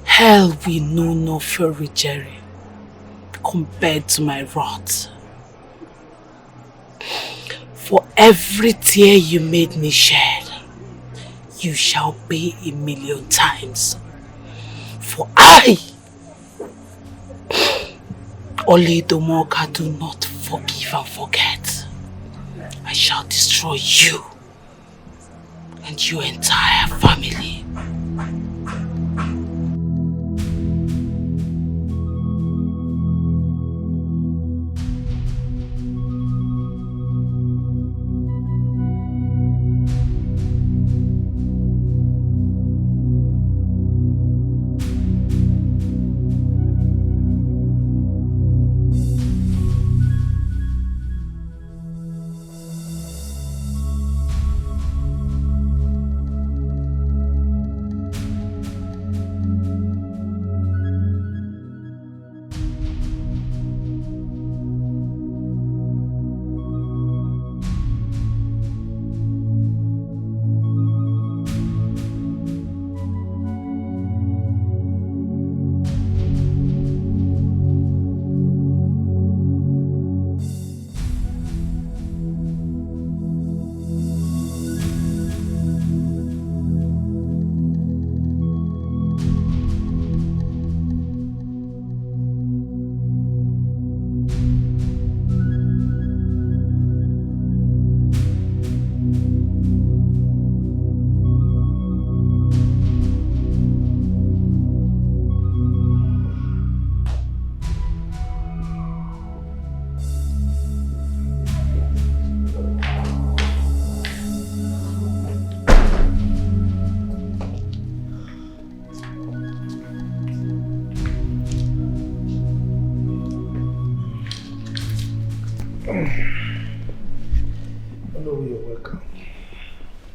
Hell will know no fury, Jerry, compared to my wrath. For every tear you made me shed, you shall pay 1,000,000 times. For I, Olidomoka, do not forgive and forget. I shall destroy you and your entire family.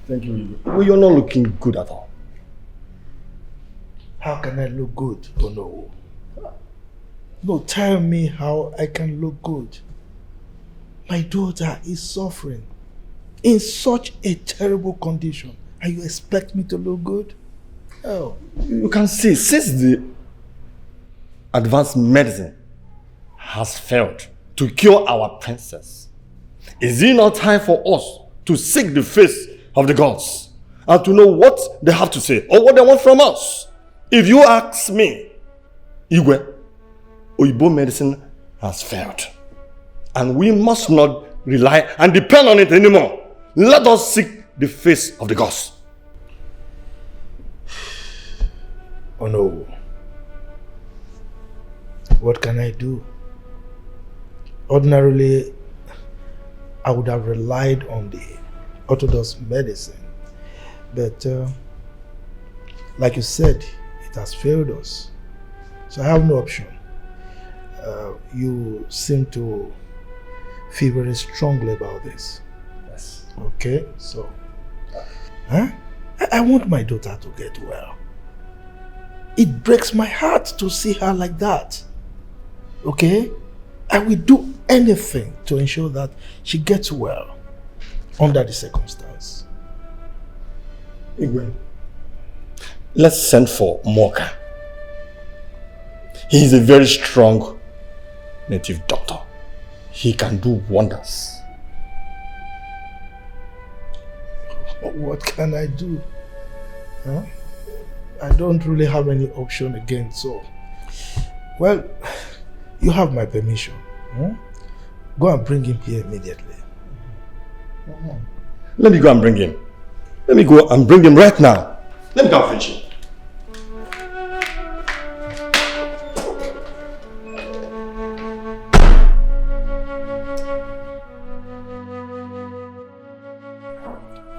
Thank you. Well, you're not looking good at all. How can I look good? Oh no. No, tell me how I can look good. My daughter is suffering in such a terrible condition. And you expect me to look good? Oh, you can see, since the advanced medicine has failed to cure our princess, is it not time for us to seek the face of the gods and to know what they have to say or what they want from us. If you ask me, Igwe, Oyibo medicine has failed. And we must not rely and depend on it anymore. Let us seek the face of the gods. Oh no. What can I do? Ordinarily, I would have relied on the orthodox medicine. But like you said, it has failed us. So I have no option. You seem to feel very strongly about this. Yes. Okay, so I want my daughter to get well. It breaks my heart to see her like that. Okay? I will do anything to ensure that she gets well under the circumstance. Igwe, let's send for Moka. He is a very strong native doctor. He can do wonders. What can I do? Huh? I don't really have any option again, so... Well, you have my permission. Huh? Go and bring him here immediately. Let me go and bring him. Let me go and bring him right now. Let me go and fetch him.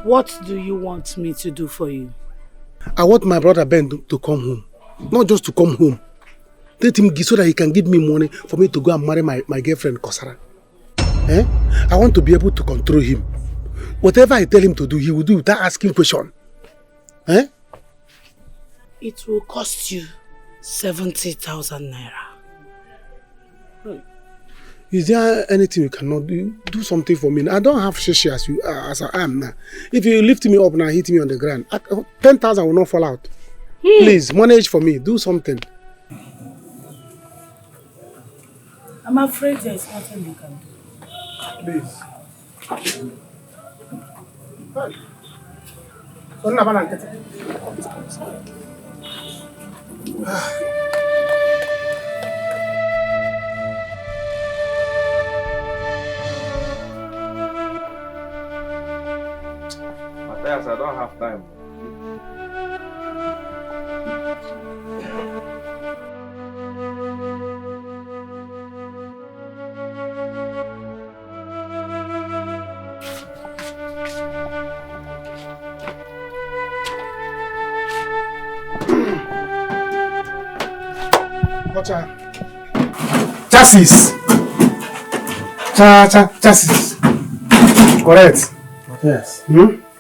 What do you want me to do for you? I want my brother Ben to come home. Not just to come home. Let him so that he can give me money for me to go and marry my girlfriend Kosara. I want to be able to control him. Whatever I tell him to do, he will do without asking question. It will cost you 70,000 naira. Is there anything you cannot do? Do something for me. I don't have shishi as I am now. If you lift me up now, hit me on the ground, 10,000 will not fall out. Please, manage for me. Do something. I'm afraid there is nothing you can do. Please. Matthias, I don't have time. Chassis. Chassis. Correct. Yes.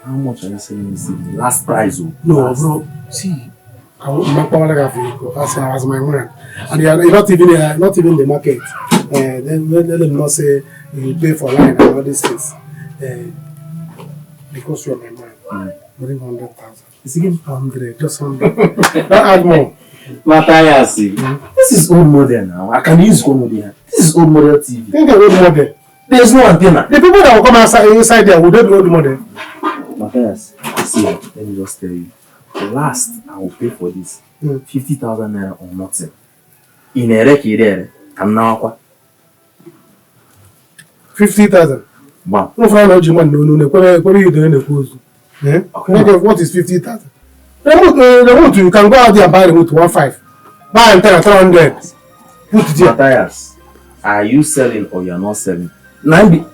How much are you selling this thing? Last price? No, bro. See, my power as my man, and they are not even the market. Then let them not say you pay for line and all these things. Because you are my man, bring 100,000. It's again 100, just 100. Don't add more. Matthias, this is old model now. I can use old model. This is old model TV. Think of old model. There is no antenna. The people that will come inside there, will they be old model? Matthias, see, let me just tell you. The last I will pay for this 50,000 naira or nothing. In a record, I'm now 50,000. Wow. No, what are you doing in the post? What is 50,000? Remote, you can go out there and buy remote 1.5. Buy and tell 300. Put it here. Matthias, are you selling or you are not selling? Nambi,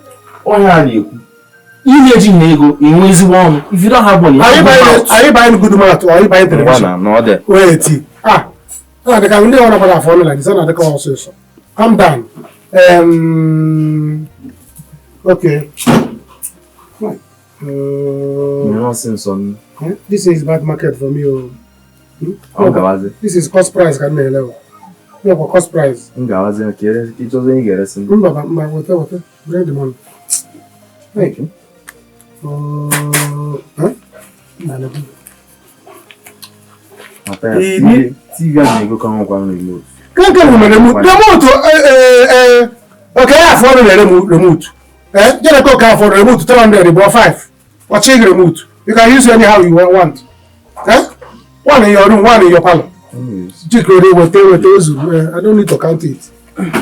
if you don't have money, are you buying good mat or are you buying television? No, there. Wait, they can only one about our phone like this. Another call also. Calm down. Okay. This is bad market for me. This is cost price. Can you level? No, cost price. It doesn't get us. Whatever. Bring the money. Thank you. TV and go come on remote. Can't come remote. Okay, I afford the remote. Then I go for remote 300 about 5. Or change remote. You can use anyhow you want. Huh? One in your room, one in your parlor. I don't need to count it.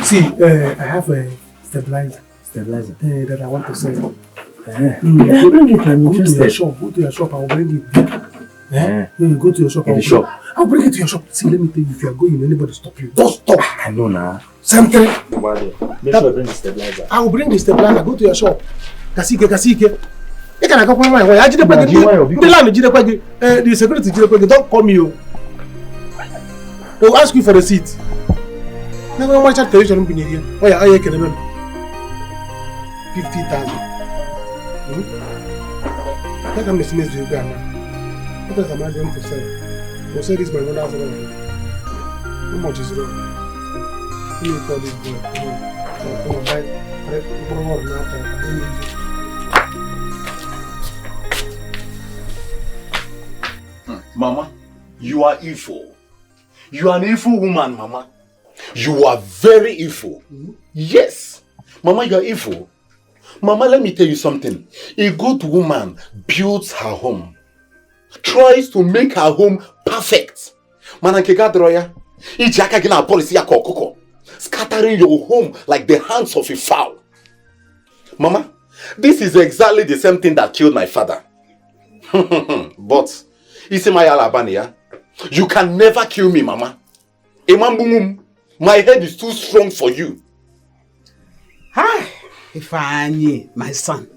See, I have a stabilizer. Stabilizer? That I want to sell. Bring it, I'm interested. Go to your shop, I'll bring it. Go to your shop. I'll bring it to your shop. See, let me tell you, if you are going, anybody stop you. Don't stop. I know now. Same thing. Make sure I bring the stabilizer. I will bring the stabilizer. Go to your shop. Kasike. You can go my way. The security, don't call me. They will ask you for the seat. Never watch that television. Oh yeah, I can remember. 50,000. How come the business you got now? What else am I going to sell? We'll say this by 1,000. How much is wrong? You need to call this boy. Come on, buy. Mama, you are evil. You are an evil woman, Mama. You are very evil. Yes. Mama, you are evil. Mama, let me tell you something. A good woman builds her home. Tries to make her home perfect. Scattering your home like the hands of a fowl. Mama, this is exactly the same thing that killed my father. But, you can never kill me, Mama. My head is too strong for you. Hi, Ifeanyi, my son.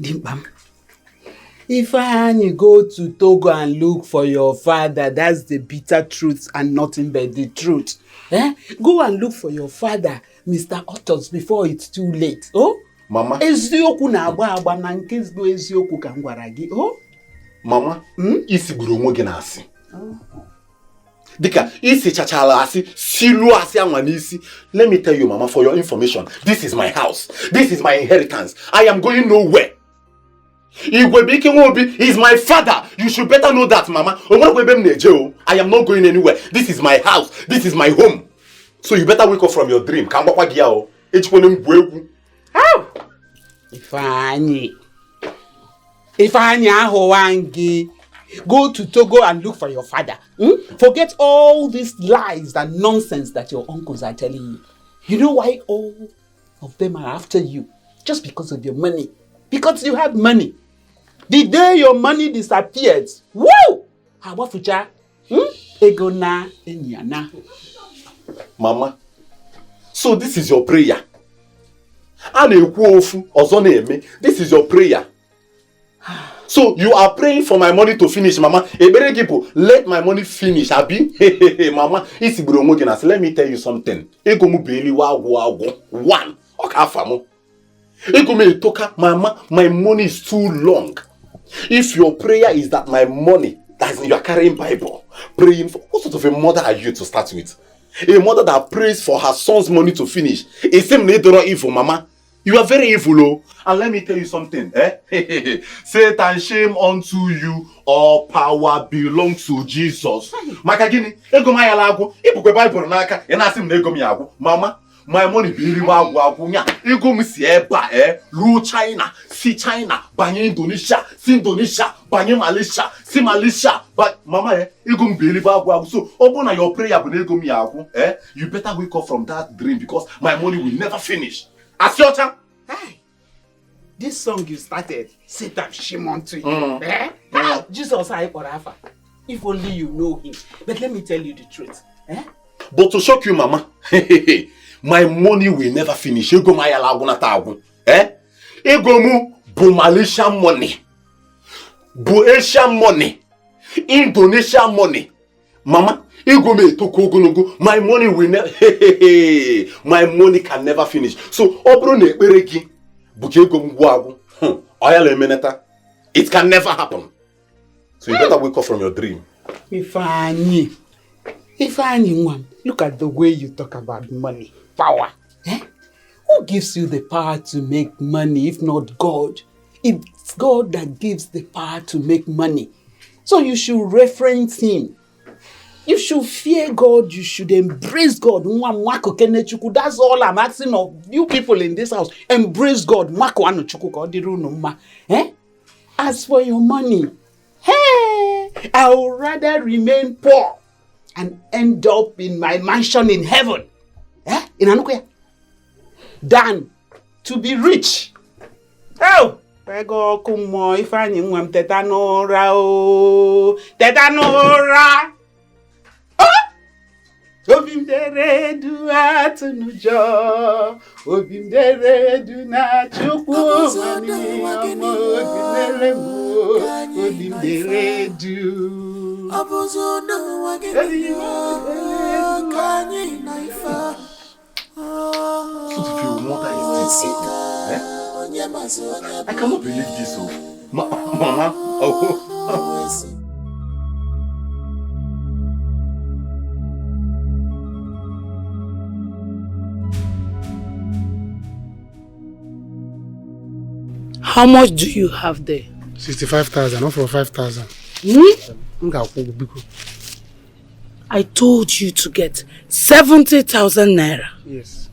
Dimpam. Ifeanyi, go to Togo and look for your father. That's the bitter truth and nothing but the truth. Go and look for your father, Mr. Otos, before it's too late. Oh? Mama. Eziokwu na agba na nke bụ eziokwu ka m gwara gị. Oh? Mama, isi gburu onwe gị n'asị. Dika, isi chachala asị, silu asị anwa n'isi. Let me tell you, Mama, for your information, this is my house. This is my inheritance. I am going nowhere. Igwe is my father. You should better know that, Mama. I am not going anywhere. This is my house. This is my home. So you better wake up from your dream. How? Ifeanyi Ahowangi, go to Togo and look for your father. Forget all these lies and nonsense that your uncles are telling you. You know why all of them are after you? Just because of your money. Because you have money. The day your money disappeared, woo! Hawafucha, egona enyana. Mama, so this is your prayer. This is your prayer. So you are praying for my money to finish, Mama. Let my money finish, Abi. Mama, let me tell you something. One, Mama, my money is too long. If your prayer is that my money, that you are carrying Bible, praying for, what sort of a mother are you to start with? A mother that prays for her son's money to finish. It's same evil, Mama. You are very evil, oh. And let me tell you something, Satan, shame unto you, all power belongs to Jesus. Makagini, Mama, my money be Rule China, see China, bang Indonesia, see Indonesia, bang Malaysia, see Malaysia. But Mama, so open your prayer, you better wake up from that dream because my money will never finish. As your time. Hey, this song you started, Satan, shame unto you. Jesus, if only you know him. But let me tell you the truth. But to shock you, Mama, my money will never finish. You go my alagunatagu. You go mu bu Malaysian money, bu Asian money, Indonesian money, Mama. My money will never. My money can never finish. So it can never happen. So you better wake up from your dream. Ifeanyi, look at the way you talk about money, power. Who gives you the power to make money if not God? It's God that gives the power to make money. So you should reference him. You should fear God. You should embrace God. That's all I'm asking of you people in this house. Embrace God. As for your money, hey, I would rather remain poor and end up in my mansion in heaven, in Anukwea, than to be rich. Oh, Pego kumo ifani mwem teta nora o, teta nora. Obim dere du atunujo, obim dere du na chukwu mani amo obim dere du. Abuzono wageni kanyi naifa. So to feel what I is this? I cannot believe this. Mama. Oh. How much do you have there? 65,000, not for 5,000. I told you to get 70,000 naira. Yes.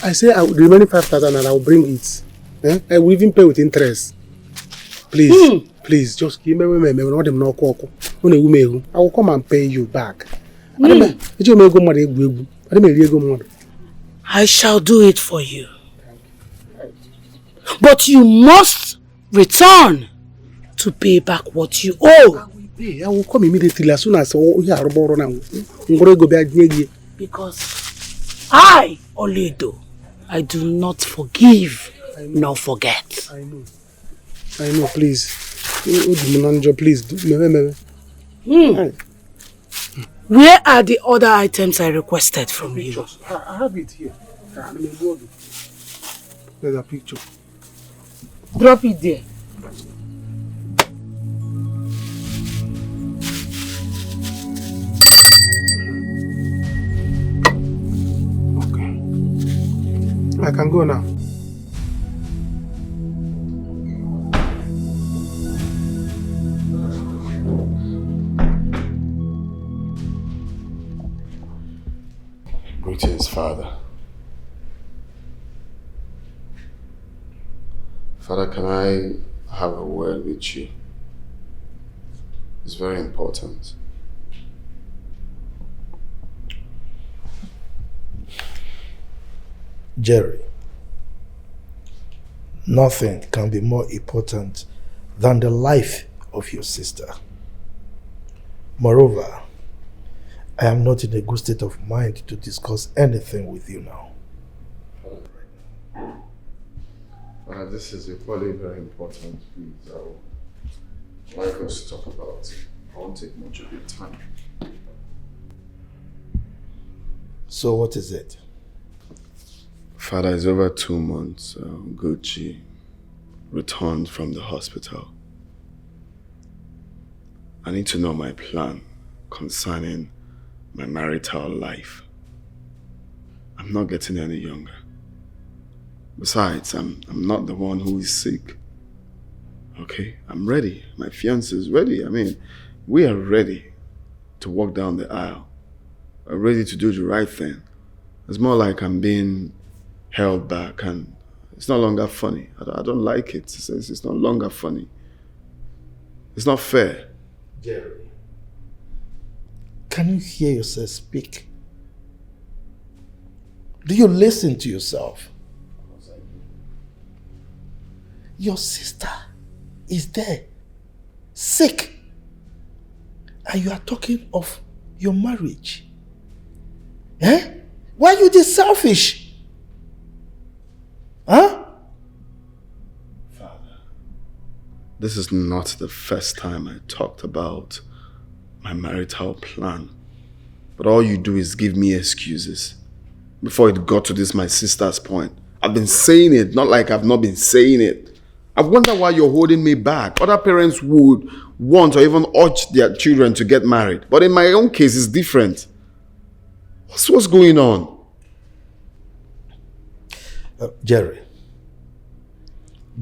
I say the remaining 5,000 and I will bring it. I will even pay with interest. Please, please, just give me I will come and pay you back. I shall do it for you. But you must return to pay back what you owe. I will come immediately as soon as because I, Oledo, I do not forgive nor forget. I know, please. Please. Where are the other items I requested from you? I have it here. There's a picture. Drop it there. Okay. I can go now. Greetings, Father. Father, can I have a word with you? It's very important. Jerry, nothing can be more important than the life of your sister. Moreover, I am not in a good state of mind to discuss anything with you now. This is equally very important, please. I would like us to talk about it. I won't take much of your time. So what is it? Father, it's over 2 months. Gucci returned from the hospital. I need to know my plan concerning my marital life. I'm not getting any younger. Besides, I'm not the one who is sick. Okay, I'm ready. My fiancé is ready. I mean, we are ready to walk down the aisle. We're ready to do the right thing. It's more like I'm being held back and it's no longer funny. I don't like it. It's no longer funny. It's not fair. Jerry, can you hear yourself speak? Do you listen to yourself? Your sister is there, sick, and you are talking of your marriage. Why are you this selfish? Huh? Father, this is not the first time I talked about my marital plan. But all you do is give me excuses. Before it got to this, my sister's point, I've been saying it, not like I've not been saying it. I wonder why you're holding me back. Other parents would want or even urge their children to get married. But in my own case, it's different. What's going on? Jerry,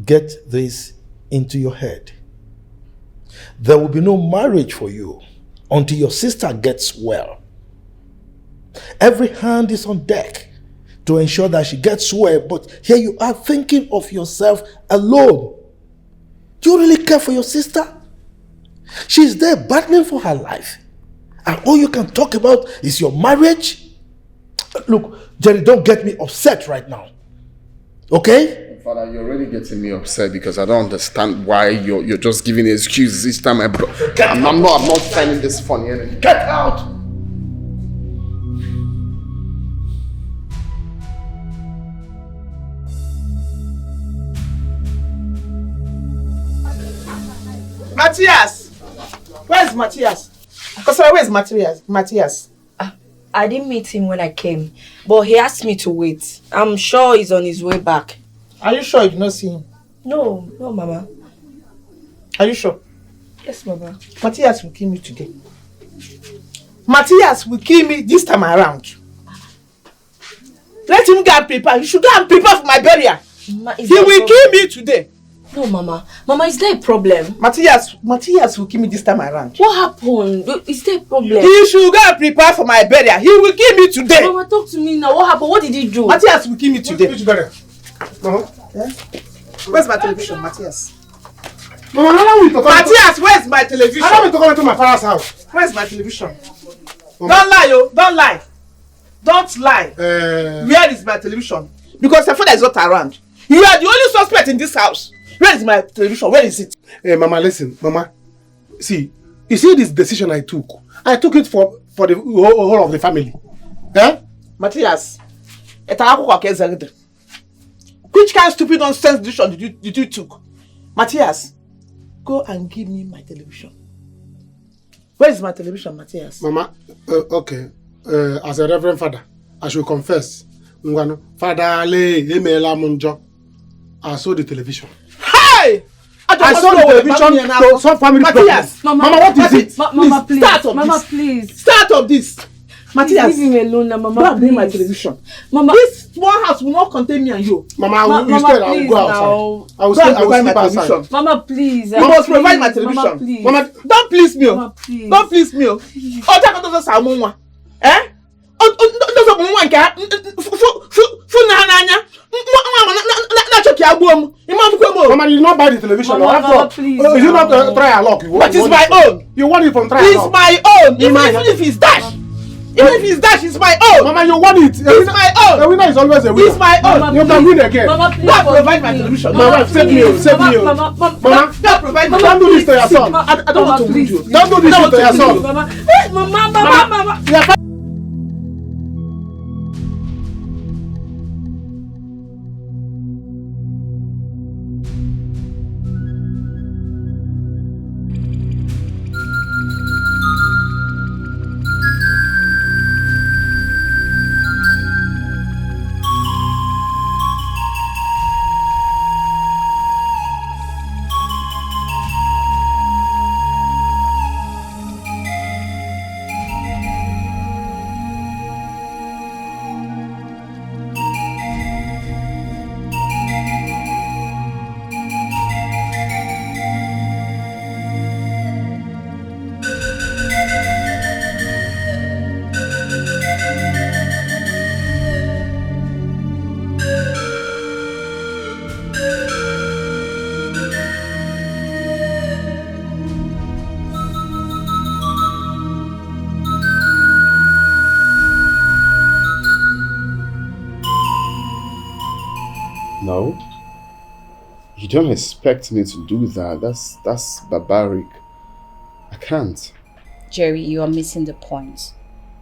get this into your head. There will be no marriage for you until your sister gets well. Every hand is on deck to ensure that she gets well, but here you are thinking of yourself alone. Do you really care for your sister? She's there battling for her life. And all you can talk about is your marriage? Look, Jerry, don't get me upset right now. Okay? Father, you're already getting me upset because I don't understand why you're just giving excuses each time I'm not finding this funny energy. Get out! Matthias! Where's Matthias? Where's Matthias? I didn't meet him when I came, but he asked me to wait. I'm sure he's on his way back. Are you sure you did not see him? No, Mama. Are you sure? Yes, Mama. Matthias will kill me today. Matthias will kill me this time around. Let him go and prepare. You should go and prepare for my burial. He will kill me today. No, Mama. Mama, is there a problem? Matthias will kill me this time around. What happened? Is there a problem? He should go and prepare for my burial. He will kill me today. Mama, talk to me now. What happened? What did he do? Matthias will kill me today. Which burial? Yeah? Where's my television, Matthias? Mama, how we talk? Matthias, where's my television? How we talk to my father's house? Where's my television? Don't lie, yo. Don't lie. Don't lie. Where is my television? Because your father is not around. You are the only suspect in this house. Where is my television? Where is it? Hey, Mama, listen. Mama, see, you see this decision I took? I took it for the whole of the family. Eh? Matthias, which kind of stupid nonsense decision did you took? Matthias, go and give me my television. Where is my television, Matthias? Mama, okay. As a reverend father, I should confess. Father, I saw the television. Hey! I saw the television to some family Matthias, Mama, what is it? Mama, please. Start of Mama, this. please. Start of this. Matthias, leave him alone now, Mama. Go and bring my television. Mama, this small house will not contain me and you. Mama, you stay. I will go outside. I will sleep outside. Mama, please. You must provide my television. Mama, please. Mama, don't please me. Mama, please. Don't please me. Oh, take out those salmon. Eh? Mama, you not buy the television. Mama, please. You not try a lock. But it's my own. You want it from try It's my own. Even if it's dash. Even if it's dash, it's my own. Mama, you want it. It's my own. The winner is always a winner. It's my own. You can win again. Mama, please. God provide my television. Mama, save me. Save me. Mama, God provide. Don't do this to your son. I don't want to lose you. Don't do this to your son. Mama. No. You don't expect me to do that. That's barbaric. I can't. Jerry, you are missing the point.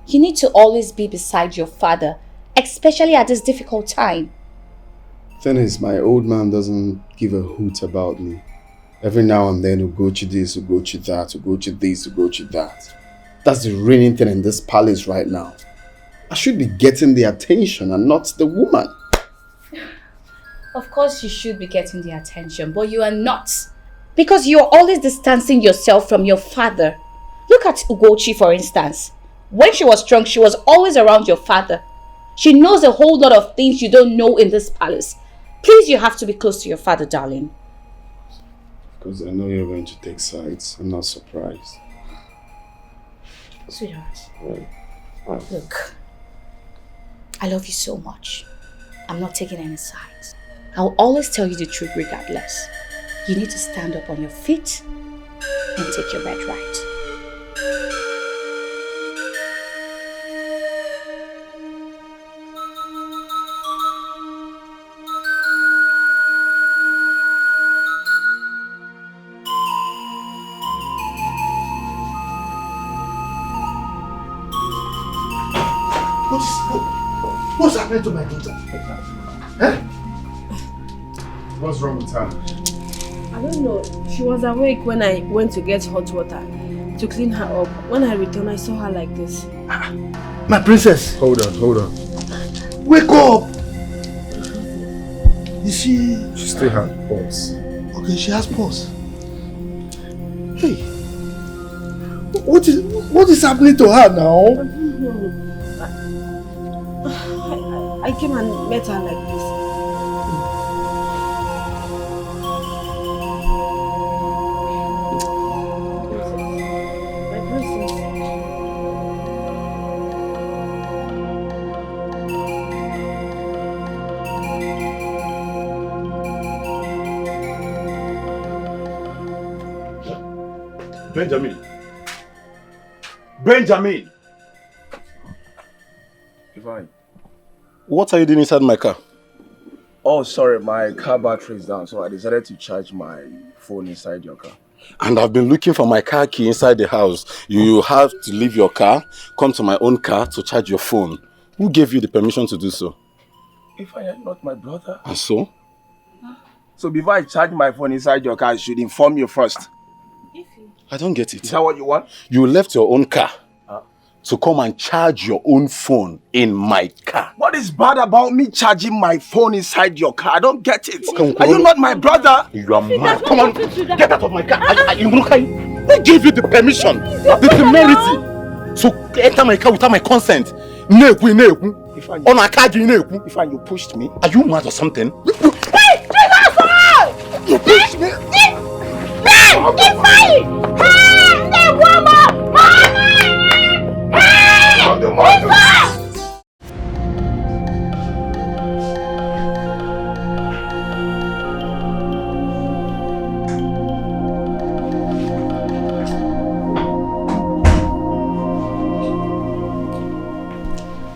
You need to always be beside your father, especially at this difficult time. Thing is, my old man doesn't give a hoot about me. Every now and then, we'll go to this, we'll go to that, we'll go to this, we'll go to that. That's the reigning thing in this palace right now. I should be getting the attention and not the woman. Of course you should be getting the attention, but you are not. Because you are always distancing yourself from your father. Look at Ugochi, for instance. When she was strong, she was always around your father. She knows a whole lot of things you don't know in this palace. Please, you have to be close to your father, darling. Because I know you're going to take sides. I'm not surprised. Sweetheart, Right. look. I love you so much. I'm not taking any sides. I'll always tell you the truth regardless. you need to stand up on your feet and take your birthright. What's happening to my daughter? Eh? What's wrong with her? I don't know. She was awake when I went to get hot water to clean her up. When I returned, I saw her like this. My princess. Hold on. Wake up! Is she... She still has pulse. Okay, she has pulse. Hey. What is happening to her now? I came and met her like this. My princess. Benjamin! Fine. What are you doing inside my car? Oh, sorry, my car battery is down, so I decided to charge my phone inside your car. And I've been looking for my car key inside the house. You have to leave your car, come to my own car to charge your phone. Who gave you the permission to do so? If I am not my brother. And so? So before I charge my phone inside your car, I should inform you first. I don't get it. Is that what you want? You left your own car to come and charge your own phone in my car. What is bad about me charging my phone inside your car? I don't get it. Are you not my brother? You are mad. Come on, get out of my car. Who gave you the permission, the temerity to enter my car without my consent? If you pushed me. Are you mad or something? You pushed me.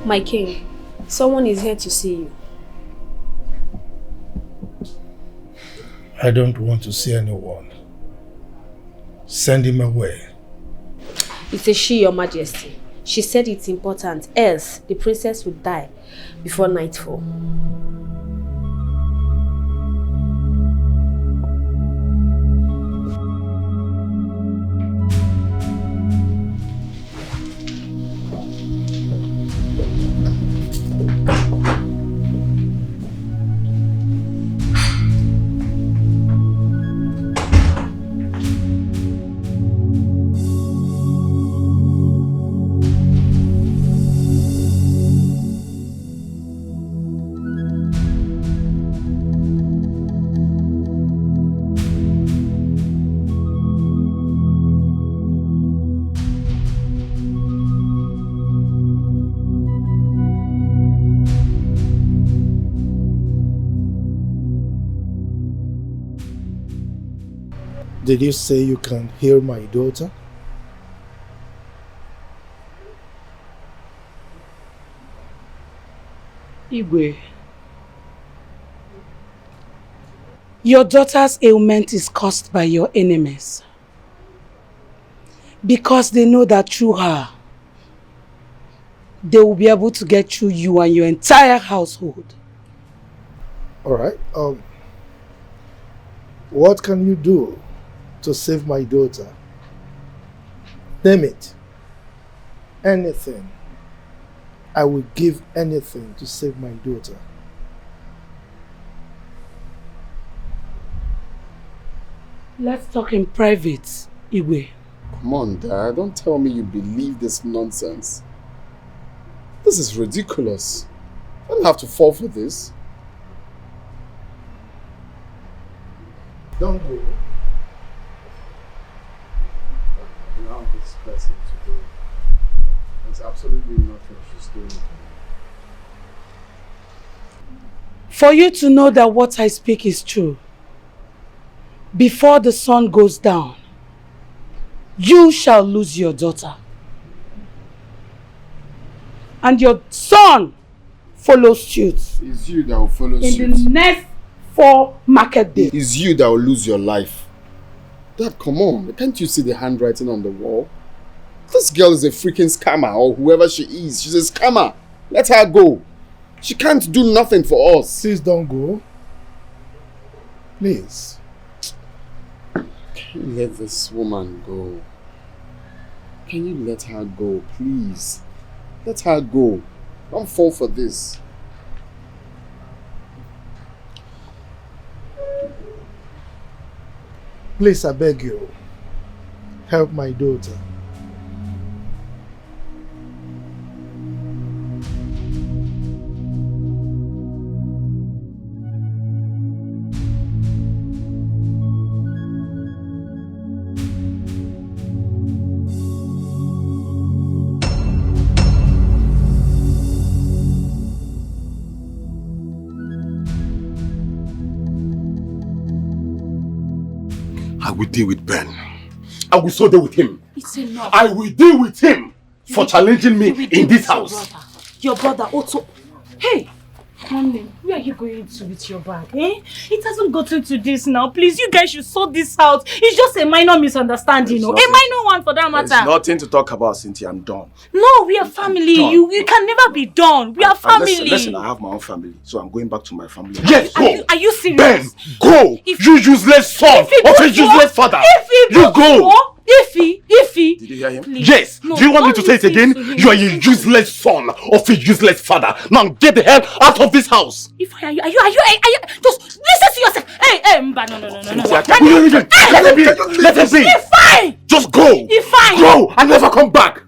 My king, someone is here to see you. I don't want to see anyone. Send him away. It's a she, your majesty. She said it's important, else the princess would die before nightfall. Did you say you can hear my daughter? Igwe, your daughter's ailment is caused by your enemies. Because they know that through her, they will be able to get through you and your entire household. Alright, what can you do to save my daughter? Name it. Anything. I will give anything to save my daughter. Let's talk in private, Igwe. Come on, Dad. Don't tell me you believe this nonsense. This is ridiculous. I don't have to fall for this. Don't go. Allow this person to go. There's absolutely nothing she's doing. For you to know that what I speak is true, before the sun goes down, you shall lose your daughter. And your son follows suit. It's you that will follow suit. In the next 4 market days. It's you that will lose your life. Dad, come on. Can't you see the handwriting on the wall? This girl is a freaking scammer, or whoever she is. She's a scammer. Let her go. She can't do nothing for us. Please don't go. Please. Can you let this woman go? Can you let her go, please? Let her go. Don't fall for this. Please, I beg you. Help my daughter. I will deal with Ben. I will so deal with him. It's enough. I will deal with him for challenging me in this house. Your brother also. Hey, Mommy, where are you going to with your bag? Eh? It hasn't gotten to this now. Please, you guys should sort this out. It's just a minor misunderstanding. A minor one for that matter. There's nothing to talk about, Cynthia. I'm done. No, we are family. You can never be done. We are family. Listen, I have my own family, so I'm going back to my family. Yes, go. Are you serious? Ben, go. You useless son of a useless father. You go. Ify. Did you hear him? Please. Yes. No, do you want me to say it again? You are a useless son of a useless father. Now get the hell out of this house. Ify, are you? Just listen to yourself. Hey, Mba, no. Let it be. Ify. Just go. Ify. Go and never come back.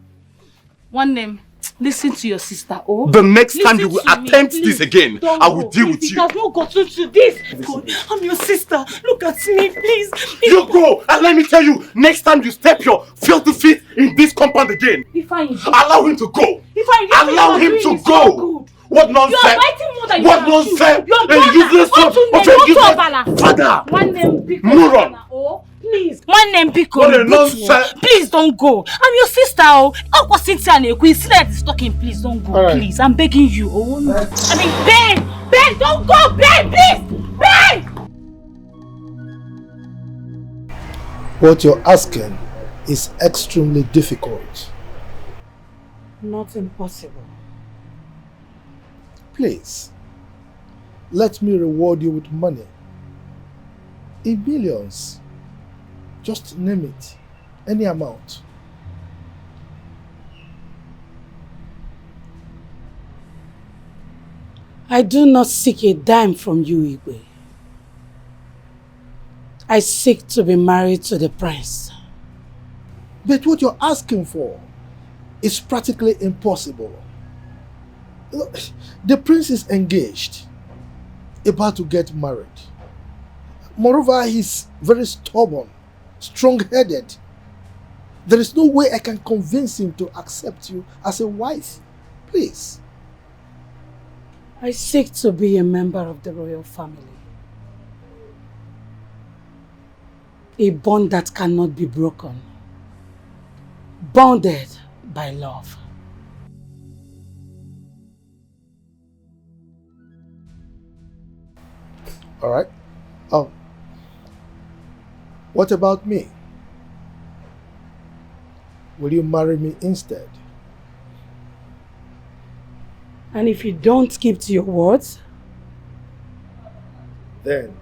One name. Listen to your sister, oh. The next time you will attempt this again, I will deal with you. It has not gotten to this. God, I'm your sister. Look at me, please. You go, and let me tell you, next time you step your filthy feet in this compound again, allow him to go. Allow him to go. What nonsense? You are fighting more than what you nonsense? Your A useless son of a useless father. One name, big moron. Oh, please. One name, big What a nonsense. Please don't go. I'm your sister. Oh, what Cynthia and Ekwe is talking. Please don't go. Right. Please, I'm begging you. Oh, no. I mean, Ben, don't go. Ben, please. Ben. What you're asking is extremely difficult. Not impossible. Please, let me reward you with money. In millions. Just name it. Any amount. I do not seek a dime from you, Igwe. I seek to be married to the prince. But what you're asking for is practically impossible. Look, the prince is engaged, about to get married. Moreover, he's very stubborn, strong-headed. There is no way I can convince him to accept you as a wife. Please. I seek to be a member of the royal family. A bond that cannot be broken. Bonded by love. All right. Oh. What about me? Will you marry me instead? And if you don't keep to your words? Then,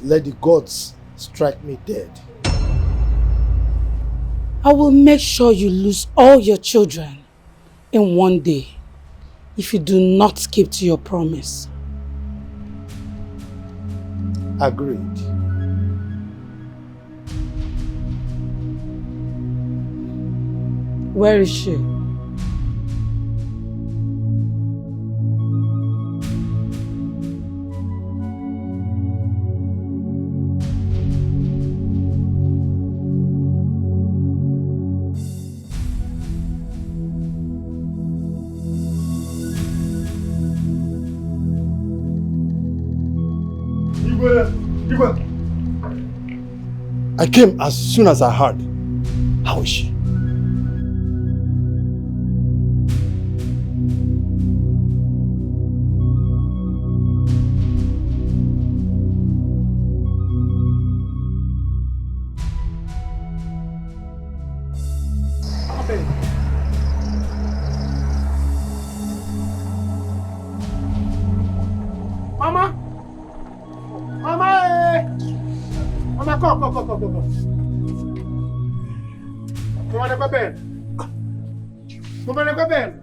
let the gods strike me dead. I will make sure you lose all your children in one day if you do not keep to your promise. Agreed. Where is she? I came as soon as I heard. How is she? Mama! Mama! Mama, come. Come on, go bed. Come on, go bed.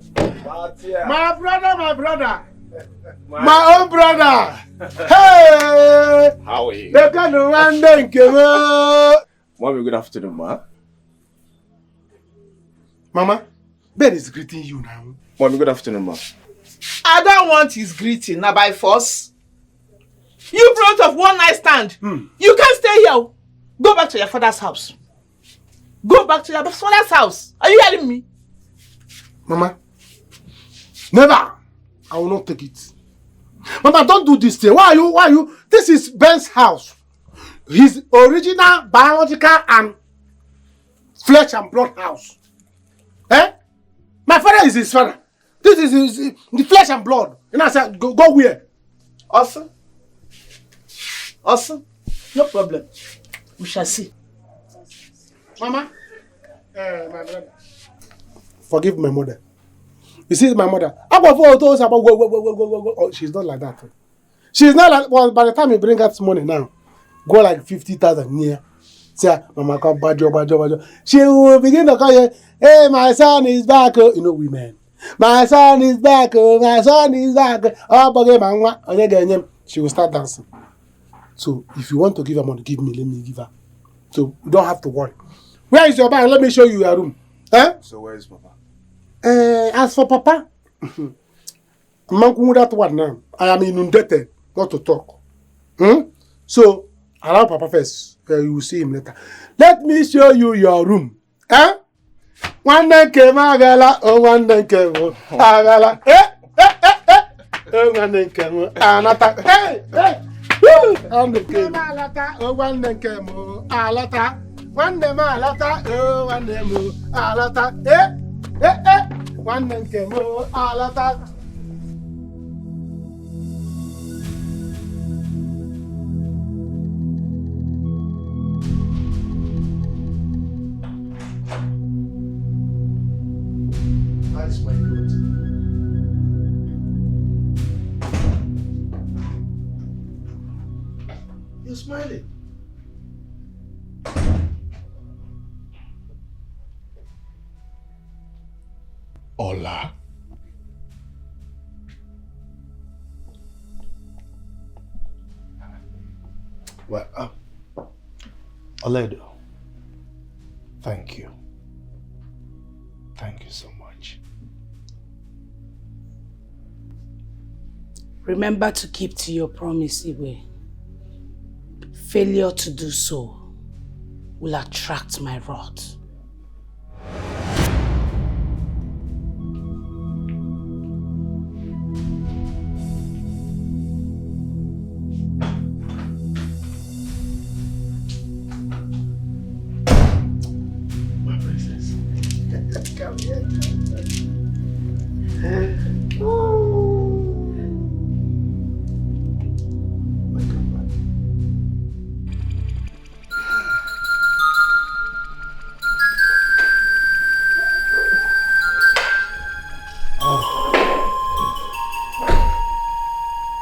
My brother. My own brother. Hey! How are you? They can do one thing. Mommy, good afternoon, ma. Mama, Ben is greeting you now. Mommy, good afternoon, ma. I don't want his greeting, now by force. You brought of one night stand. You can't stay here. Go back to your father's house. Go back to your father's house. Are you hearing me? Mama, never. I will not take it. Mama, don't do this thing. Why are you? This is Ben's house. His original biological and flesh and blood house. Eh? My father is his father. This is the flesh and blood. And I said, go where? Awesome. No problem. We shall see. Mama, my brother. Forgive my mother. You see, my mother. Oh, she's not like that. She's not like. Well, by the time you bring her this money now, go like 50,000 near. Say, Mama, come bajo. She will begin to call you. Hey, my son is back. You know, women. My son is back. My son is back. Oh, she will start dancing. So, if you want to give her money, give me. Let me give her. So, you don't have to worry. Where is your bag? Let me show you your room. Huh? So, where is Papa? As for Papa, that one now. I am inundated not to talk. So, allow Papa first. You will see him later. Let me show you your room. Huh? One day came Agala, one day came Agala. One day came Anata. Hey! And the came Alata, one day came Alata. One day Malata, one day Alata. One day came Alata. That's my daughter. You're smiling. Ola. Well, Oledo, thank you. Thank you so much. Remember to keep to your promise, Iwe. Failure to do so will attract my wrath.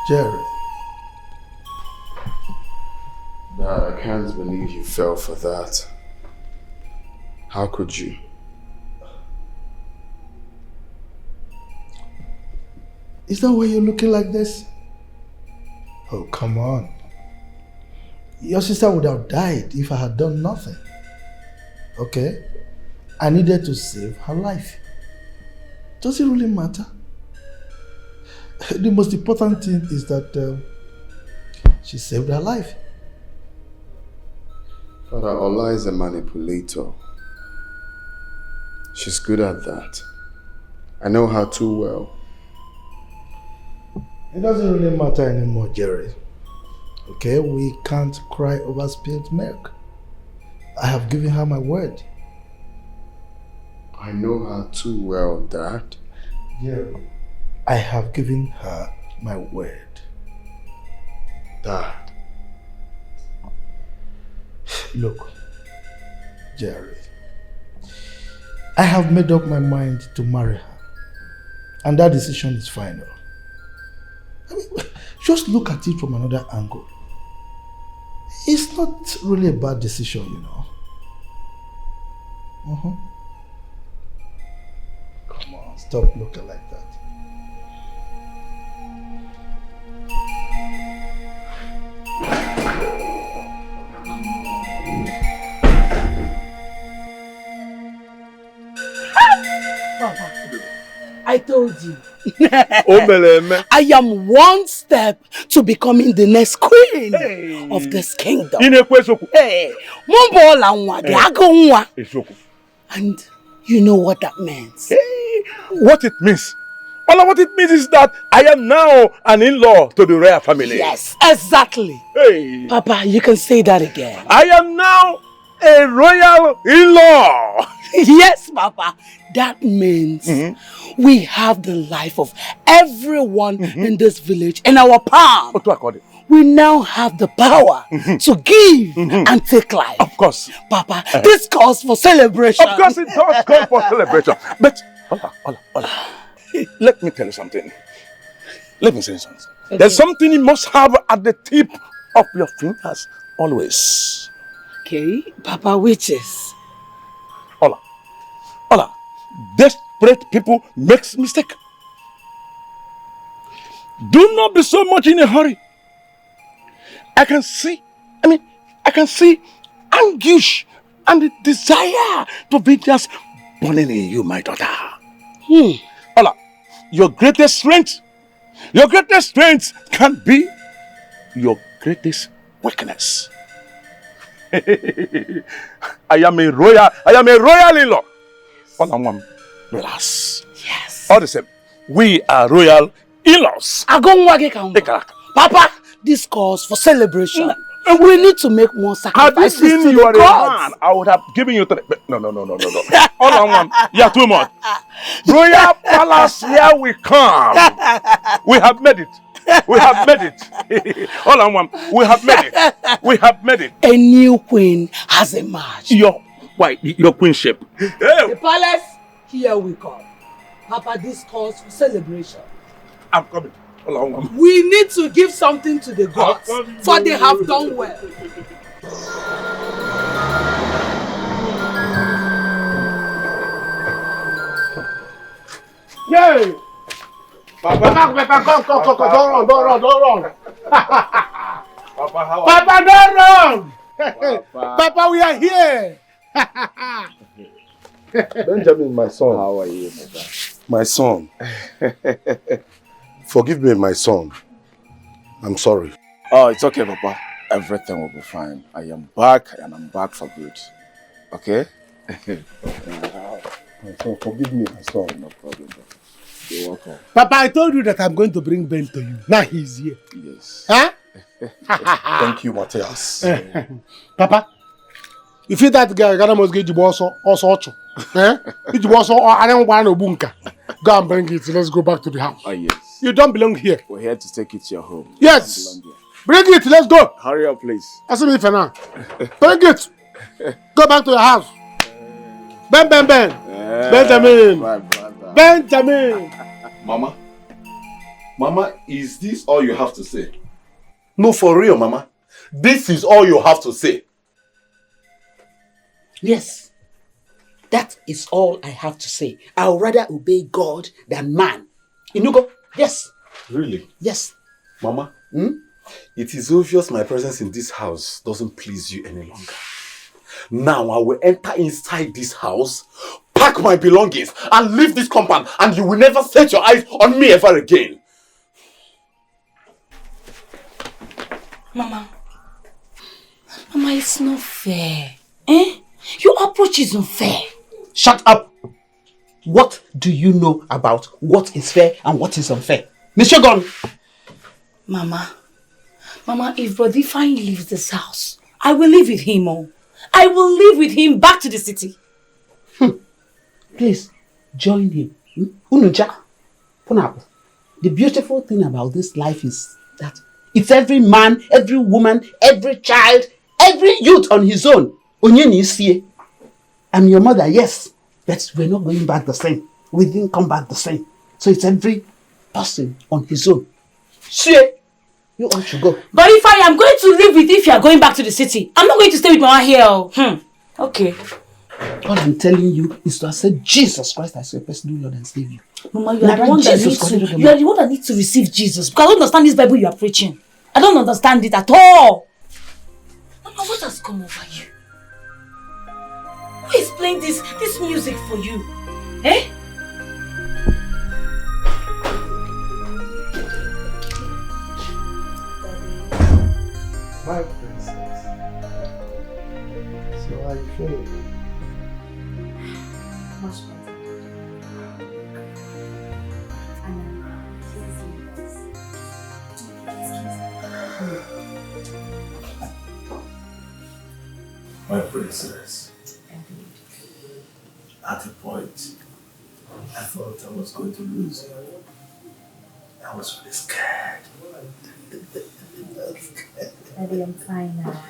Jerry. Dad, I can't believe you fell for that. How could you? Is that why you're looking like this? Oh, come on. Your sister would have died if I had done nothing. Okay? I needed to save her life. Does it really matter? The most important thing is that she saved her life. Father, Ola is a manipulator. She's good at that. I know her too well. It doesn't really matter anymore, Jerry. Okay, we can't cry over spilled milk. I have given her my word. I know her too well, Dad. Yeah. I have given her my word. Dad. Look, Jerry. I have made up my mind to marry her. And that decision is final. I mean, just look at it from another angle. It's not really a bad decision, you know. Come on, stop looking like that. Papa, I told you. I am one step to becoming the next queen of this kingdom. Hey, and you know what that means? What it means? Well, what it means is that I am now an in-law to the royal family. Yes, exactly. Hey. Papa, you can say that again. I am now a royal in-law. Yes, Papa. That means we have the life of everyone in this village in our palm. We now have the power to give and take life. Of course. Papa, this calls for celebration. Of course it does call for celebration. But, Ola, let me tell you something. Let me say something. Okay. There's something you must have at the tip of your fingers always. Okay, Papa, which is? Ola, desperate people makes mistake. Do not be so much in a hurry. I can see anguish and the desire to be just burning in you, my daughter. Ola, your greatest strength can be your greatest weakness. I am a royal in-law. Relax. Yes. All the same, we are royal in-laws. Papa, this calls for celebration. We need to make more sacrifices. Had you been your man, I would have given you to the... No. Hold on, yeah, too much. Royal palace, here we come. We have made it. Hold on, we have made it. A new queen has emerged. Your queenship. The palace, here we come. Papa, this calls for celebration. I'm coming. Hold on. We need to give something to the gods, for they have done well. Yay! Papa, come, don't run. Papa, how are Papa, don't run! Papa, we are here! Benjamin, my son. How are you, Papa? My son. Forgive me, my son. I'm sorry. Oh, it's okay, Papa. Everything will be fine. I am back, and I'm back for good. Okay? My son, forgive me, my son. No problem, Papa. You're welcome. Papa, I told you that I'm going to bring Ben to you. Now he's here. Yes. Huh? Thank you, Matthias. Papa, you feel that guy must get you also. Eh? I don't want no bunker. Go and bring it. Let's go back to the house. Oh, yes. You don't belong here. We're here to take it to your home. Yes. Bring it. Let's go. Hurry up, please. Ask me for now. Bring it. Go back to your house. Ben. Benjamin. My brother. Benjamin. Mama, is this all you have to say? No, for real, Mama. This is all you have to say. Yes. That is all I have to say. I would rather obey God than man. Inugo? Yes. Really? Yes. Mama, it is obvious my presence in this house doesn't please you any longer. Now I will enter inside this house, pack my belongings, and leave this compound, and you will never set your eyes on me ever again. Mama, it's not fair. Eh? Your approach is unfair. Shut up! What do you know about what is fair and what is unfair? Mr. Gon! Mama, if Brother Fine leaves this house, I will live with him. I will live with him back to the city. Please, join him. Unuja, Punapu. The beautiful thing about this life is that it's every man, every woman, every child, every youth on his own. Onyeni isiye. I'm your mother, yes. But we're not going back the same. We didn't come back the same. So it's every person on his own. See, you ought to go. But if I am going to live with you, if you are going back to the city, I'm not going to stay with Mama here. Okay. All I'm telling you is to accept Jesus Christ as your personal Lord and Savior. Mama, you are the one that needs to receive Jesus. Because I don't understand this Bible you are preaching. I don't understand it at all. Mama, what has come over you? Who is playing this music for you? Eh? My princess. So how are you feeling? Much better. My princess. At a point, I thought I was going to lose you. I was really scared. Daddy, I'm fine now.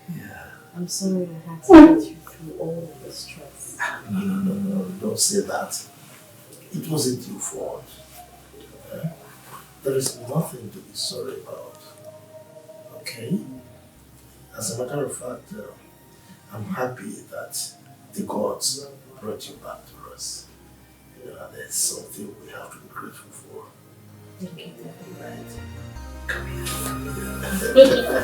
Yeah. I'm sorry I had to get you through all of the stress. No, don't say that. It wasn't your fault. There is nothing to be sorry about. Okay? As a matter of fact, I'm happy that the gods brought you back to us. And there's something we have to be grateful for. Thank you, Daddy. Right? Come here.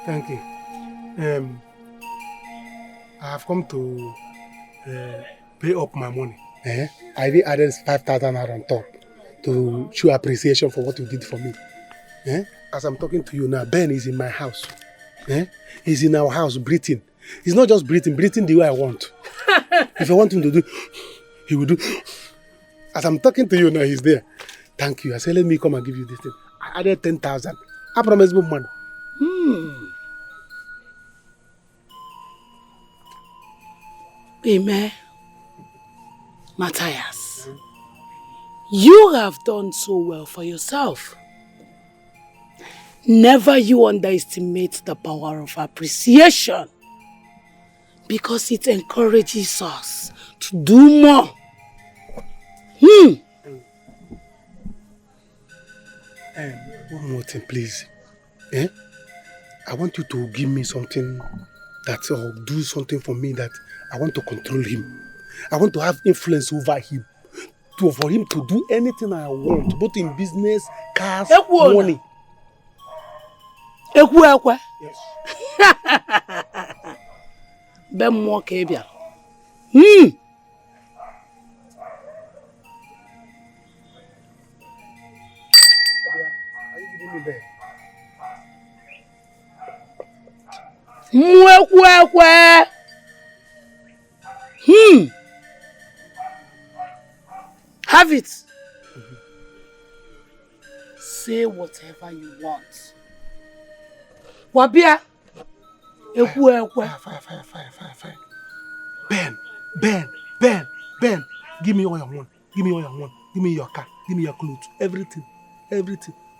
Thank you. I have come to pay up my money. I did added 5,000 on top to show appreciation for what you did for me. As I'm talking to you now, Ben is in my house. He's in our house breathing. He's not just breathing the way I want. If I want him to do, he will do. As I'm talking to you now, he's there. Thank you. I said, let me come and give you this thing. I added 10,000. I promise you money. Amen. Matthias, you have done so well for yourself. Never you underestimate the power of appreciation, because it encourages us to do more. One more thing, please. I want you to give me something that, or do something for me that I want to control him. I want to have influence over him. For him to do anything I want, both in business, cars, money. Yes. Ben more kebia. Are you giving me bed? Have it. Say whatever you want. Wabia. Fire. Ben. Give me all you want. Give me all you want. Give me your car. Give me your clothes. Everything.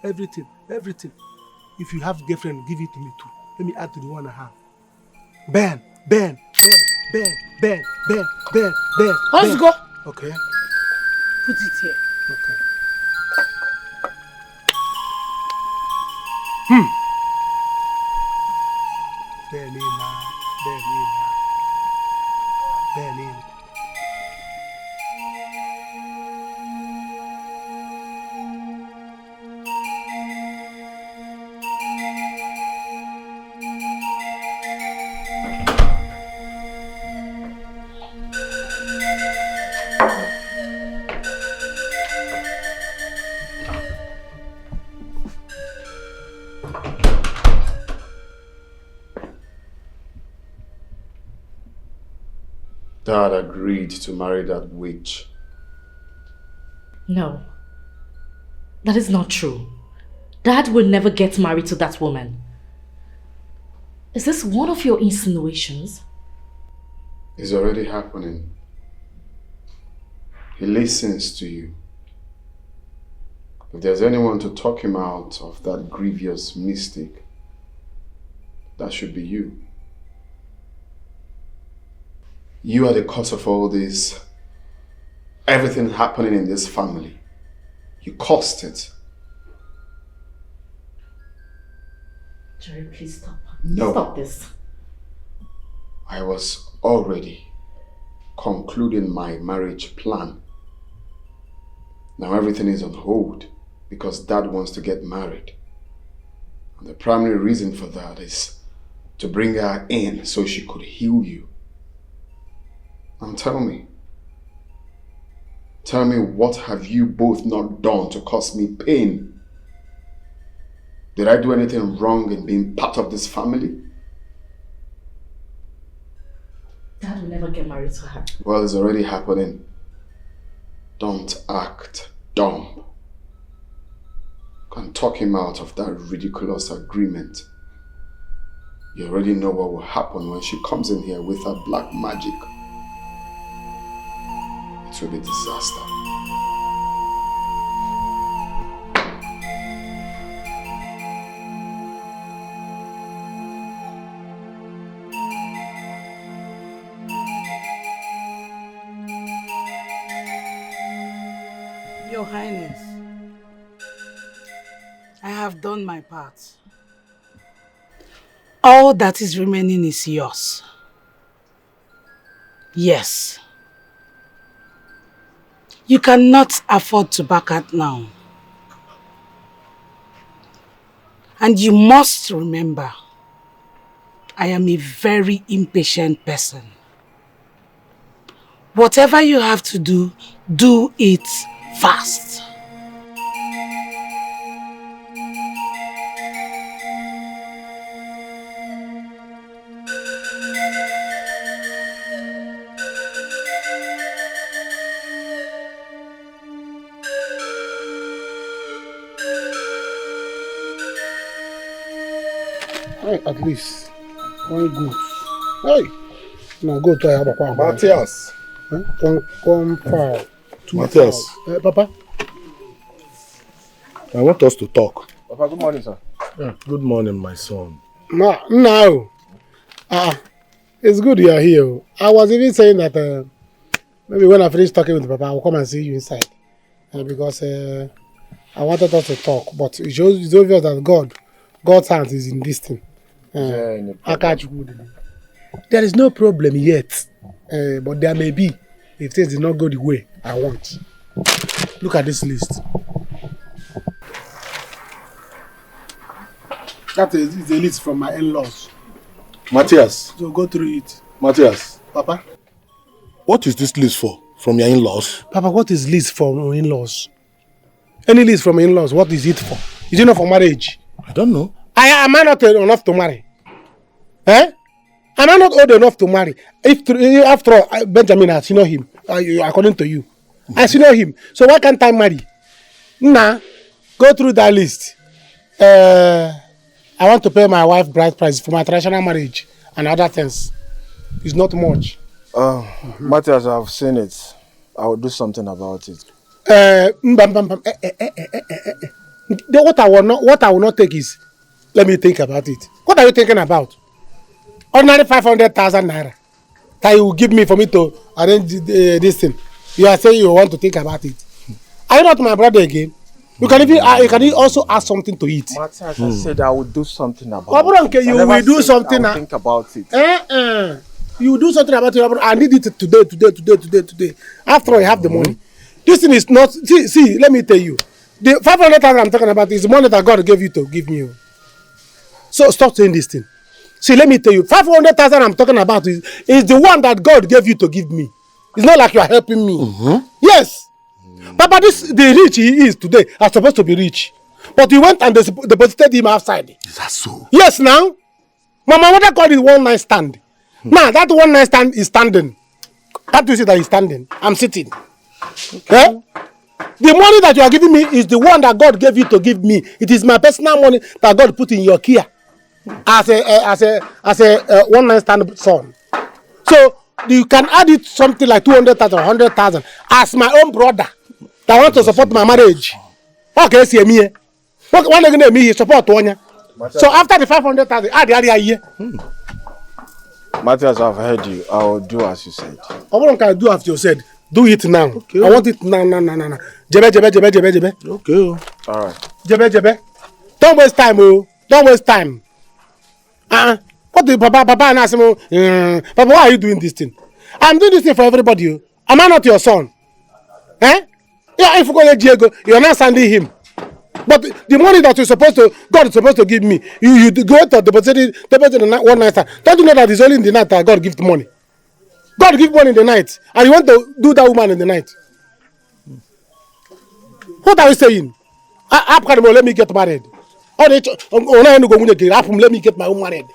If you have girlfriend, give it to me too. Let me add to the one I have. Ben. Let's go. Okay. Put it here. Okay. Benina. Dad agreed to marry that witch. No. That is not true. Dad will never get married to that woman. Is this one of your insinuations? It's already happening. He listens to you. If there's anyone to talk him out of that grievous mistake, that should be you. You are the cause of all this, everything happening in this family. You caused it. Jerry, please stop. No. Stop this. I was already concluding my marriage plan. Now everything is on hold because Dad wants to get married. And the primary reason for that is to bring her in so she could heal you. Now tell me, what have you both not done to cause me pain? Did I do anything wrong in being part of this family? Dad will never get married to her. Well, it's already happening. Don't act dumb. Can talk him out of that ridiculous agreement. You already know what will happen when she comes in here with her black magic. It will be disaster. Your Highness, I have done my part. All that is remaining is yours. Yes. You cannot afford to back out now. And you must remember, I am a very impatient person. Whatever you have to do, do it fast. At least one good. Hey, now go to Abakwa. Matthias. One foul. Matthias. Papa. I want us to talk. Papa, good morning, sir. Yeah, good morning, my son. No. It's good you are here. I was even saying that maybe when I finish talking with Papa, I will come and see you inside. Because I wanted us to talk. But it's obvious that God's hand is in this thing. There is no problem yet. But there may be if things did not go the way I want. Look at this list. That is a list from my in-laws. Matthias. So go through it. Matthias. Papa. What is this list for? From your in-laws? Papa, what is list from in-laws? Any list from in-laws, what is it for? Is it not for marriage? I don't know. Am I not enough to marry? Am I not old enough to marry? After all, Benjamin, I senior him, according to you. I senior him. So why can't I marry? Nah, go through that list. I want to pay my wife bride price for my traditional marriage and other things. It's not much. Matthias, I've seen it. I will do something about it. What I will not take is, let me think about it. What are you thinking about? Ordinary 500,000 naira that you will give me for me to arrange this thing. You are saying you want to think about it. Are you not my brother again? You can even also ask something to eat. Matthias, I said I will do something about it. You will do something. I will think about it. You will do something about it. I need it today. After I have the money. This thing is not. See, let me tell you. The 500,000 I'm talking about is the money that God gave you to give me. So stop saying this thing. See, let me tell you, 500,000 I'm talking about is the one that God gave you to give me. It's not like you are helping me. Yes. Papa, the rich he is today are supposed to be rich. But he went and deposited him outside. Is that so? Yes, now. Mama, what I call it one night stand. Now, that one night stand is standing. Can't you see that he's standing? I'm sitting. Okay. Eh? The money that you are giving me is the one that God gave you to give me. It is my personal money that God put in your care as a one night stand son. So you can add it something like 200,000 or 100,000 as my own brother that want to support my marriage. Okay, see me. What one again me support one. So after the 500,000, add the year. Matthias, I've heard you. I will do as you said. What can I do as you said? Do it now. Okay. I want it now. Jebe. Okay. All right. Jebe. Don't waste time, oh. Don't waste time. What do Papa and ask him? Papa, why are you doing this thing? I'm doing this thing for everybody. Oh. Am I not your son? Eh? Yeah, if you go to Diego, you're not sending him. But the money that God is supposed to give me, you go to deposit in one night. Don't you know that it's only in the night that God gives the money? God gives money in the night, and you want to do that woman in the night. What are you saying? Let me get married. Let me get my own married.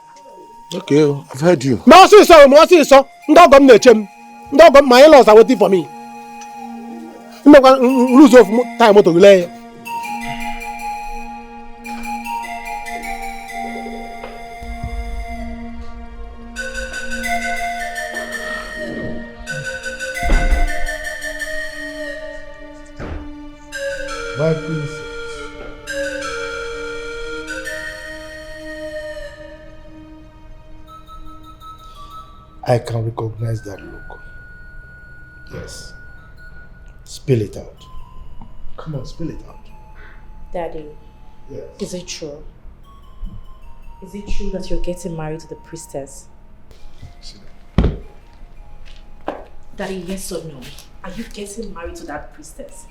Okay, I've heard you. My in-laws are waiting for me. Lose of time to delay. My princess. I can recognize that look. Yes. Spill it out. Come on, spill it out. Daddy, yes. Is it true? Is it true that you're getting married to the priestess? Daddy, yes or no? Are you getting married to that priestess?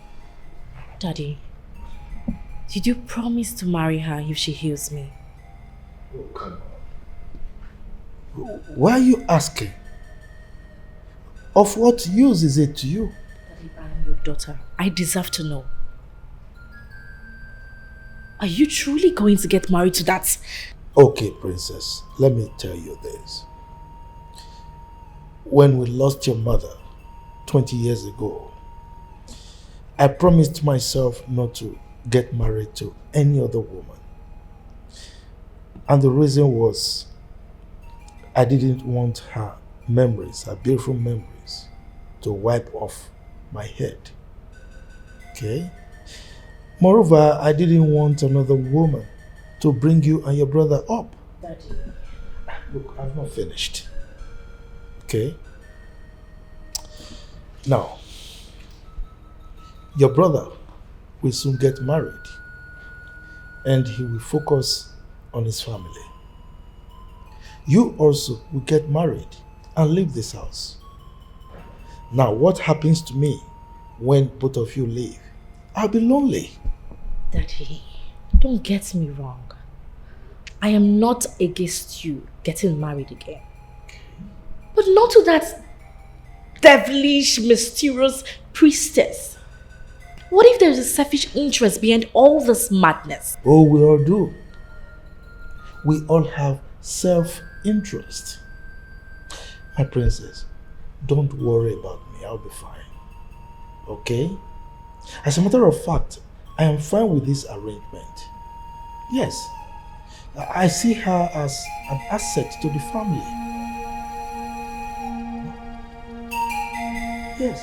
Daddy, did you promise to marry her if she heals me? Oh, come on. Why are you asking? Of what use is it to you? Daddy, I am your daughter. I deserve to know. Are you truly going to get married to that? Okay, princess, let me tell you this. When we lost your mother 20 years ago, I promised myself not to get married to any other woman. And the reason was I didn't want her memories, her beautiful memories, to wipe off my head. Okay? Moreover, I didn't want another woman to bring you and your brother up. Daddy. Look, I've not finished. Okay? Now, your brother will soon get married and he will focus on his family. You also will get married and leave this house. Now, what happens to me when both of you leave? I'll be lonely. Daddy, don't get me wrong. I am not against you getting married again. But not to that devilish, mysterious priestess. What if there's a selfish interest behind all this madness? Oh, we all do. We all have self-interest. My princess, don't worry about me. I'll be fine. Okay? As a matter of fact, I am fine with this arrangement. Yes. I see her as an asset to the family. Yes.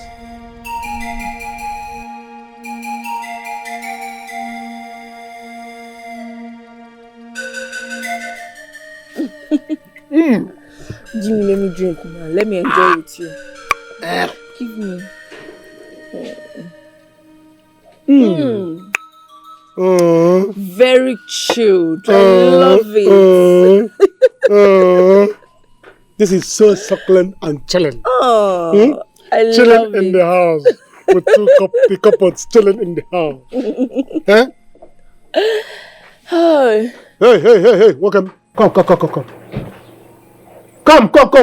Jimmy, let me drink now. Let me enjoy with you. Give me. Very chilled. I love it. This is so succulent and chilling. Oh, I chilling love in it. the house with the couples chilling in the house. Huh? Hi. Hey, welcome. Come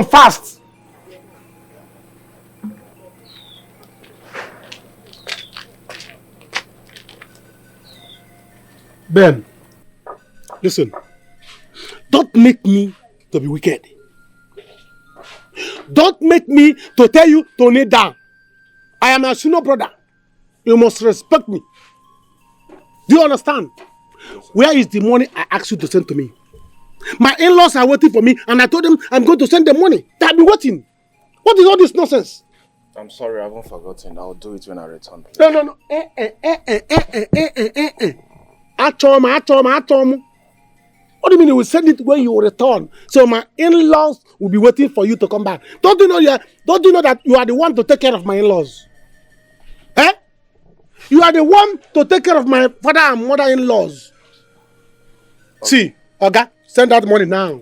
fast. Ben, listen, don't make me to be wicked. Don't make me to tell you to kneel down. I am a senior brother. You must respect me. Do you understand? Where is the money I asked you to send to me? My in-laws are waiting for me and I told them I'm going to send them money. They have been waiting. What is all this nonsense? I'm sorry, I haven't forgotten. I'll do it when I return. Please. No. Atom. What do you mean you will send it when you return? So my in-laws will be waiting for you to come back. Don't you know that you are the one to take care of my in-laws? Eh? You are the one to take care of my father and mother-in-laws. Okay. See, okay, send that money now.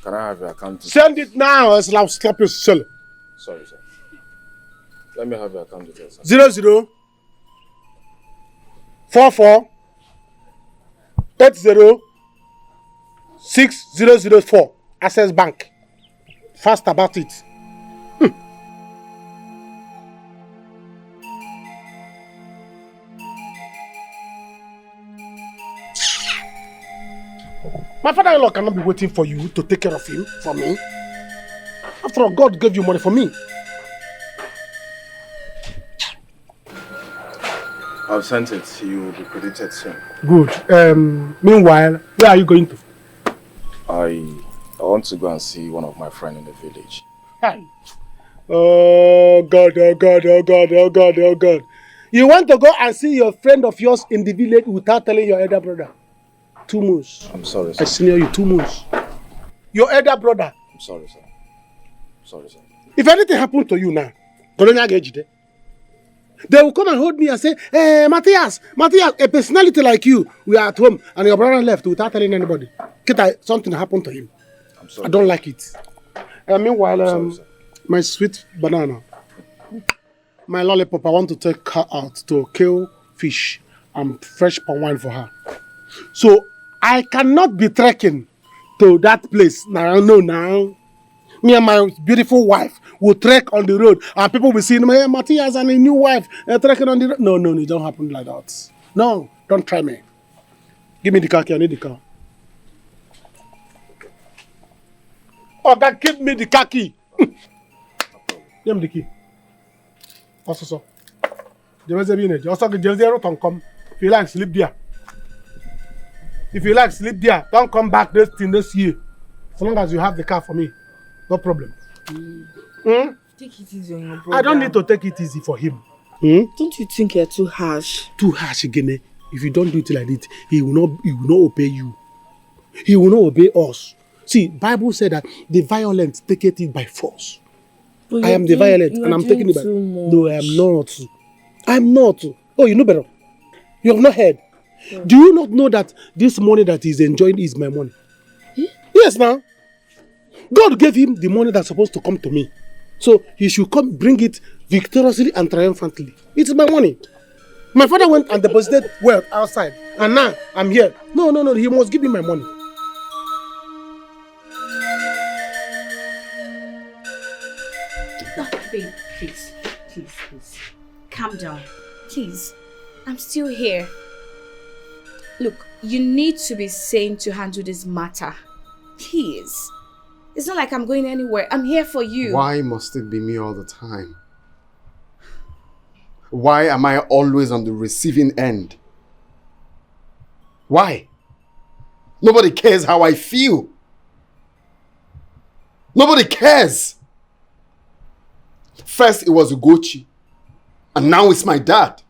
Can I have your account? Send it now, else I'll slap you silly. Sorry, sir. Let me have your account details. 00 44 80 6004 Access Bank. Fast about it. My father-in-law cannot be waiting for you to take care of him for me. After all, God gave you money for me. I've sent it. You will be credited soon. Good. Meanwhile, where are you going to? I want to go and see one of my friends in the village. Hi. Oh God. You want to go and see your friend of yours in the village without telling your elder brother? 2 months. I'm sorry, sir. I senior you 2 months. Your elder brother. I'm sorry, sir. Sorry, sir. If anything happened to you now, they will come and hold me and say, hey, Matthias, a personality like you, we are at home and your brother left without telling anybody. Something happened to him. I'm sorry. I don't like it. Meanwhile, sorry, my sweet banana, my lollipop, I want to take her out to kill fish and fresh palm wine for her. So I cannot be trekking to that place now. Me and my beautiful wife will trek on the road and people will see hey, Matthias and a new wife trekking on the road. No, it don't happen like that. No, don't try me. Give me the car key, I need the car. Oh, God, give me the car key. Give me the key. Also, come. If you like, sleep there. If you like, sleep there. Don't come back this year. As long as you have the car for me. No problem. Take it easy on your brother. I don't need to take it easy for him. Don't you think you're too harsh? Too harsh again. If you don't do it like this, he will not obey you. He will not obey us. See, Bible said that the violent take it by force. I am the violent and I'm taking it by. No, I am not. I'm not. Oh, you know better. You have not heard. Yeah. Do you not know that this money that he's enjoying is my money? Yes, now. God gave him the money that's supposed to come to me. So he should come bring it victoriously and triumphantly. It's my money. My father went and deposited wealth outside. And now I'm here. No. He must give me my money. Oh, babe, please. Calm down. Please. I'm still here. Look, you need to be sane to handle this matter. Please. It's not like I'm going anywhere. I'm here for you. Why must it be me all the time? Why am I always on the receiving end? Why? Nobody cares how I feel. Nobody cares. First it was Ugochi, and now it's my dad.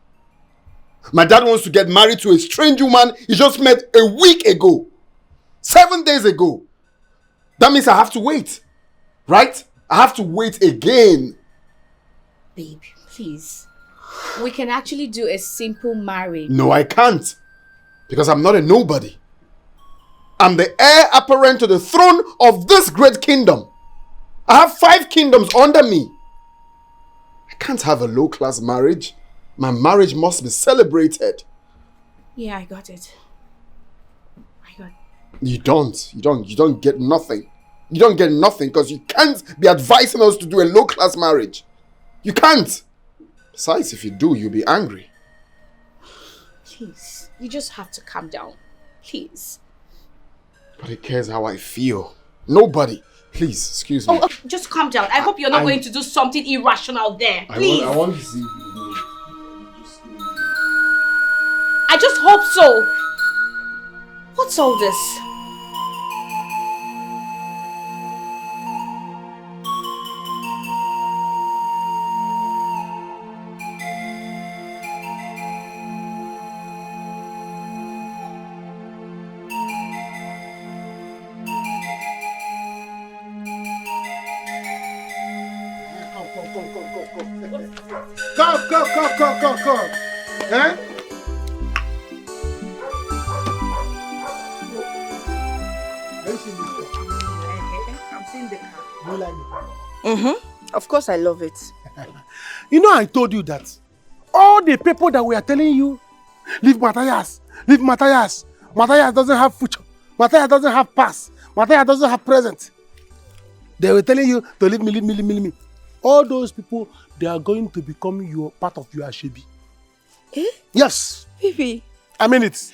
My dad wants to get married to a strange woman he just met a week ago. 7 days ago. That means I have to wait. Right? I have to wait again. Babe, please. We can actually do a simple marriage. No, I can't. Because I'm not a nobody. I'm the heir apparent to the throne of this great kingdom. I have 5 kingdoms under me. I can't have a low-class marriage. My marriage must be celebrated. Yeah, I got it. You don't get nothing. You don't get nothing because you can't be advising us to do a low-class marriage. You can't. Besides, if you do, you'll be angry. Please, you just have to calm down. Please. Nobody cares how I feel. Nobody. Please, excuse me. Oh, just calm down. I hope you're not going to do something irrational there. Please. I want to see. I just hope so. What's all this? Come. Eh? I'm seeing the car. You like it? Mm-hmm. Of course I love it. You know I told you that all the people that we are telling you, leave Matthias. Matthias doesn't have future. Matthias doesn't have past. Matthias doesn't have present. They were telling you to leave me. All those people, they are going to become your part of your Ashebi. Eh? Yes. Baby. I mean it.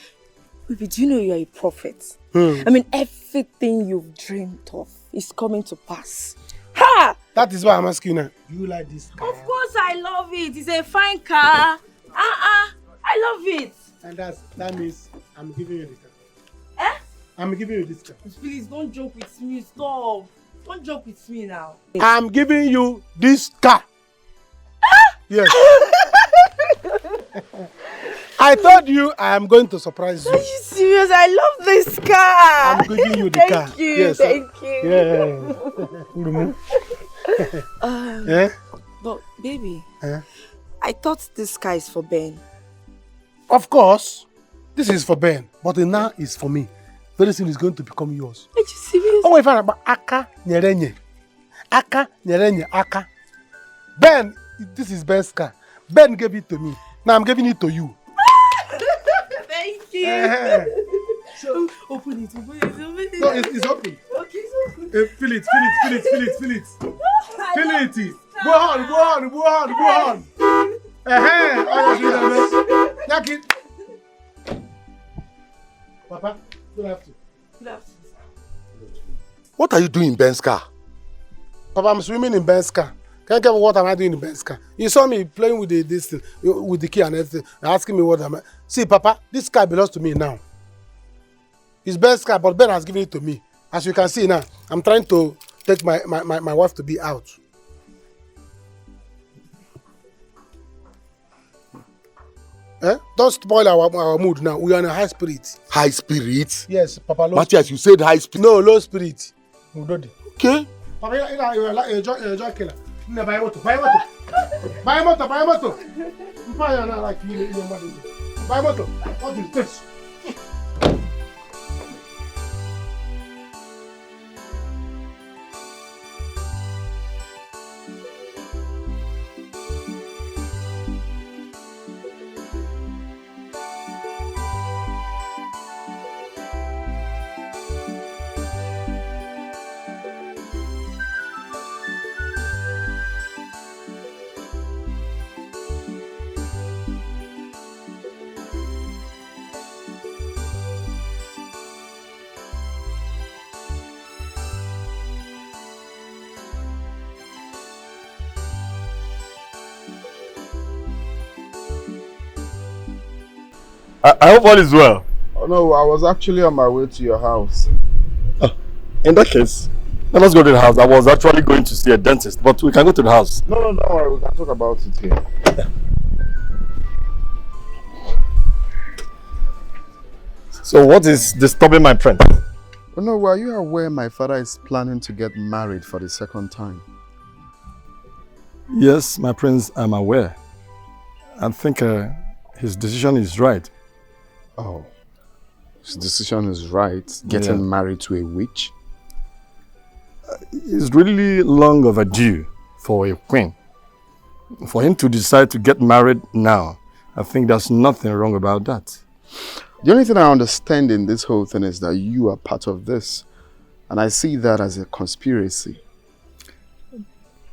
Baby, do you know you are a prophet? I mean, everything you've dreamed of is coming to pass. Ha! That is why I'm asking you now. You like this car? Of course I love it. It's a fine car. I love it. And that means I'm giving you the car. Eh? I'm giving you this car. Please don't joke with me. Stop. Don't joke with me now. I'm giving you this car. Yes. I told you I am going to surprise you. Are you serious? I love this car. I'm giving you the car. Thank you. Yes. Thank you. Yeah. But baby, Eh? I thought this car is for Ben. Of course, this is for Ben, but now is for me. Very soon it's going to become yours. Are you serious? Oh, if I'm about Aka nyerenye, Aka. Ben, this is Ben's car. Ben gave it to me. Now I'm giving it to you. Thank you. So open it. No, it's open. Okay, it's open. Fill it. Fill it. Go on. Knock it. Papa, good afternoon. What are you doing in Ben's car? Papa, I'm swimming in Ben's car. Can you tell me what am I doing in Ben's car? You saw me playing with this thing, with the key and everything, asking me what am I. See, Papa, this car belongs to me now. It's Ben's car, but Ben has given it to me. As you can see now, I'm trying to take my wife to be out. Don't spoil our mood now. We are in a high spirit. High spirit? Yes, Papa. Matthias, you said high spirit. No, low spirit. Okay. Papa, enjoy killer. Buy motor. Buy motor. What is this? I hope all is well. Oh no, I was actually on my way to your house. In that case, let us go to the house. I was actually going to see a dentist, but we can go to the house. No, don't worry, we can talk about it here. So what is disturbing my friend? Oh no, were you aware my father is planning to get married for the second time? Yes, my prince, I'm aware. I think his decision is right. Oh, his decision is right? Getting married to a witch? It's really long overdue for a queen. For him to decide to get married now, I think there's nothing wrong about that. The only thing I understand in this whole thing is that you are part of this. And I see that as a conspiracy.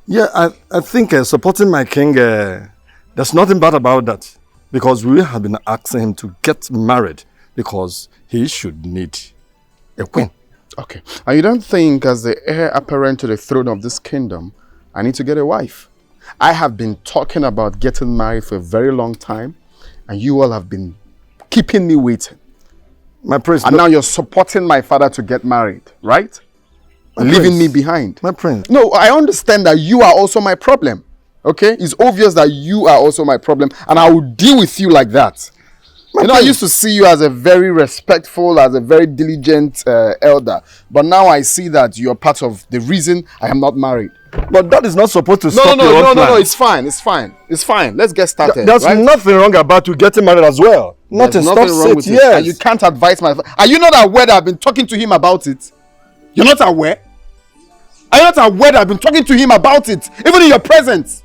Yeah, I think supporting my king, there's nothing bad about that. Because we have been asking him to get married because he should need a queen. Okay. And you don't think as the heir apparent to the throne of this kingdom, I need to get a wife? I have been talking about getting married for a very long time, and you all have been keeping me waiting. My prince. And now you're supporting my father to get married, right? And leaving me behind. My prince. No, I understand that you are also my problem. Okay? It's obvious that you are also my problem, and I will deal with you like that. I used to see you as a very respectful, as a very diligent elder. But now I see that you're part of the reason I am not married. But that is not supposed to stop your own plan. No, it's fine. It's fine. Let's get started. There's right? nothing wrong about you getting married as well. There's nothing wrong with it. Yes. And you can't advise my... Are you not aware that I've been talking to him about it? You're not aware? Are you not aware that I've been talking to him about it? Even in your presence?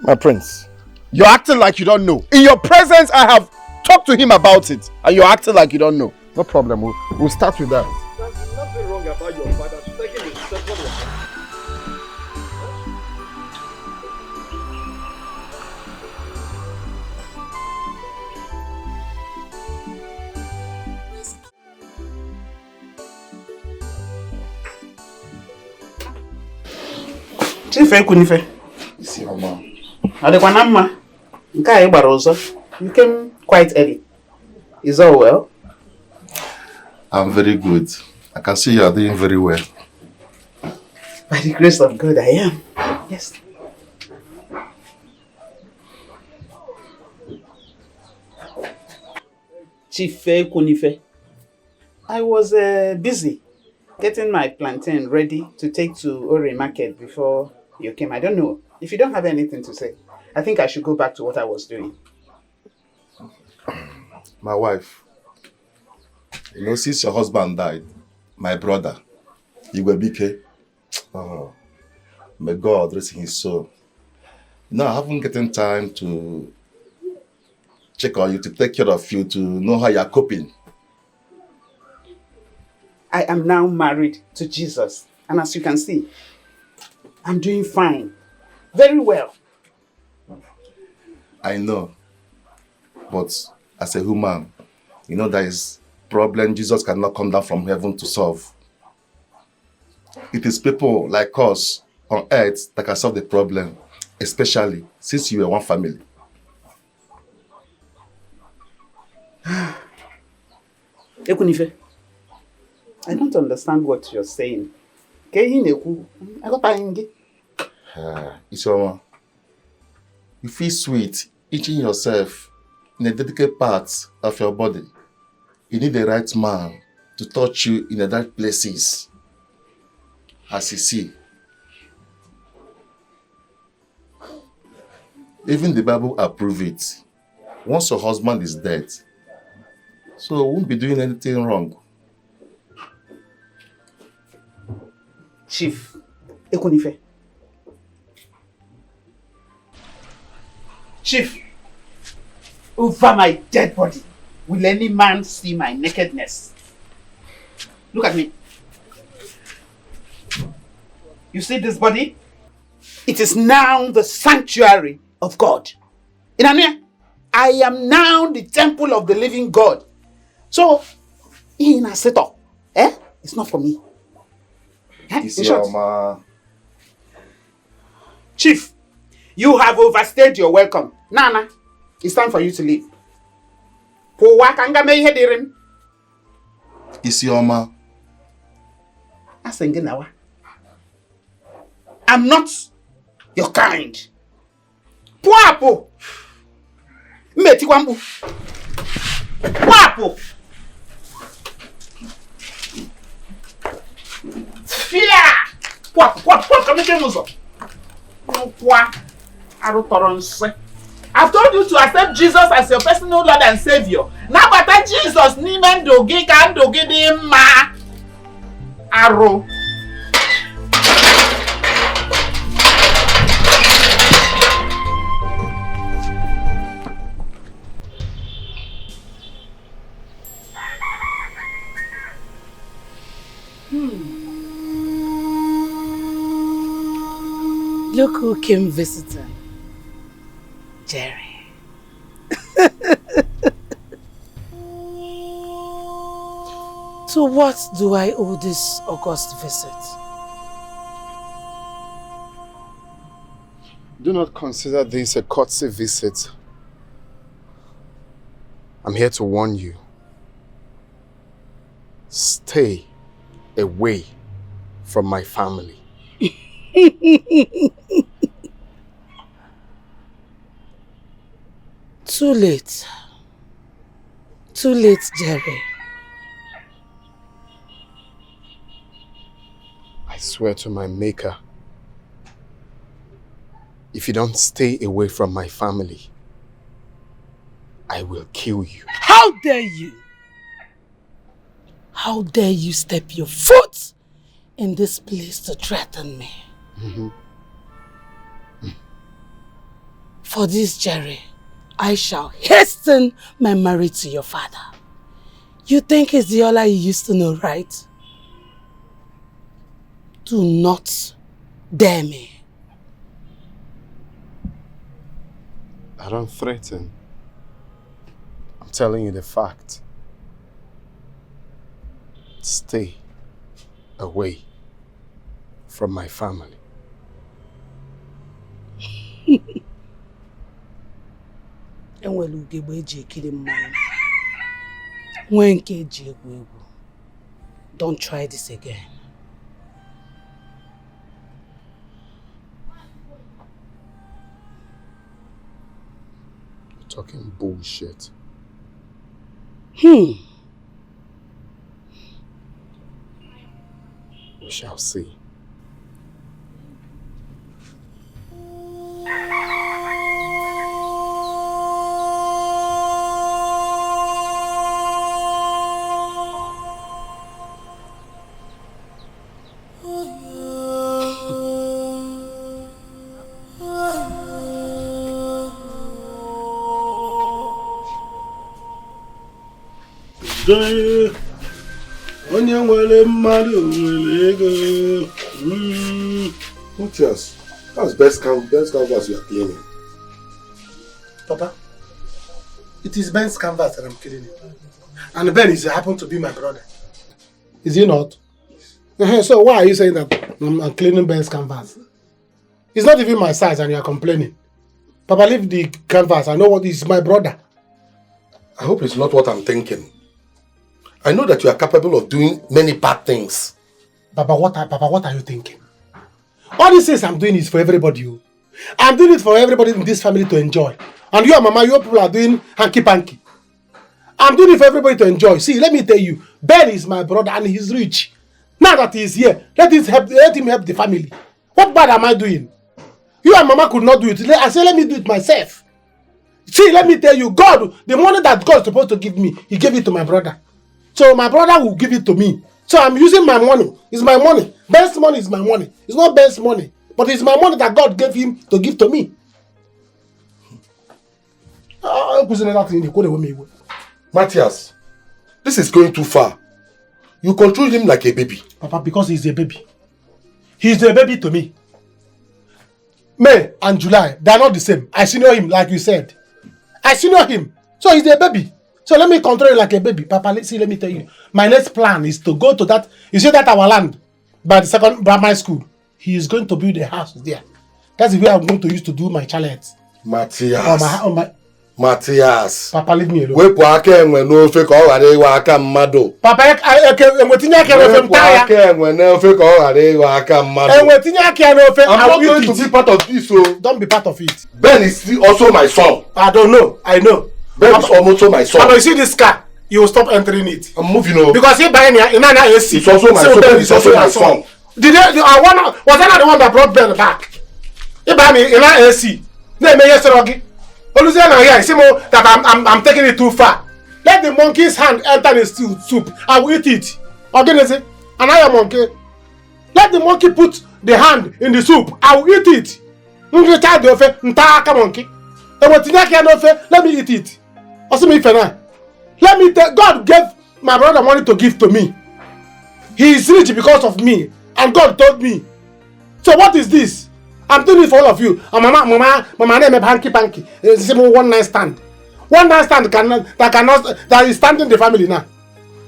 My prince. You're acting like you don't know. In your presence, I have talked to him about it. And you're acting like you don't know. No problem. We'll start with that. There's nothing wrong about your father taking the second one. Chief Ekunife. Adekwa na mma. Nke a gbara ọzọ. You came quite early. Is all well? I'm very good. I can see you are doing very well. By the grace of God, I am. Yes. Chief Ekunife. I was busy getting my plantain ready to take to Ore Market before you came. I don't know. If you don't have anything to say, I think I should go back to what I was doing. My wife, since your husband died, my brother, Dikeh, may God rest in his soul. I haven't gotten time to check on you, to take care of you, to know how you're coping. I am now married to Jesus, and as you can see, I'm doing fine. Very well. I know, but as a human, there is problem Jesus cannot come down from heaven to solve. It is people like us on earth that can solve the problem, especially since you are one family. Ekunife, I don't understand what you're saying. Isioma, you feel sweet eating yourself in a dedicated part of your body. You need the right man to touch you in the right places. As you see. Even the Bible approves it. Once your husband is dead, so you won't be doing anything wrong. Chief Ekunife. Chief, over my dead body, will any man see my nakedness? Look at me. You see this body? It is now the sanctuary of God. I am now the temple of the living God. So, in a setup, it's not for me. Chief, you have overstayed your welcome. Nana, it's time for you to leave. Isioma. I'm not your kind. Puapo. Metikwambu. Puapo. Fila. Puapo. Kameshemuzo. I've told you to accept Jesus as your personal Lord and Savior. Now, but Jesus, Nimen Dogi can Dogi di ma. Arrow. Look who came visiting. Jerry. To what do I owe this August visit? Do not consider this a courtesy visit. I'm here to warn you. Stay away from my family. Too late. Too late, Jerry. I swear to my maker, if you don't stay away from my family, I will kill you. How dare you? How dare you step your foot in this place to threaten me? For this, Jerry, I shall hasten my marriage to your father. You think it's the Ola you used to know, right? Do not dare me. I don't threaten. I'm telling you the fact. Stay away from my family. Don't try this again. You're talking bullshit. We shall see. Yes, that's best canvas you are cleaning. Papa, it is Ben's canvas that I'm cleaning. And Ben is happen to be my brother. Is he not? So why are you saying that I'm cleaning Ben's canvas? It's not even my size and you are complaining. Papa, leave the canvas. I know what is my brother. I hope it's not what I'm thinking. I know that you are capable of doing many bad things. Papa, what are you thinking? All these things I'm doing is for everybody. I'm doing it for everybody in this family to enjoy. And you and Mama, your people are doing hanky-panky. I'm doing it for everybody to enjoy. See, let me tell you, Ben is my brother and he's rich. Now that he's here, let him help the family. What bad am I doing? You and Mama could not do it. I said, let me do it myself. See, let me tell you, God, the money that God is supposed to give me, he gave it to my brother. So my brother will give it to me. So I'm using my money. It's my money. Ben's money is my money. It's not Ben's money. But it's my money that God gave him to give to me. Matthias, this is going too far. You control him like a baby. Papa, because he's a baby. He's a baby to me. May and July, they are not the same. I senior him, like you said. I senior him. So he's a baby. So let me control it like a baby. Papa, let me tell you. My next plan is to go to that, you see that our land, by the second primary school. He is going to build a house there. That's the way I'm going to use to do my challenge. Matthias. Matthias. Papa, leave me alone. Wepu aka enwe n'ofe ka ọ ghara ịwa aka mmadụ. Papa, enwe tinye aka n'ofe mta ya. Wepu aka enwe n'ofe ka ọ ghara ịwa aka mmadụ. Enwe tinye aka n'ofe. I'm not going to be part of this, so. Don't be part of it. Ben is also my son. I don't know. I know. Ben is also my son. But you see this car, you will stop entering it. I'm moving on. Because he buying here, AC. It's also my son. Ben is also my son. Was I not the one that brought Ben back? He buy me in AC. Let me yesterday. That I'm taking it too far. Let the monkey's hand enter the soup. I will eat it. Organize and I am monkey. Let the monkey put the hand in the soup. I will eat it. Let me eat it. Let me tell God gave my brother money to give to me. He is rich because of me. And God told me. So what is this? I'm doing it for all of you. And mama name hanky-panky. It's one night stand. One night stand that is standing the family now.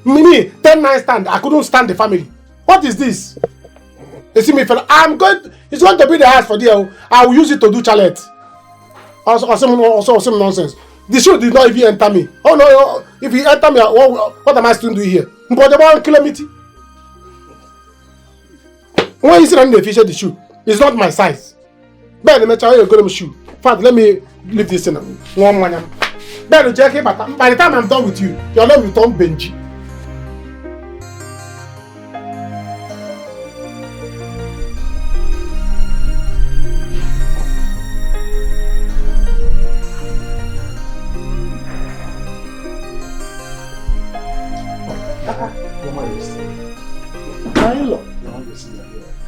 Me, 10 night stand, I couldn't stand the family. What is this? You see me, fella, it's going to be the house for there. I will use it to do chalet. Also some nonsense. The shoe did not even enter me. Oh no, if you enter me, what am I still doing here? But the 1 kilometer. When you sit on the fish, the shoe, it's not my size. By the matter, you're going to shoe. Father, let me leave this in. One man. By the time I'm done with you, your name will turn Benji.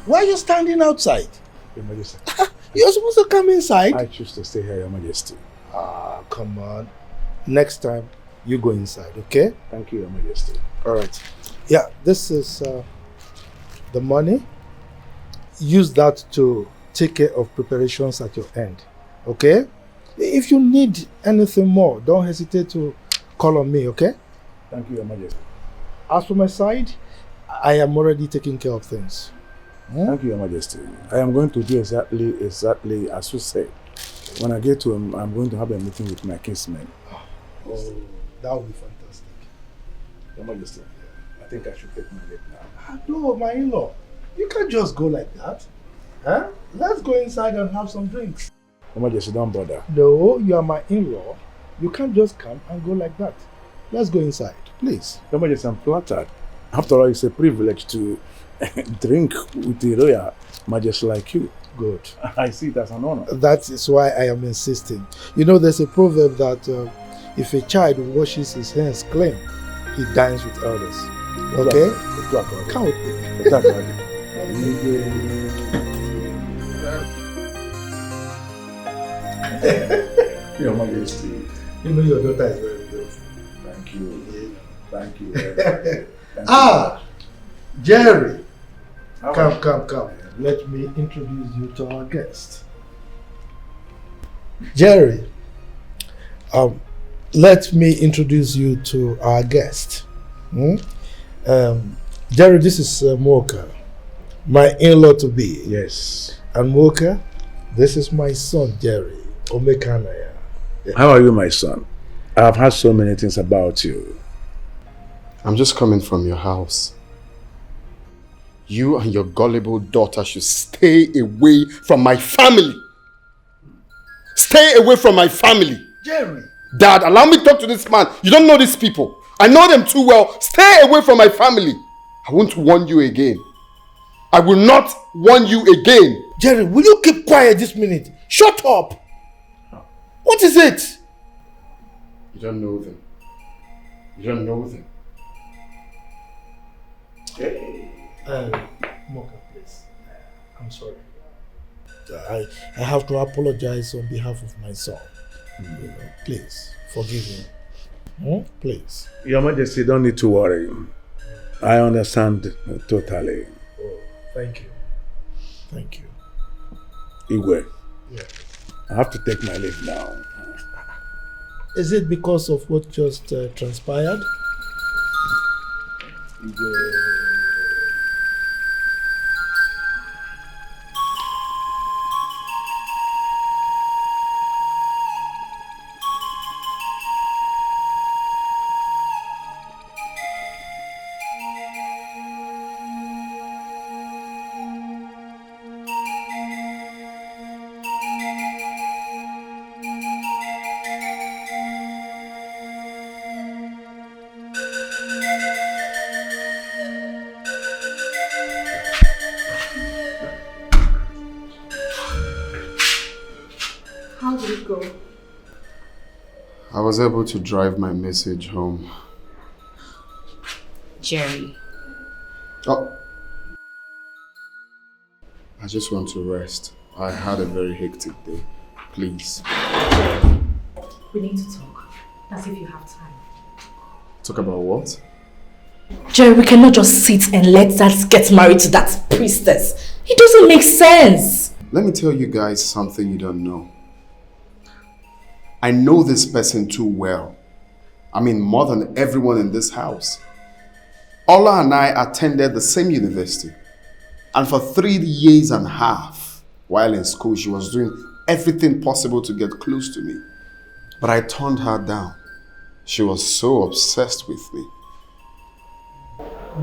Why are you standing outside? Your Majesty. You're supposed to come inside. I choose to stay here, Your Majesty. Ah, come on. Next time, you go inside, okay? Thank you, Your Majesty. All right. Yeah, this is the money. Use that to take care of preparations at your end, okay? If you need anything more, don't hesitate to call on me, okay? Thank you, Your Majesty. As for my side, I am already taking care of things. Thank you, Your Majesty. I am going to do exactly as you said. When I get to him, I'm going to have a meeting with my kinsmen. Oh, that would be fantastic. Your Majesty, I think I should take my leave now. No, my in-law. You can't just go like that. Huh? Let's go inside and have some drinks. Your Majesty, don't bother. No, you are my in-law. You can't just come and go like that. Let's go inside, please. Your Majesty, I'm flattered. After all, it's a privilege to drink with a royal majesty like you. Good. I see it as an honor. That is why I am insisting. You know, there's a proverb that if a child washes his hands clean, he dines with elders. Okay? Come with me. Your Majesty. You know your daughter is very beautiful. Thank you. Thank you. Thank Ah, Jerry. How Come. Let me introduce you to our guest. Jerry, let me introduce you to our guest. Jerry, this is Mocha, my in-law to be. Yes. And Mocha, this is my son, Jerry, Omekanaya. How are you, my son? I've heard so many things about you. I'm just coming from your house. You and your gullible daughter should stay away from my family. Stay away from my family. Jerry. Dad, allow me to talk to this man. You don't know these people. I know them too well. Stay away from my family. I won't warn you again. I will not warn you again. Jerry, will you keep quiet this minute? Shut up. What is it? You don't know them. You don't know them. Mocha, please. I'm sorry. I have to apologize on behalf of my son. Please, forgive me. Please. Your Majesty, don't need to worry. I understand totally. Oh, thank you. Thank you. Igwe, Yeah. I have to take my leave now. Is it because of what just transpired? How did it go? I was able to drive my message home. Jerry. Oh. I just want to rest. I had a very hectic day. Please. We need to talk. As if you have time. Talk about what? Jerry, we cannot just sit and let that get married to that priestess. It doesn't make sense. Let me tell you guys something you don't know. I know this person too well. I mean, more than everyone in this house. Ola and I attended the same university. And for 3 years and a half, while in school, she was doing everything possible to get close to me. But I turned her down. She was so obsessed with me.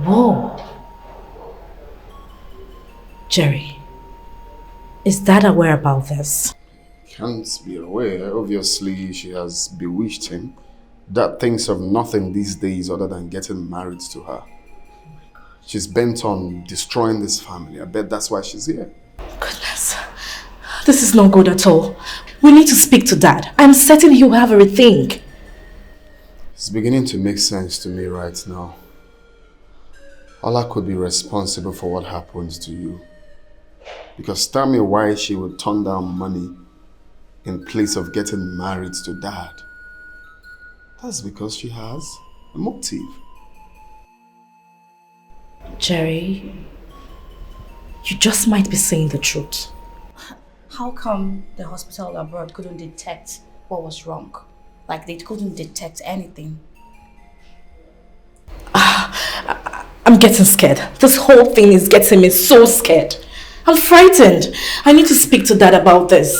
Whoa. Jerry, is Dad aware about this? Can't be aware. Obviously, she has bewitched him. Dad thinks of nothing these days other than getting married to her. She's bent on destroying this family. I bet that's why she's here. Goodness. This is not good at all. We need to speak to Dad. I'm certain he'll have a rethink. It's beginning to make sense to me right now. Allah could be responsible for what happened to you. Because tell me why she would turn down money in place of getting married to Dad. That's because she has a motive. Jerry, you just might be saying the truth. How come the hospital abroad couldn't detect what was wrong? Like they couldn't detect anything. I'm getting scared. This whole thing is getting me so scared. I'm frightened. I need to speak to Dad about this.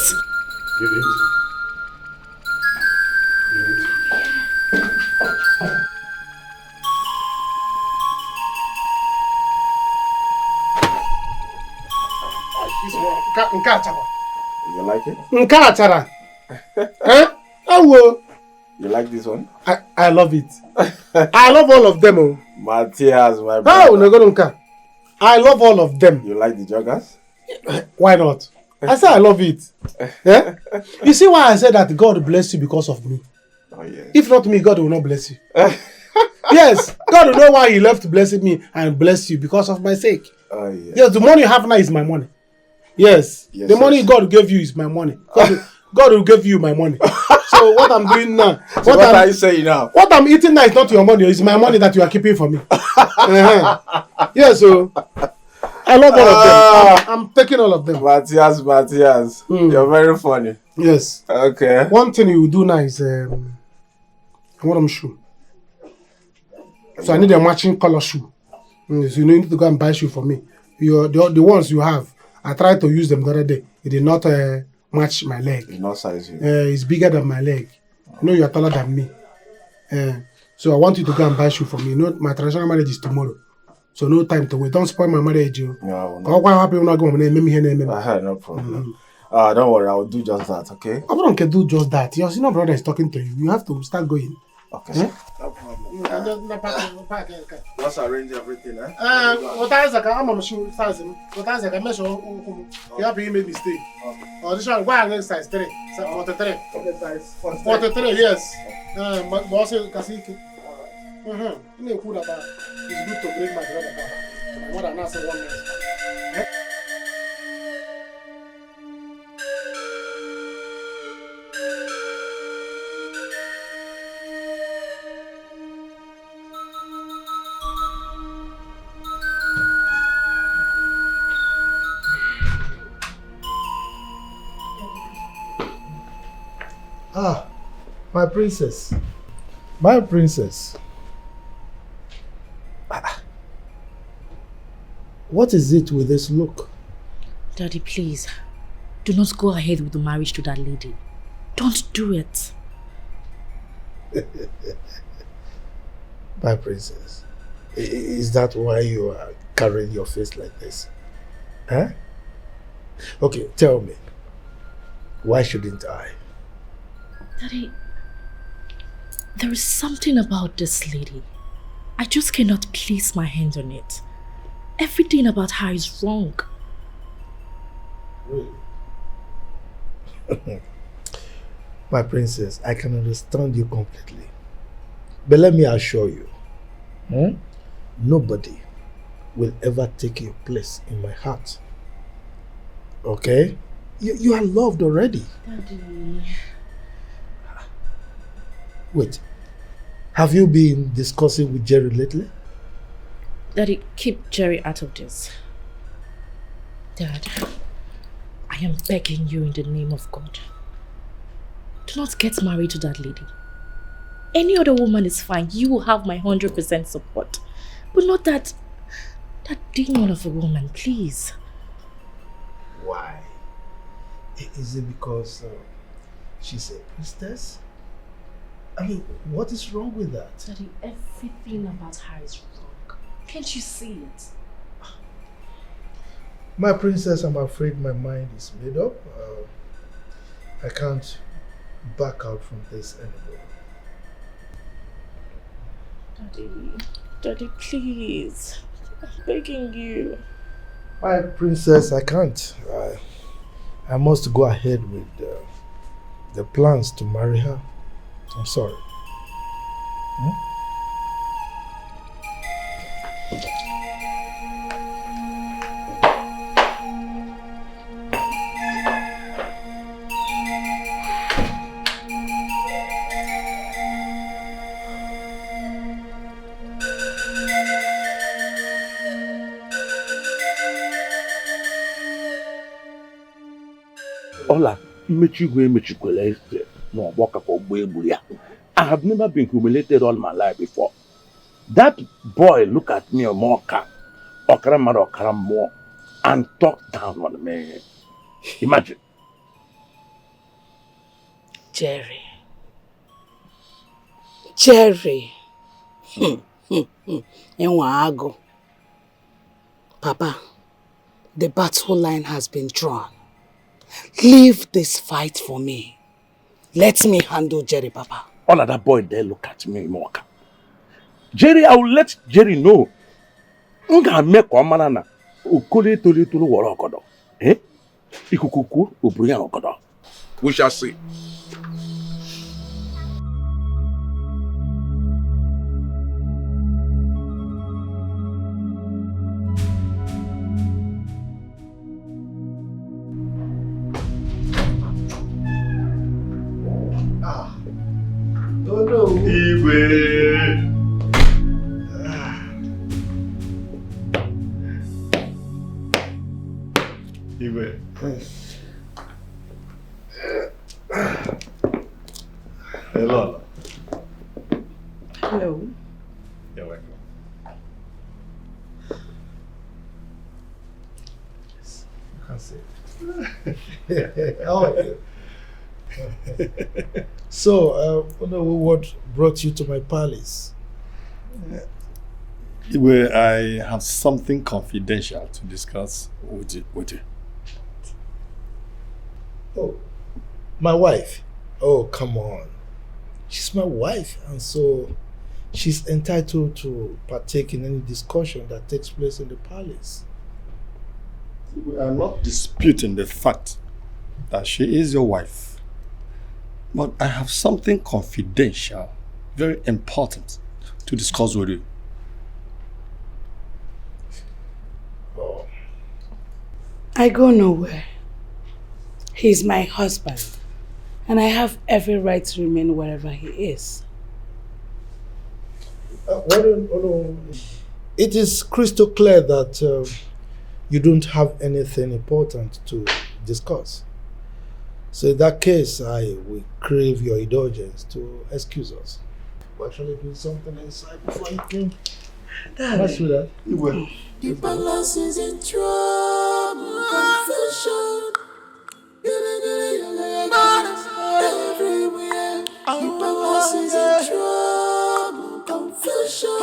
You like it? You like this one? I love it. I love all of them. Oh. Matthias, my brother. I love all of them. You like the joggers? Why not? I said I love it. Yeah? You see why I said that God bless you because of me? Oh, yeah. If not me, God will not bless you. Yes, God will know why He left blessing me and bless you because of my sake. Oh, yeah. Yes, the money you have now is my money. Yes, the money God gave you is my money. God will give you my money. So what I'm doing now, what are you saying now? What I'm eating now is not your money, it's my money that you are keeping for me. Yes, so I love all of them. I'm taking all of them. Matthias, you're very funny. Yes. Okay. One thing you will do now is I want them shoe. So I need a matching color shoe. So you need to go and buy shoe for me. The ones you have, I tried to use them the other day. It did not match my leg. It's not size you. It's bigger than my leg. You know you are taller than me. So I want you to go and buy shoe for me. You know my traditional marriage is tomorrow. So no time to wait. Don't spoil my marriage. No. What happen when I go? No problem. Don't worry, I will do just that, okay? I don't can do just that. Your senior brother is talking to you. You have to start going. Okay. No problem. Let's arrange everything, eh? What is the I'm a shoe size? What is the measure? You have to make mistake. This one, why next size 3? 43. 43, yes. But boss, you can see. It's good to bring my brother back. What I'm not saying 1 minute. Ah, my princess. My princess. What is it with this look? Daddy, please. Do not go ahead with the marriage to that lady. Don't do it. My princess. Is that why you are carrying your face like this? Huh? Okay, tell me. Why shouldn't I? Daddy, there is something about this lady. I just cannot place my hand on it. Everything about her is wrong. Really? My princess, I can understand you completely. But let me assure you, nobody will ever take your place in my heart. Okay? You are loved already. Daddy. Wait, have you been discussing with Jerry lately? Daddy, keep Jerry out of this. Dad, I am begging you in the name of God. Do not get married to that lady. Any other woman is fine. You will have my 100% support. But not that demon of a woman, please. Why? Is it because she's a priestess? I mean, what is wrong with that? Daddy, everything about her is wrong. Can't you see it? My princess, I'm afraid my mind is made up. I can't back out from this anymore. Daddy, please. I'm begging you. My princess, I can't. I must go ahead with the plans to marry her. I'm sorry. Ola, I have never been humiliated all my life before. That boy look at me more and talk down on me. Imagine. Jerry. Papa, the battle line has been drawn. Leave this fight for me. Let me handle Jerry, Papa. All of that boy there look at me more. Jerry, I will let Jerry know. We shall see. Oh no. Ibe. Hello. Hello. You're welcome. Yes, you can say. How are you? So, what brought you to my palace? Ibe, I have something confidential to discuss with you. Oh, my wife? Oh, come on. She's my wife, and so she's entitled to partake in any discussion that takes place in the palace. We are not disputing the fact that she is your wife. But I have something confidential, very important, to discuss with you. Oh. I go nowhere. He's my husband, and I have every right to remain wherever he is. It is crystal clear that you don't have anything important to discuss. So in that case, I will crave your indulgence to excuse us. We're actually doing something inside before you came. What's with that? You will. The palace is in trouble, confusion. Everywhere. The palace is in trouble, confusion.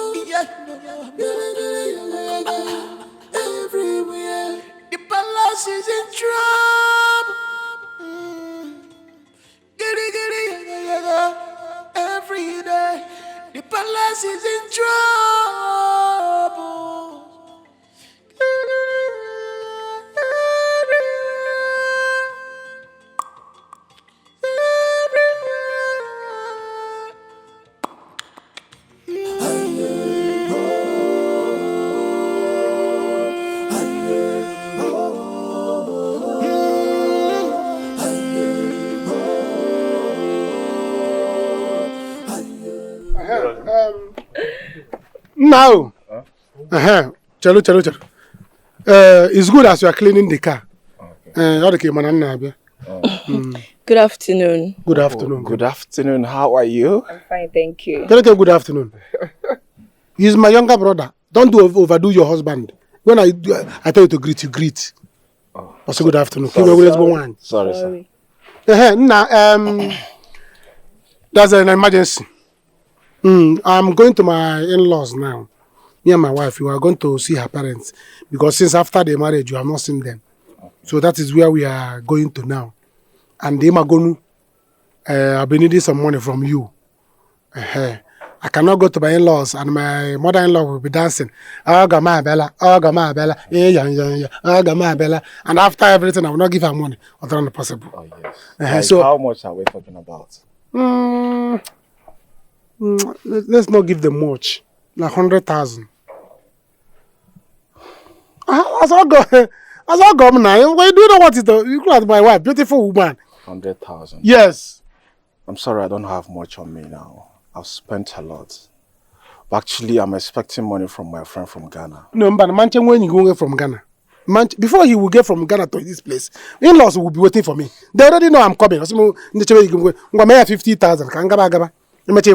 Everywhere. The palace is in trouble. Every day. The palace is in trouble. Now, chalo. It's good as you are cleaning the car. Good afternoon. Good afternoon. Good afternoon. How are you? I'm fine, thank you. Tell good afternoon. He's my younger brother, Don't overdo your husband. When I tell you to greet, you greet. Oh, also, good afternoon. Sorry. Now, there's an emergency. I'm going to my in-laws now. Me and my wife, we are going to see her parents because since after the marriage, you have not seen them. So that is where we are going to now. And they are going to, I've been needing some money from you. I cannot go to my in-laws and my mother-in-law will be dancing. Oh, Gama Bella, and after everything, I will not give her money. Other than possible. Oh, yes. So how much are we talking about? Let's not give them much. Like 100,000. As I go now. Why do you know what it is? You look at my wife, beautiful woman. 100,000. Yes. I'm sorry, I don't have much on me now. I've spent a lot. But actually, I'm expecting money from my friend from Ghana. No, but Manchen, when you go from Ghana, before he will get from Ghana to this place, in-laws will be waiting for me. They already know I'm coming. So, I'm going to make 50,000. I'm going to make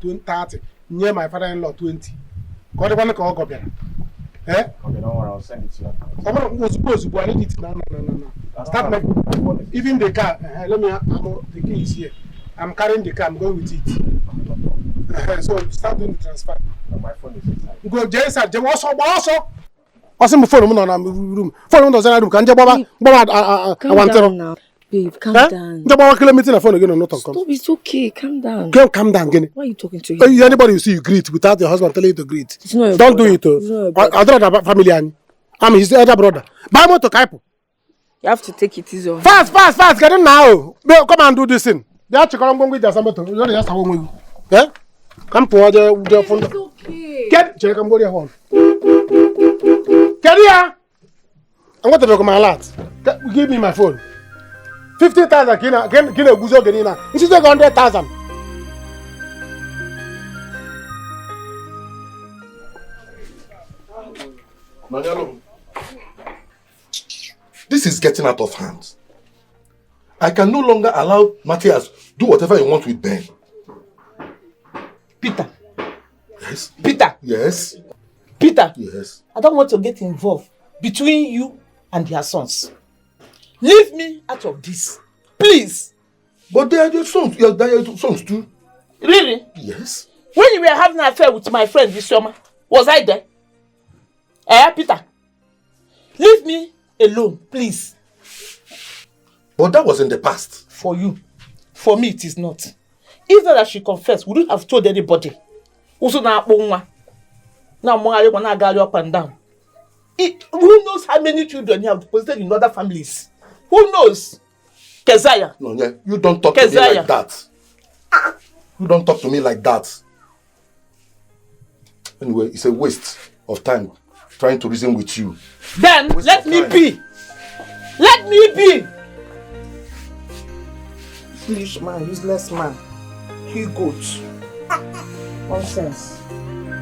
50,000. Near my father-in-law 20. God, one call go there. Eh? Okay, don't worry, I'll send it to you. Someone was supposed to need it. No. Start making. Even the car. Let me. The key is here. I'm carrying the car. I'm going with it. So start doing the transfer. My phone is inside. Go, Jason. Also. My phone on room. Phone doesn't room. Can you calm down now. Babe, calm down. Stop, it's okay. Calm down. Calm down, Guinea. Why are you talking to him? Anybody you see you greet without your husband telling you to greet. It's not your Don't brother. do it. I don't have family. I'm his elder brother. Buy more to Kaipo. You have to take it easy. Fast. Get in now. Come and do this thing. They are checking on with somebody. You just have one. Yeah? Come for the phone. It's okay. Get check and go there home. Get here. I'm going to look at my lot. Give me my phone. 50,000 kina guzo genina. This is 100,000. This is getting out of hand. I can no longer allow Matthias do whatever he wants with Ben. Peter. Yes. Peter. Yes. Peter. Yes. I don't want to get involved between you and their sons. Leave me out of this. Please. But they are your sons. They are your sons too. Really? Yes. When you were having an affair with my friend this summer, was I there? Peter. Leave me alone, please. But that was in the past. For you. For me, it is not. If not that she confessed, would you have told anybody? Also now, I want to go up and down. Who knows how many children you have deposited in other families? Who knows? Keziah. No, yeah, you don't talk to me like that. You don't talk to me like that. Anyway, it's a waste of time trying to reason with you. Then let me be. Let me be. Foolish man, useless man. He goes. Nonsense.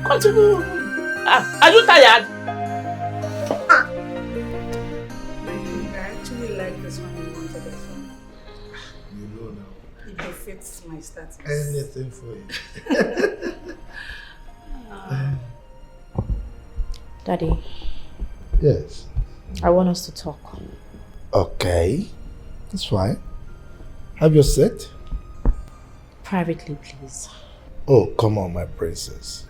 Continue. Are you tired? This one you wanted it from. You know now. It befits my status. Anything for you. Daddy. Yes. I want us to talk. Okay. That's fine. Have your seat. Privately, please. Oh, come on, my princess.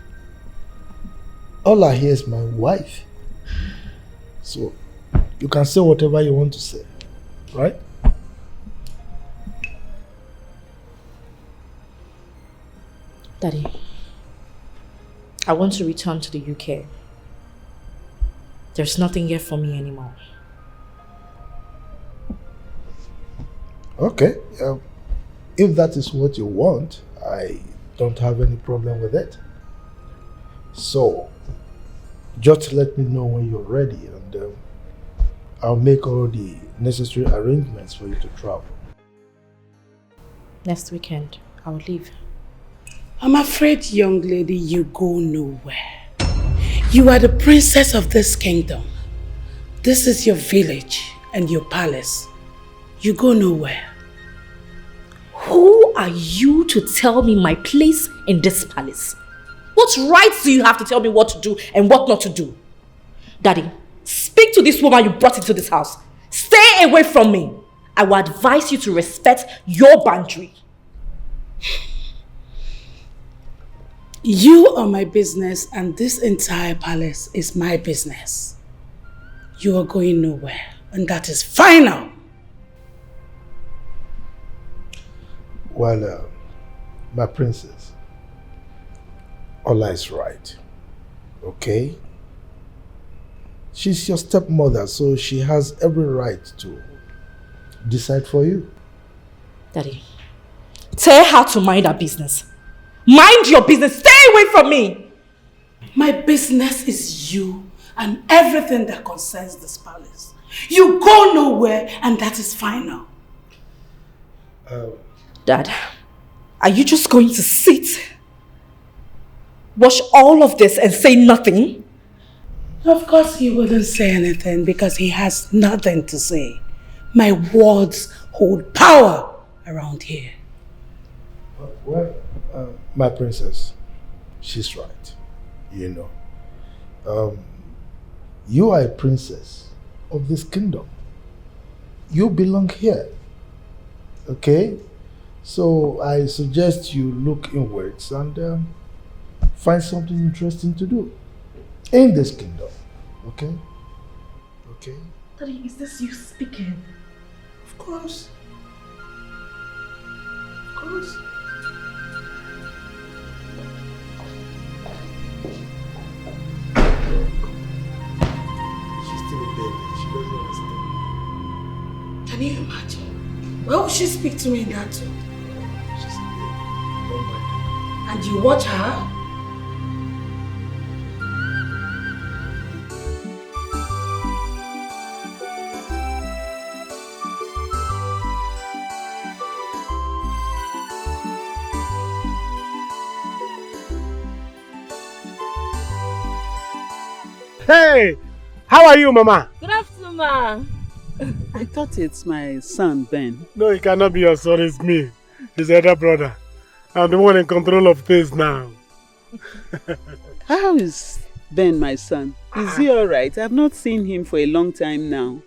All I hear is my wife. So, you can say whatever you want to say. Right? Daddy, I want to return to the UK. There's nothing here for me anymore. Okay. If that is what you want, I don't have any problem with it. So, just let me know when you're ready and I'll make all the necessary arrangements for you to travel. Next weekend, I'll leave. I'm afraid, young lady, you go nowhere. You are the princess of this kingdom. This is your village and your palace. You go nowhere. Who are you to tell me my place in this palace? What rights do you have to tell me what to do and what not to do? Daddy, speak to this woman you brought into this house. Stay away from me. I will advise you to respect your boundary. You are my business and this entire palace is my business. You are going nowhere and that is final. Well, my princess, Ola is right, okay? She's your stepmother, so she has every right to decide for you. Daddy, tell her to mind her business. Mind your business. Stay away from me. My business is you and everything that concerns this palace. You go nowhere and that is final. Dad, are you just going to sit, watch all of this and say nothing? Of course he wouldn't say anything because he has nothing to say. My words hold power around here. Well, my princess, she's right, you know. You are a princess of this kingdom. You belong here, okay? So I suggest you look inwards and find something interesting to do in this kingdom, okay? Okay? Daddy, is this you speaking? Of course. Of course. She's still a baby. She doesn't understand. Can you imagine? Why would she speak to me in that tone? She's a baby. Don't mind her. And you watch her? Hey, how are you, Mama? Good afternoon, ma. I thought it's my son, Ben. No, it cannot be your son, it's me. His elder brother. I'm the one in control of things now. How is Ben, my son? Is he alright? I've not seen him for a long time now.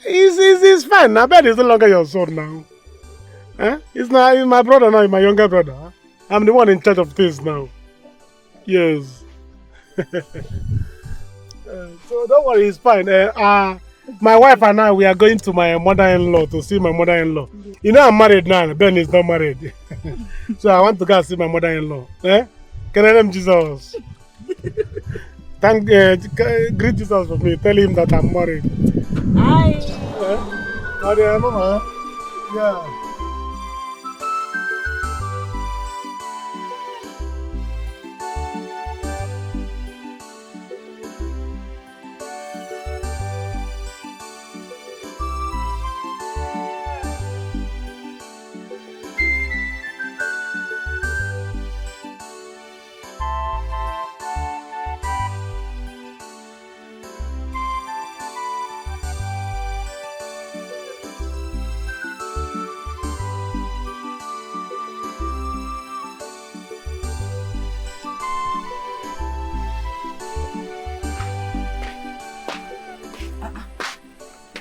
He's fine. I bet he's no longer your son now. Huh? He's my brother now, he's my younger brother. I'm the one in charge of things now. Yes. So don't worry, he's fine. My wife and I, we are going to my mother-in-law to see my mother-in-law. You know I'm married now, Ben is not married. So I want to go and see my mother-in-law. Can I name Jesus? Greet Jesus for me. Tell him that I'm married. Hi. Mama. Yeah.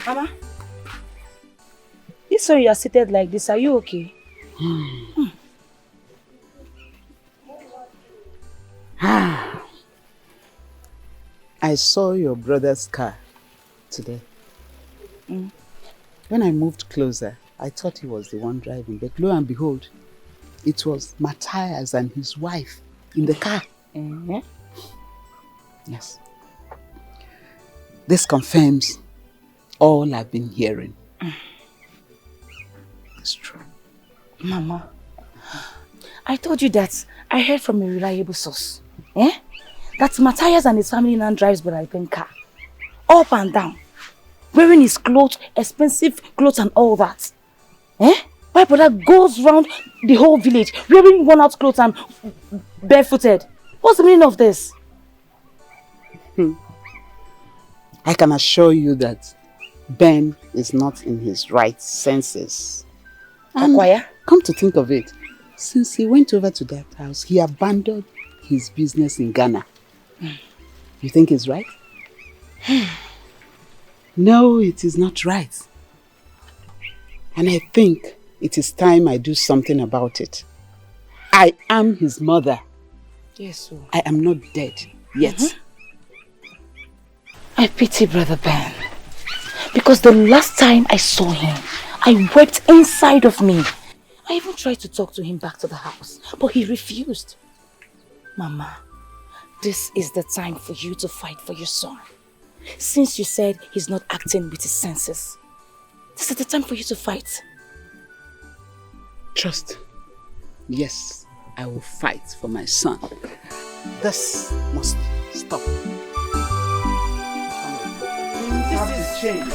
Mama, this way you are seated like this, are you okay? I saw your brother's car today. When I moved closer, I thought he was the one driving, but lo and behold, it was Matthias and his wife in the car. Yes. This confirms all I've been hearing. It's true. Mama, I told you that I heard from a reliable source. That Matthias and his family now drives Brother car. Up and down. Wearing his clothes, expensive clothes and all that. Why Brother goes round the whole village wearing worn-out clothes and barefooted? What's the meaning of this? I can assure you that Ben is not in his right senses. And come to think of it, since he went over to that house, he abandoned his business in Ghana. You think it's right? No, it is not right. And I think it is time I do something about it. I am his mother. Yes, sir. I am not dead yet. I pity Brother Ben. Because the last time I saw him, I wept inside of me. I even tried to talk to him back to the house, but he refused. Mama, this is the time for you to fight for your son. Since you said he's not acting with his senses, this is the time for you to fight. Trust. Yes, I will fight for my son. This must stop. This is change.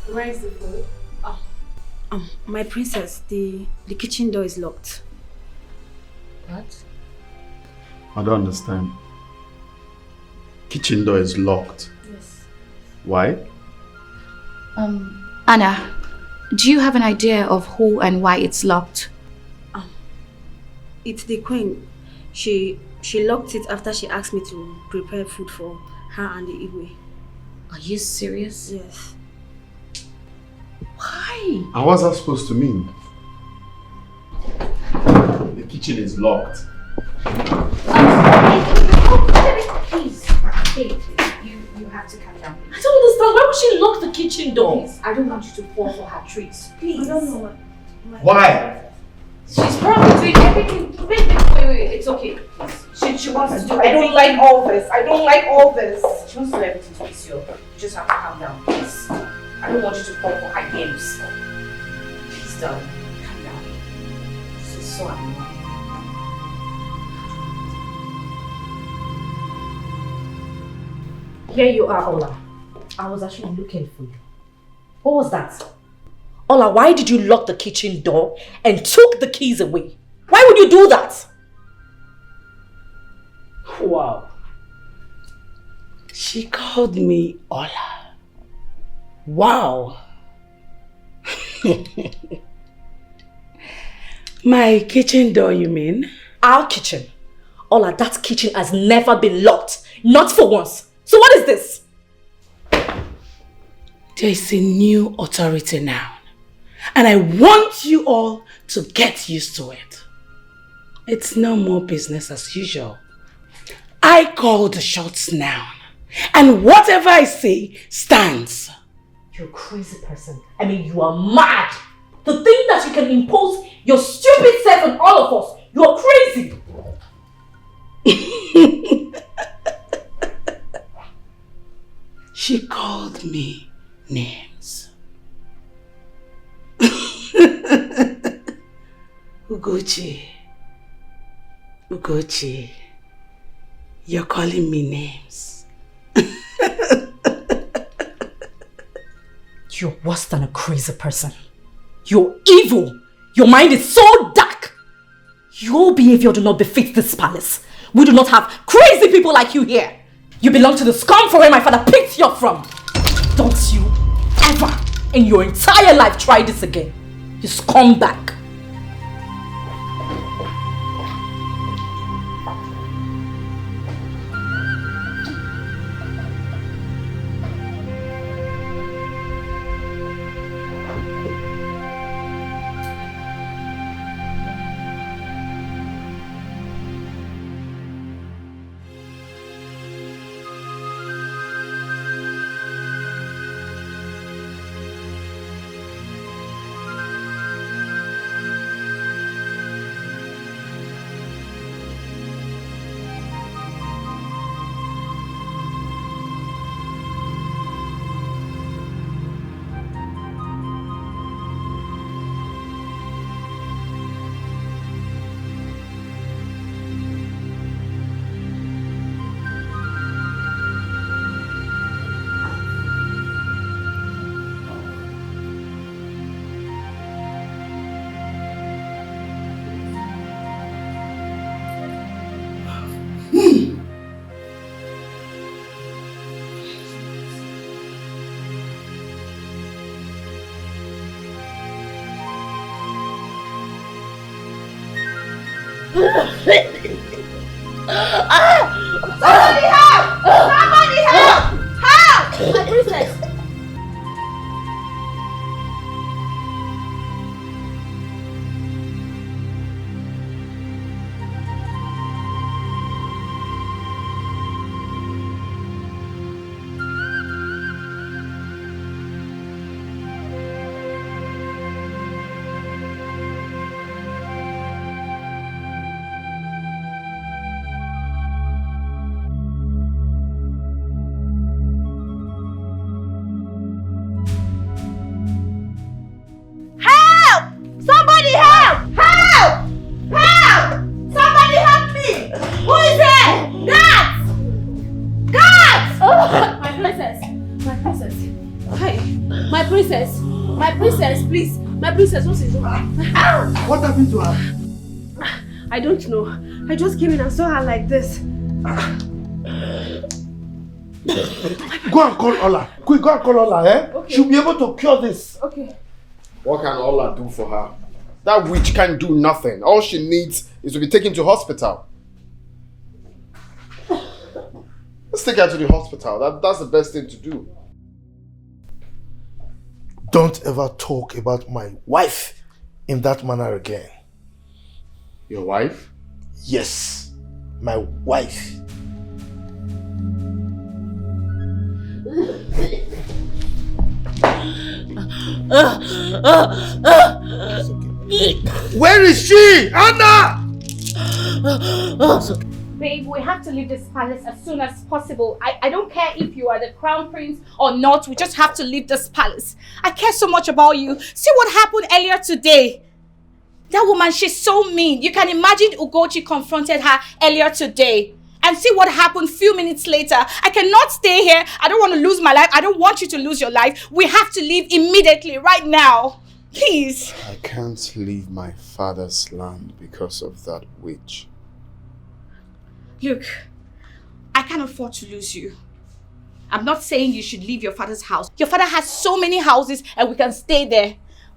Where is the food? My princess, the kitchen door is locked. What? I don't understand. Kitchen door is locked. Yes. Why? Anna, do you have an idea of who and why it's locked? It's the queen. She locked it after she asked me to prepare food for her and the EBUBE. Are you serious? Yes. Why? And what's that supposed to mean? The kitchen is locked. Please, hey, you have to calm down. I don't understand. Why would she lock the kitchen door? Please, I don't want you to fall for her tricks. Please. I don't know Why? She's probably doing everything. Wait, it's okay. She wants to do everything. I don't like all this. I don't like all this. She wants to do everything to please you. You just have to calm down, please. I don't want you to fall for her games. Please, darling, calm down. This is so annoying. Here you are, Ola. I was actually looking for you. What was that? Ola, why did you lock the kitchen door and took the keys away? Why would you do that? Wow. She called me Ola. Wow. My kitchen door, you mean? Our kitchen. Ola, that kitchen has never been locked. Not for once. So what is this? There is a new authority now. And I want you all to get used to it. It's no more business as usual. I call the shots now. And whatever I say stands. You're a crazy person. I mean, you are mad. To think that you can impose your stupid self on all of us. You are crazy. She called me names. Ugochi, you're calling me names. You're worse than a crazy person. You're evil. Your mind is so dark. Your behavior do not befit this palace. We do not have crazy people like you here. You belong to the scum from where my father picked you up from. Don't you ever in your entire life try this again. You scumbag. Somebody help! Somebody help! Help! My princess! What happened to her? I don't know. I just came in and saw her like this. Go and call Ola. Quick, go and call Ola, eh? Okay. She'll be able to cure this. Okay. What can Ola do for her? That witch can't do nothing. All she needs is to be taken to hospital. Let's take her to the hospital. That's the best thing to do. Don't ever talk about my wife in that manner again. Your wife? Yes, my wife. Where is she? Anna! Babe, we have to leave this palace as soon as possible. I don't care if you are the crown prince or not. We just have to leave this palace. I care so much about you. See what happened earlier today. That woman, she's so mean. You can imagine Ugochi confronted her earlier today. And see what happened a few minutes later. I cannot stay here. I don't want to lose my life. I don't want you to lose your life. We have to leave immediately, right now. Please. I can't leave my father's land because of that witch. Look, I can't afford to lose you. I'm not saying you should leave your father's house. Your father has so many houses and we can stay there.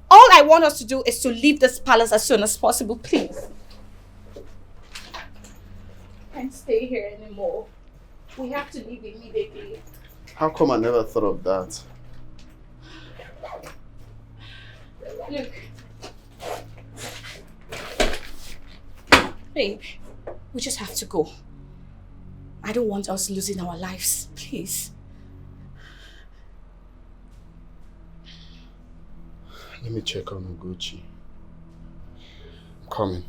All I want us to do is to leave this palace as soon as possible, please. I can't stay here anymore. We have to leave immediately. How come I never thought of that? Look. Babe, we just have to go. I don't want us losing our lives, please. Let me check on Ugochi. I'm coming.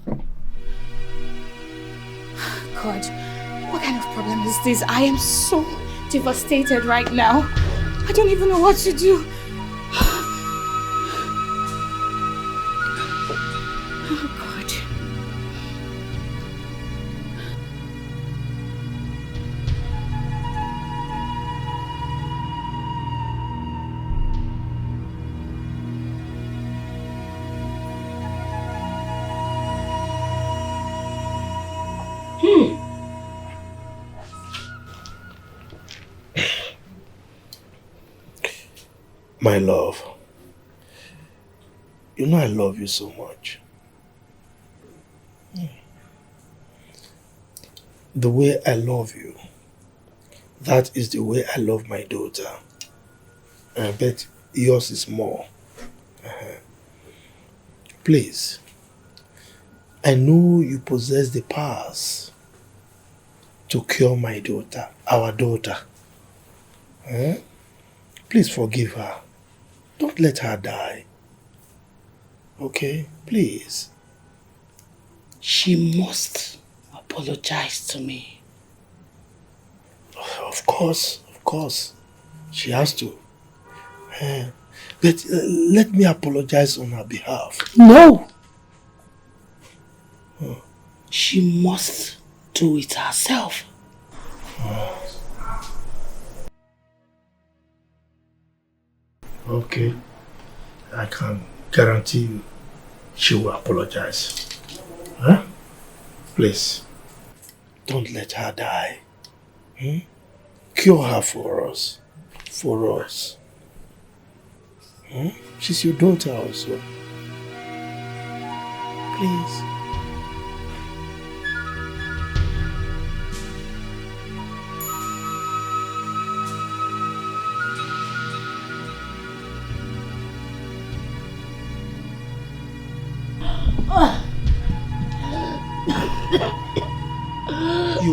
God, what kind of problem is this? I am so devastated right now. I don't even know what to do. Oh God. My love, you know I love you so much. The way I love you, that is the way I love my daughter. And I bet yours is more. Please, I know you possess the powers to cure my daughter, our daughter. Please forgive her. Don't let her die. Okay? Please. She must apologize to me. Of course. She has to. But let me apologize on her behalf. No! She must do it herself. Okay. I can guarantee you she will apologize. Please, don't let her die. Cure her for us. For us. She's your daughter also. Please.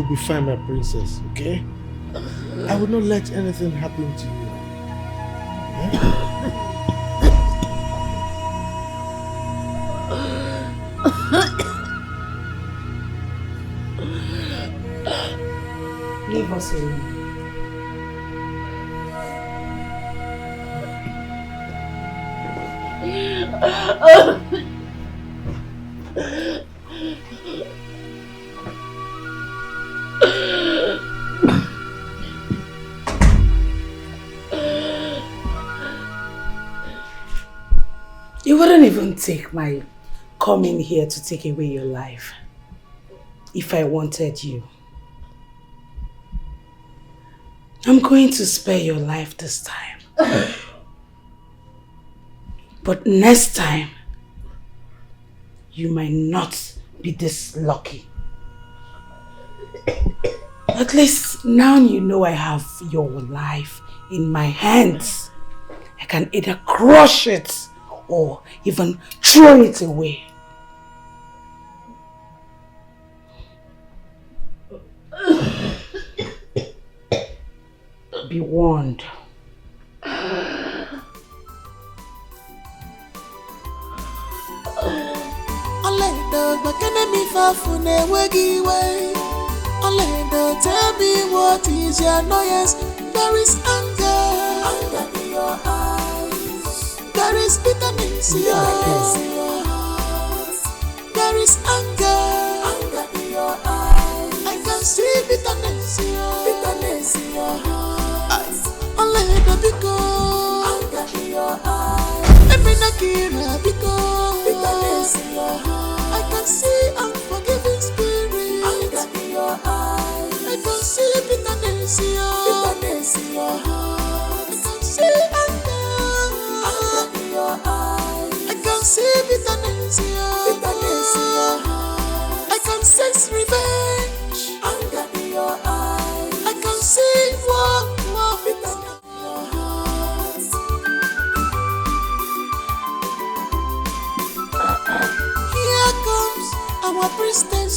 You'll be fine, my princess, okay? I will not let anything happen to you. Leave us alone. You wouldn't even take my coming here to take away your life if I wanted you. I'm going to spare your life this time. But next time, you might not be this lucky. At least now you know I have your life in my hands. I can either crush it or even throw it away. Be warned. Tell me what is your annoyance. There is anger in your eyes. There is bitterness in your heart. There is anger in your eyes. I can see bitterness in your heart. Only the anger in your eyes. Eminakira because bitterness in your heart. I can see unforgiving spirit. Anger in your eyes. I can see bitterness in your heart. I can see anger in your eyes. I can see bitterness in your heart. I can sense revenge. Anger in your eyes. I can see war, bitterness in your heart. Here comes our priestess.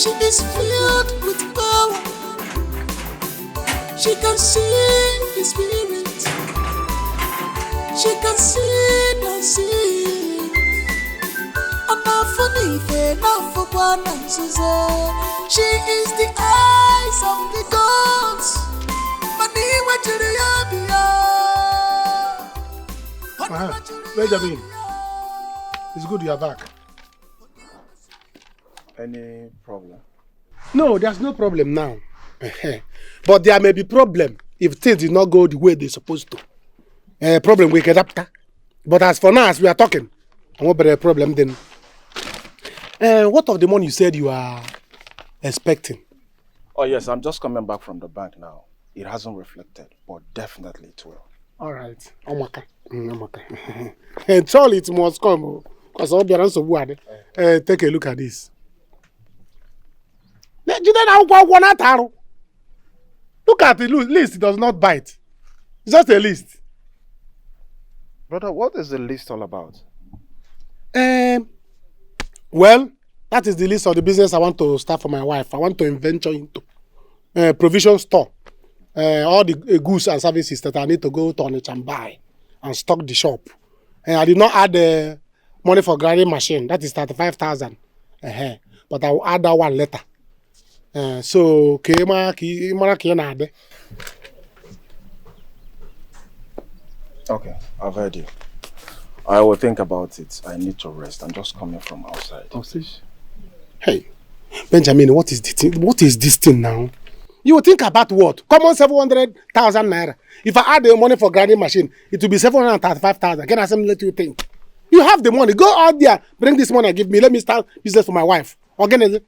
She is filled with power. She can see the spirit. She can see the sea. She is the eyes of the gods. Benjamin, it's good you are back. Any problem? No, there's no problem now. But there may be problem if things did not go the way they're supposed to. Problem we get after. But as for now, as we are talking, I won't be a problem then. What of the money you said you are expecting? Oh yes, I'm just coming back from the bank now. It hasn't reflected, but definitely it will. All right. Amaka. And surely it must come. Because I'll be around so wide. Take a look at this. Look at the list, it does not bite. It's just a list. Brother, what is the list all about? Well, that is the list of the business I want to start for my wife. I want to venture into provision store. All the goods and services that I need to go to Onitsha and buy and stock the shop. I did not add the money for grinding machine. That is 35,000. But I will add that one later. So, okay, I've heard you. I will think about it. I need to rest. I'm just coming from outside. Oh, hey, Benjamin, what is this thing now? You will think about what? Common 700,000 naira. If I add the money for grinding machine, it will be 735,000. Can I let you think? You have the money. Go out there, bring this money and give me. Let me start business for my wife. Organize.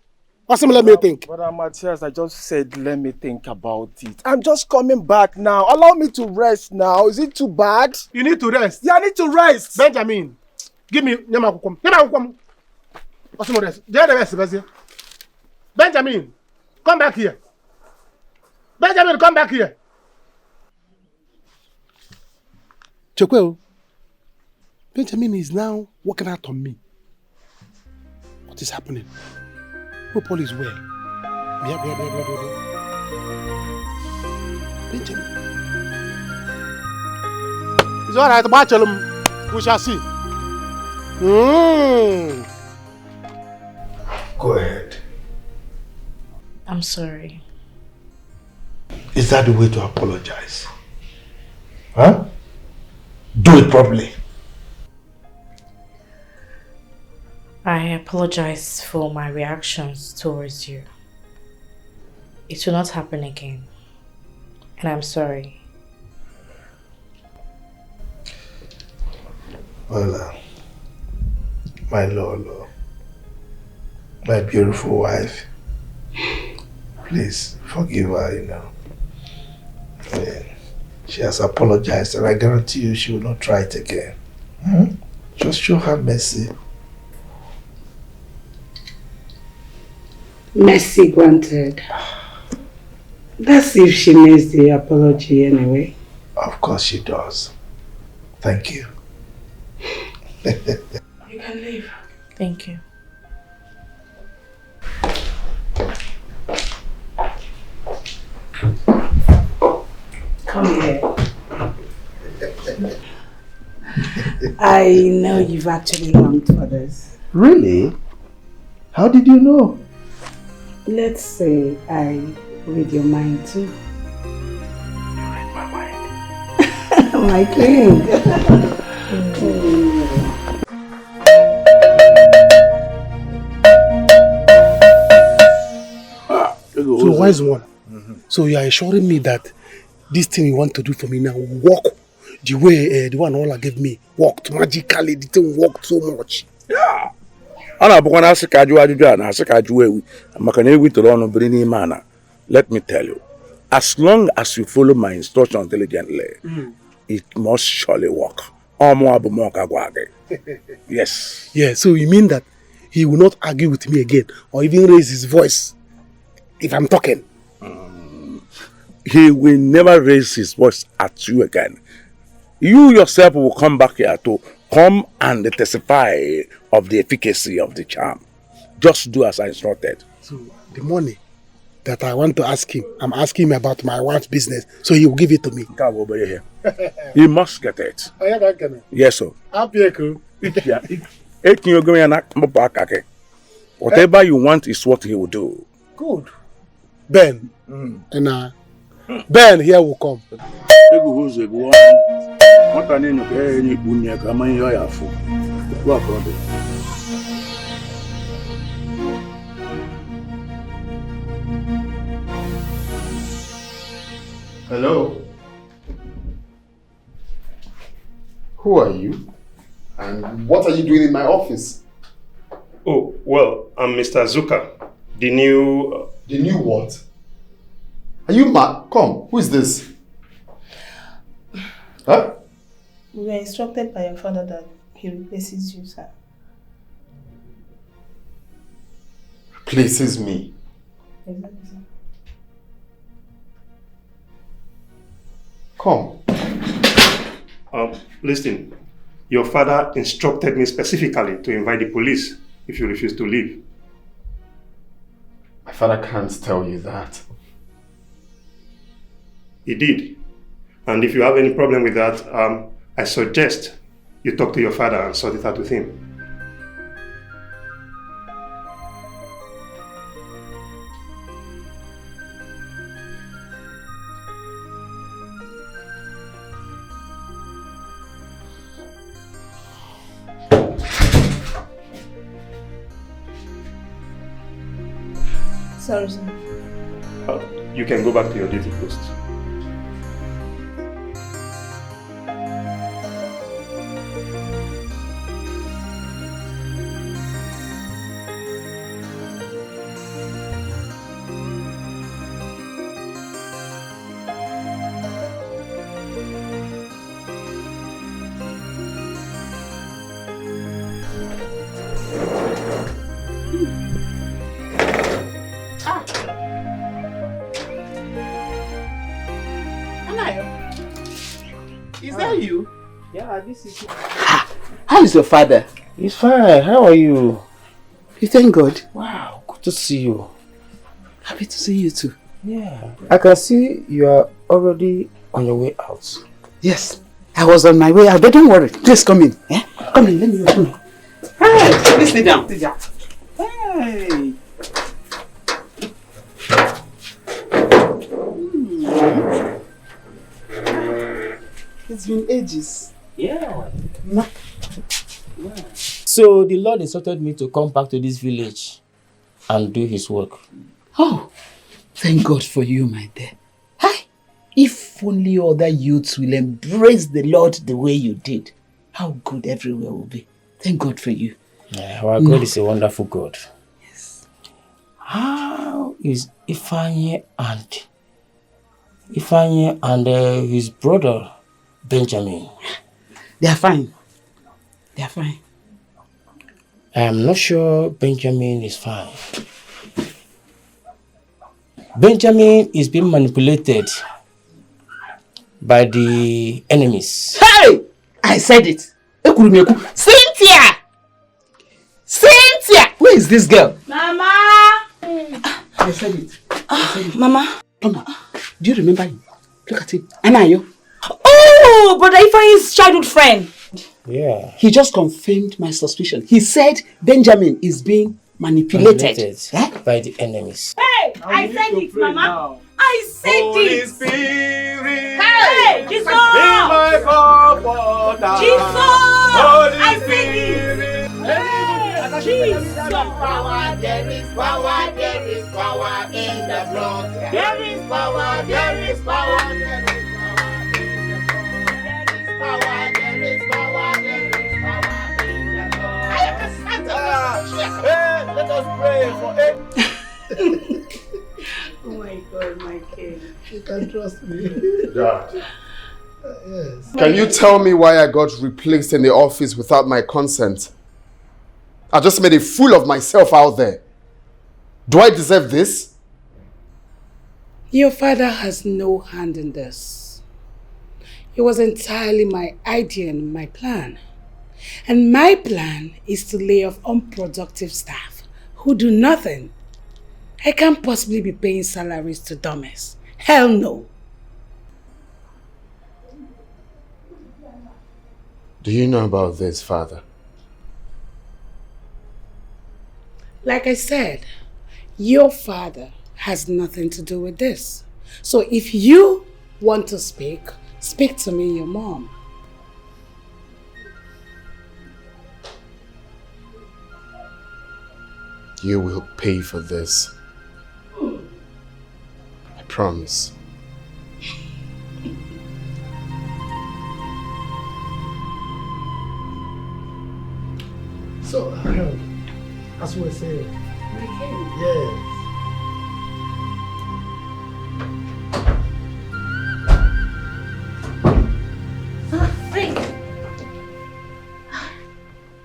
Let me think. Brother Matthias, I just said let me think about it. I'm just coming back now. Allow me to rest now. Is it too bad? You need to rest. Yeah, I need to rest. Benjamin, give me Benjamin, come back here. Benjamin, come back here. Chekweo, Benjamin is now working out on me. What is happening? Hope all is well. It's all right, we shall see. Go ahead. I'm sorry. Is that the way to apologize? Huh? Do it properly. I apologize for my reactions towards you. It will not happen again. And I'm sorry. Well, my Lolo, my beautiful wife, please forgive her, you know. I mean, she has apologized and I guarantee you she will not try it again. Just show her mercy. Mercy granted. That's if she makes the apology anyway. Of course she does. Thank you. You can leave. Thank you. Come here. I know you've actually longed for this. Really? How did you know? Let's say I read your mind too. You read my mind? My king. So wise one. So you are assuring me that this thing you want to do for me now will work the way the one Ola gave me worked magically. The thing worked so much. Yeah. Ana bukwana asika aju ajuju na asika aju ewu maka na ewu toro onu biri ni mana. Let me tell you, as long as you follow my instructions diligently, it must surely work. Yes. Yeah, so you mean that he will not argue with me again or even raise his voice if I'm talking? He will never raise his voice at you again. You yourself will come back here to come and testify of the efficacy of the charm. Just do as I instructed. So the money that I want to ask him, I'm asking him about my wife's business, so he will give it to me. Come over here. He must get it. Oh, yeah, okay. Yes, sir. Whatever Whatever you want is what he will do. Good. Ben. And Ben here will come. Hello? Who are you? And what are you doing in my office? Oh, well, I'm Mr. Zuka, the new... The new what? Are you mad? Come, who is this? Huh? We were instructed by your father that he replaces you, sir. Replaces me? Exactly, sir. Come. Listen, your father instructed me specifically to invite the police if you refuse to leave. My father can't tell you that. He did. And if you have any problem with that, I suggest you talk to your father and sort it out with him. Sorry, sir. You can go back to your duty post. Is that you? Yeah, this is... How is your father? He's fine. How are you? You thank God. Wow, good to see you. Happy to see you too. Yeah. I can see you are already on your way out. Yes, I was on my way out, but don't worry. Please come in. Eh? Come in, let me open it. Hey, please sit down. Sit down. Hey. It's been ages. Yeah. No. So the Lord instructed me to come back to this village and do his work. Oh, thank God for you, my dear. Hi. If only other youths will embrace the Lord the way you did, how good everywhere will be. Thank God for you. Yeah, our God is a wonderful God. Yes. How is Ifanye and his brother Benjamin? They are fine. They are fine. I am not sure Benjamin is fine. Benjamin is being manipulated by the enemies. Hey! I said it. Cynthia! Cynthia! Where is this girl? Mama! I said it. Mama? Come on. Do you remember him? Look at him. Anayo. Oh, Brother Ifeanyi's childhood friend. Yeah. He just confirmed my suspicion. He said Benjamin is being manipulated. By the enemies. Hey, I said it, Mama. Now. I said Holy it. Spirit, Hey, Jesus. be my comforter. Jesus. Holy I said Spirit. Hey, Jesus. Power, there is power in the blood. There is power, there is power, there is power, there is power, there is power in the blood. Hey, let us pray for it. Oh my God, my king. You can trust me. Dad. Yes. Can you tell me why I got replaced in the office without my consent? I just made a fool of myself out there. Do I deserve this? Your father has no hand in this. It was entirely my idea and my plan. And my plan is to lay off unproductive staff who do nothing. I can't possibly be paying salaries to dummies. Hell no. Do you know about this, Father? Like I said, your father has nothing to do with this. So if you want to speak, speak to me, your mom. You will pay for this. I promise. So, as we were saying, yes. Wait.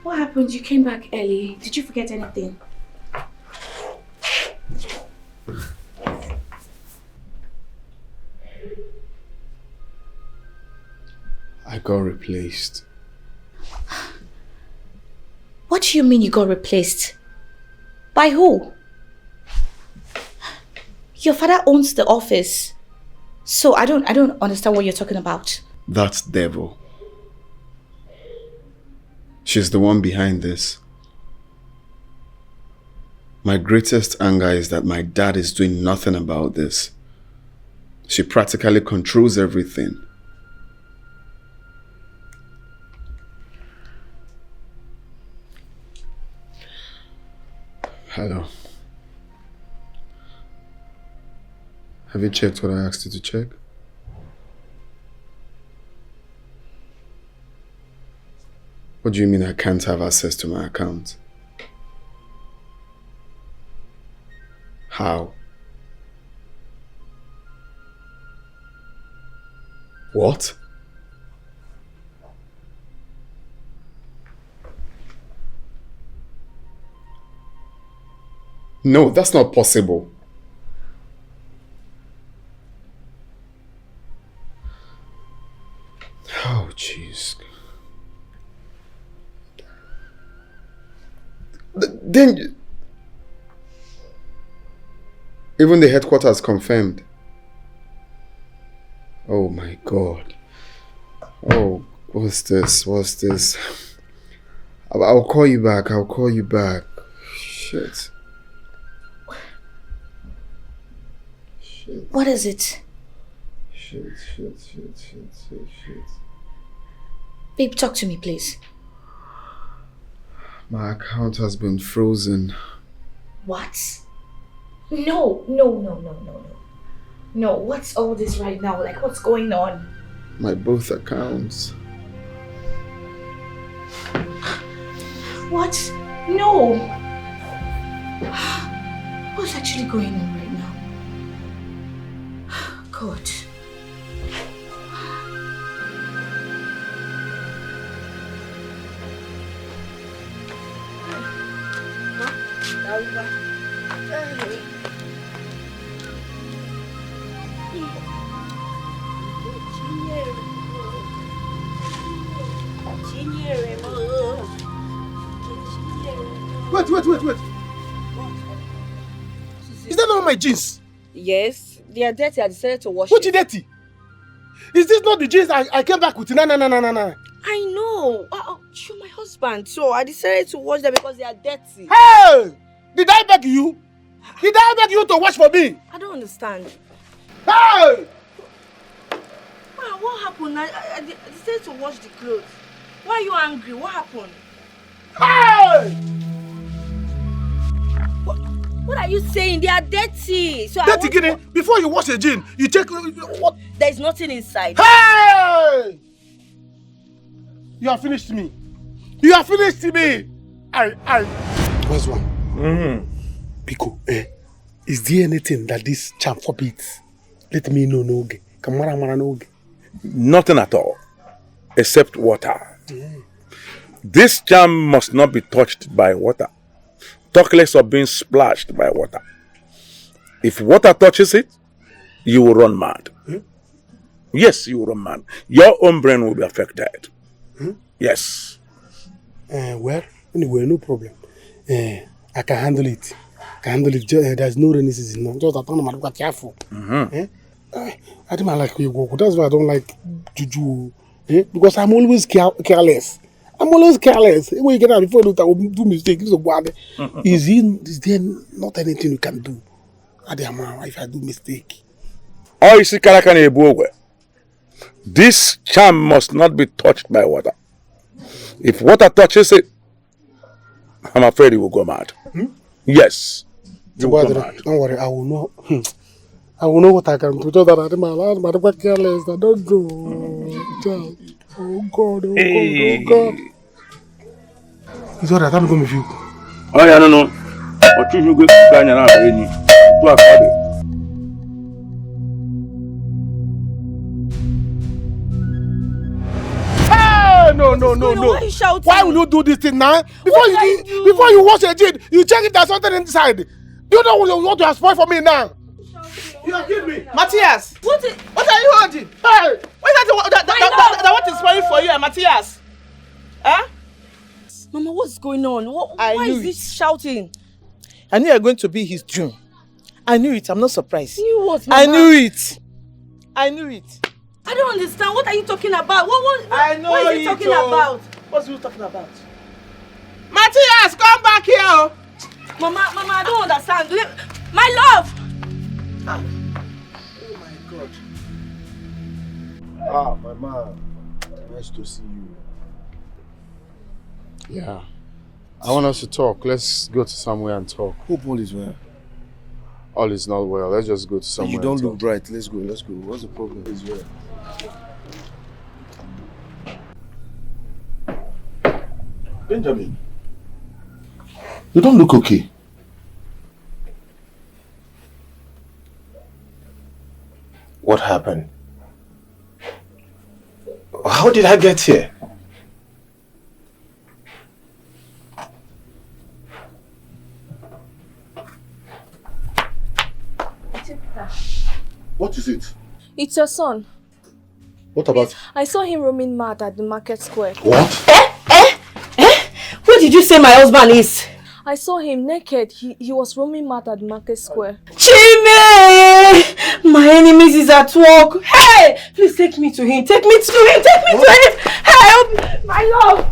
What happened? You came back early. Did you forget anything? I got replaced. What do you mean you got replaced? By who? Your father owns the office. So I don't understand what you're talking about. That devil. She's the one behind this. My greatest anger is that my dad is doing nothing about this. She practically controls everything. Hello. Have you checked what I asked you to check? What do you mean I can't have access to my account? How? What? No, that's not possible. Oh, jeez. Then... Even the headquarters confirmed. Oh my God. Oh, what's this? What's this? I'll call you back. I'll call you back. Shit. What is it? Shit. Babe, talk to me, please. My account has been frozen. What? No. No, what's all this right now? Like, what's going on? My both accounts. What? No. What's actually going on right now? God. Wait. Is that not my jeans? Yes, they are dirty. I decided to wash Which it. dirty? Is this not the jeans I came back with? No. I know. You're my husband, so I decided to wash them because they are dirty. Hey! Did I beg you? Did I beg you to wash for me? I don't understand. Hey! What happened? I decided to wash the clothes. Why are you angry? What happened? Hey! What are you saying? They are dirty. So Dirty, Guinea. Before you wash a jean, you check what? There is nothing inside. Hey! You have finished me. You have finished me. Where's one? Pico, is there anything that this charm forbids? Let me know, Noge. Kamara Noge. Nothing at all, except water. This charm must not be touched by water. Talk less of being splashed by water. If water touches it, you will run mad. Yes, you will run mad. Your own brain will be affected. Yes. Well, anyway, no problem. I can handle it. There's no rainy season now. Just that I'm not careful. I don't like you go. That's why I don't like juju. Because I'm always careless. When you get out before you do mistakes, is there not anything you can do? If I do mistake. Oh, you see, EBUBE. This charm must not be touched by water. If water touches it, I'm afraid it will go mad. Yes. Don't worry, I will know. I will know what I can do. Just that I'm careless. I don't do. Oh God. It's alright, I'm going with you. Oh, yeah, no. What you go No. Why are you shouting? Why will you do this thing now? Before you wash a jean, you check if there's something inside. Do you know what you have spoiled for me now? You have killed me. Matthias! What are you holding? Hey! What is that what is spoiling for you, Matthias? Huh? Mama, what's going on? Why is this shouting? I knew you were going to be his doom. I knew it. I'm not surprised. You knew what, Mama? I knew it. I don't understand. What are you talking about? What is he talking about? What's he talking about? Matthias, come back here! Mama, I don't understand. My love! Oh my God. My man. Nice to see you. Yeah. I want us to talk. Let's go to somewhere and talk. Hope all is well. All is not well. Let's just go to somewhere. You don't look bright. Let's go. What's the problem? It's well. Benjamin, you don't look okay. What happened? How did I get here? What is it? It's your son. What about? I saw him roaming mad at the market square. What? Who did you say my husband is? I saw him naked. He was roaming mad at the market square. Chime! My enemies is at work. Hey! Please take me to him. Take me to him. Take me to him. Help! My love!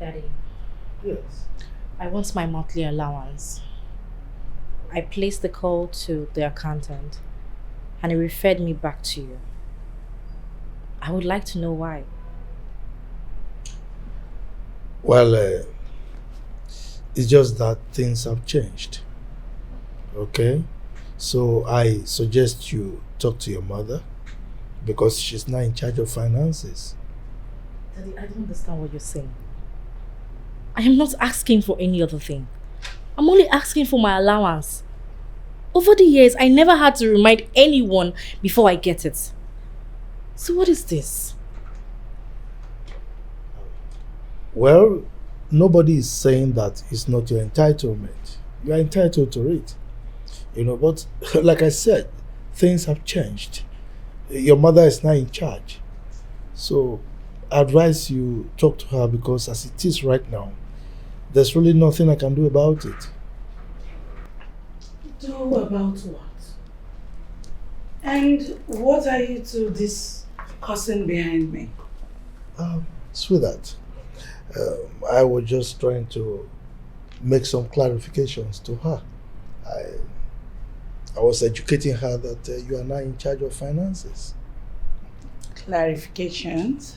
Daddy. Yes. I want my monthly allowance. I placed the call to the accountant and he referred me back to you. I would like to know why. Well, it's just that things have changed. Okay? So I suggest you talk to your mother because she's now in charge of finances. Daddy, I don't understand what you're saying. I am not asking for any other thing. I'm only asking for my allowance. Over the years, I never had to remind anyone before I get it. So what is this? Well, nobody is saying that it's not your entitlement. You are entitled to it. You know, but like I said, things have changed. Your mother is now in charge. So I advise you talk to her because as it is right now, there's really nothing I can do about it. Do about what? And what are you to this cousin behind me? Sweetheart, I was just trying to make some clarifications to her. I was educating her that you are now in charge of finances. Clarifications?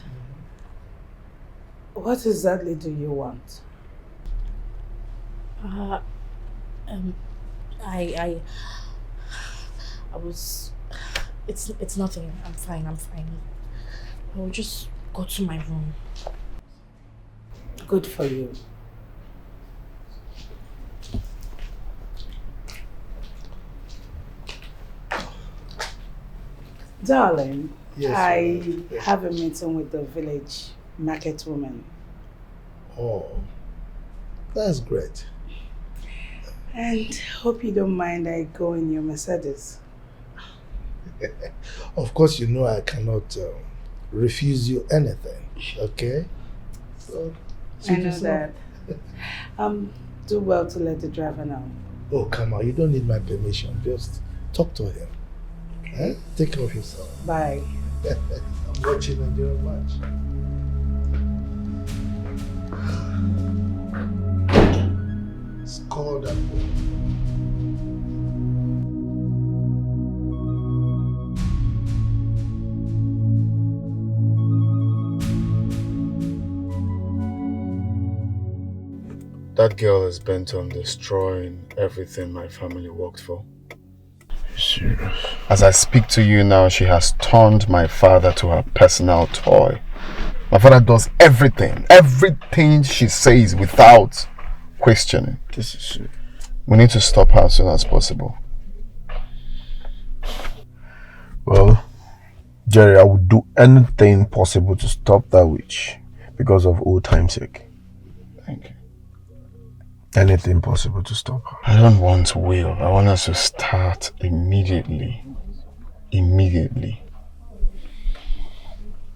What exactly do you want? I was... It's nothing. I'm fine. I will just go to my room. Good for you. Darling, yes, I have a meeting with the village market woman. Oh, that's great. And hope you don't mind I go in your Mercedes. Of course, you know I cannot refuse you anything, okay? So, I know that. Do well to let the driver know. Oh, come on, you don't need my permission. Just talk to him. Okay? Take care of yourself. Bye. I'm watching Nigerian Watch. It's called that book. That girl is bent on destroying everything my family worked for. Serious? As I speak to you now, she has turned my father to her personal toy. My father does everything she says without questioning. This is serious. We need to stop her as soon as possible. Well, Jerry, I would do anything possible to stop that witch because of old time's sake. Thank you. Anything possible to stop her. I don't want will. I want us to start immediately.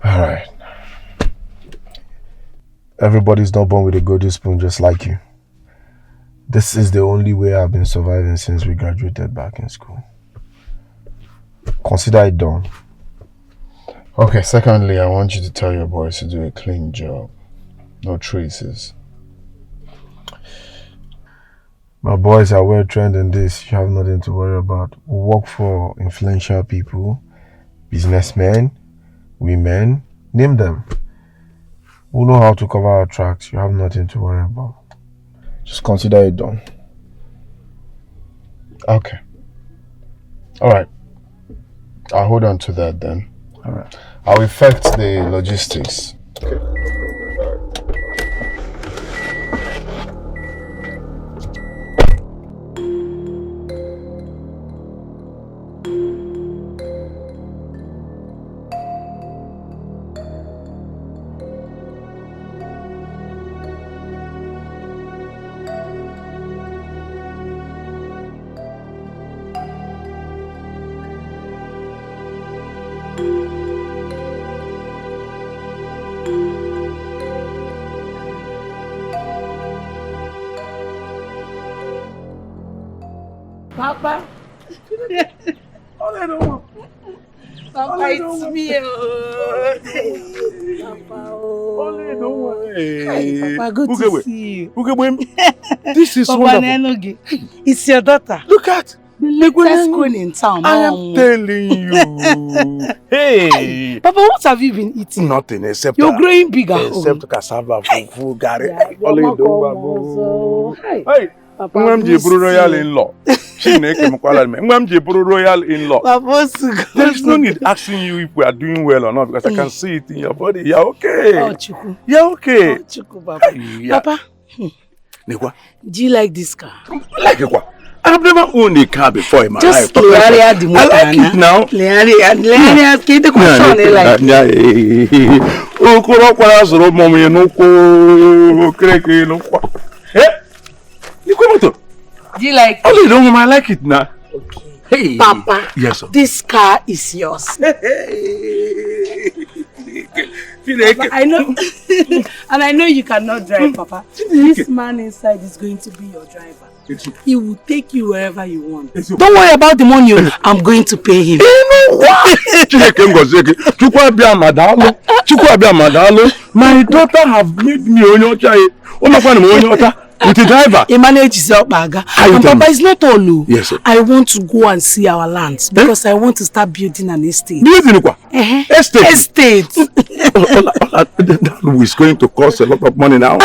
Alright. Everybody's not born with a golden spoon just like you. This is the only way I've been surviving since we graduated back in school. Consider it done. Okay, secondly, I want you to tell your boys to do a clean job. No traces. My boys are well trained in this. You have nothing to worry about. We work for influential people, businessmen, women, name them. We know how to cover our tracks. You have nothing to worry about. Just consider it done. Okay. Alright. I'll hold on to that then. Alright. I'll effect the logistics. Okay. Alright. Papa. Papa, it's me. Papa, good to see you. This is Papa wonderful. It's your daughter. Look at the latest queen in town. I am telling you. Hey. Papa, what have you been eating? Nothing except You're growing bigger. Except cassava, fufu, gari. Hey. Papa, royal in-law. Royal in-law. There is no need asking you if we are doing well or not because I can see it in your body. You're okay. Oh, Chuku. You're okay. Oh, Chuku, Papa. Yeah. Papa, Nekwa? do you like this car? Like it? I've never owned a car before in my life. Just I like it now. Do you like it? Oh, you don't I like it now. Okay. Hey. Papa, yes, sir. This car is yours. Papa, I know, and I know you cannot drive, Papa. This man inside is going to be your driver. He will take you wherever you want. Don't worry about the money. I'm going to pay him. My daughter have made me with the driver. He manages up, Baga. And Papa, it's not all. Yes, sir. I want to go and see our lands because I want to start building an estate. Building what? Estate. Estate. That is going to cost a lot of money now.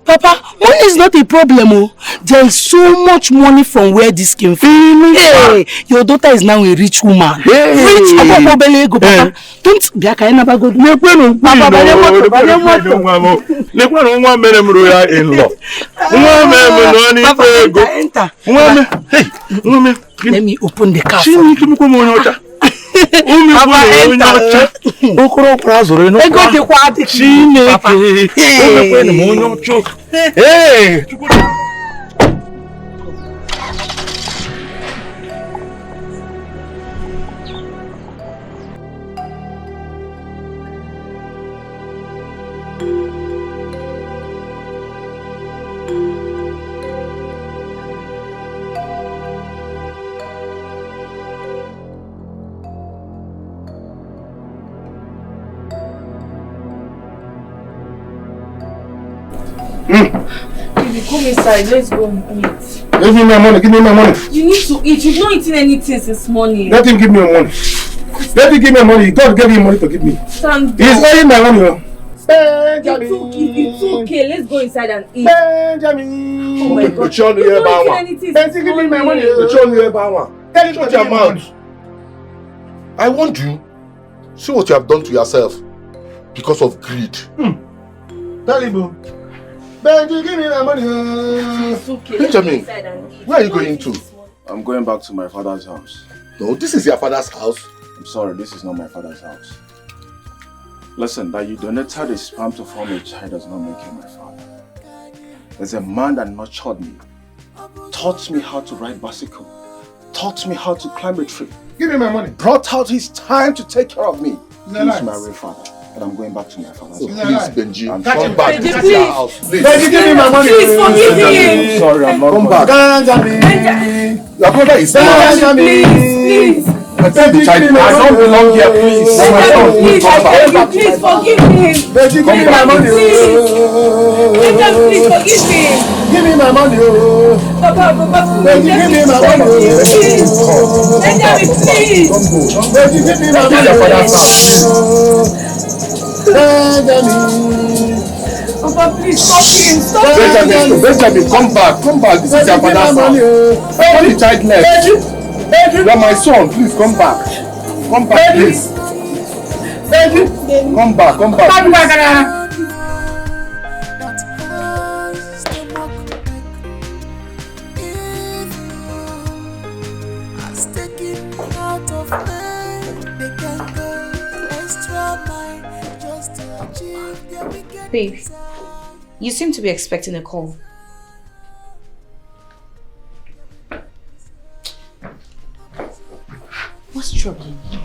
Papa, money is not a problem. There is so much money from where this came from. Hey, your daughter is now a rich woman. Hey. Rich. Papa. Don't be a kind of a good man. Papa, let me open the car. Baby, come inside. Let's go and eat. Give me my money. Give me my money. You need to eat. You've not eaten anything since morning. Let him give me money. Let him give me money. God gave him money to give me. Stand He's owing my money. It's okay. Let's go inside and eat. Benjamin. Oh my God. You've not eaten anything since give me my morning. money. Tell him to your mouth. I want you. See what you have done to yourself because of greed. Tell him. Benji, give me my money. It's okay. Benjamin, where are you going to? I'm going back to my father's house. No, this is your father's house. I'm sorry, this is not my father's house. Listen, that you donated a sperm to form a child does not make you my father. There's a man that nurtured me, taught me how to ride bicycle, taught me how to climb a tree. Give me my money. Brought out his time to take care of me. No, He's nice. my real father. But I'm going back to my father's house. Please, Benji, I'm come sorry. back. Benji, This is please. your house. Please. Benji, give me my money. Please forgive him. I'm sorry, I'm not Come back. Benjamin. Your brother is Benjamin, please. I tell the child, I don't belong here, please. Benjamin, please, I beg you, please forgive him. Benji, give me my money. Benjamin, please forgive him. Give me my money. Papa, Benji, give me my money. please. Benjamin, please. Benji, give me my money. Benjamin. Papa, please stop him. Stop him. Benjamin, come back. Come back. This is your father's house. Only child left. You are my son. Please come back. Come back, please. Come back. Come back. Babe, you seem to be expecting a call. What's troubling you?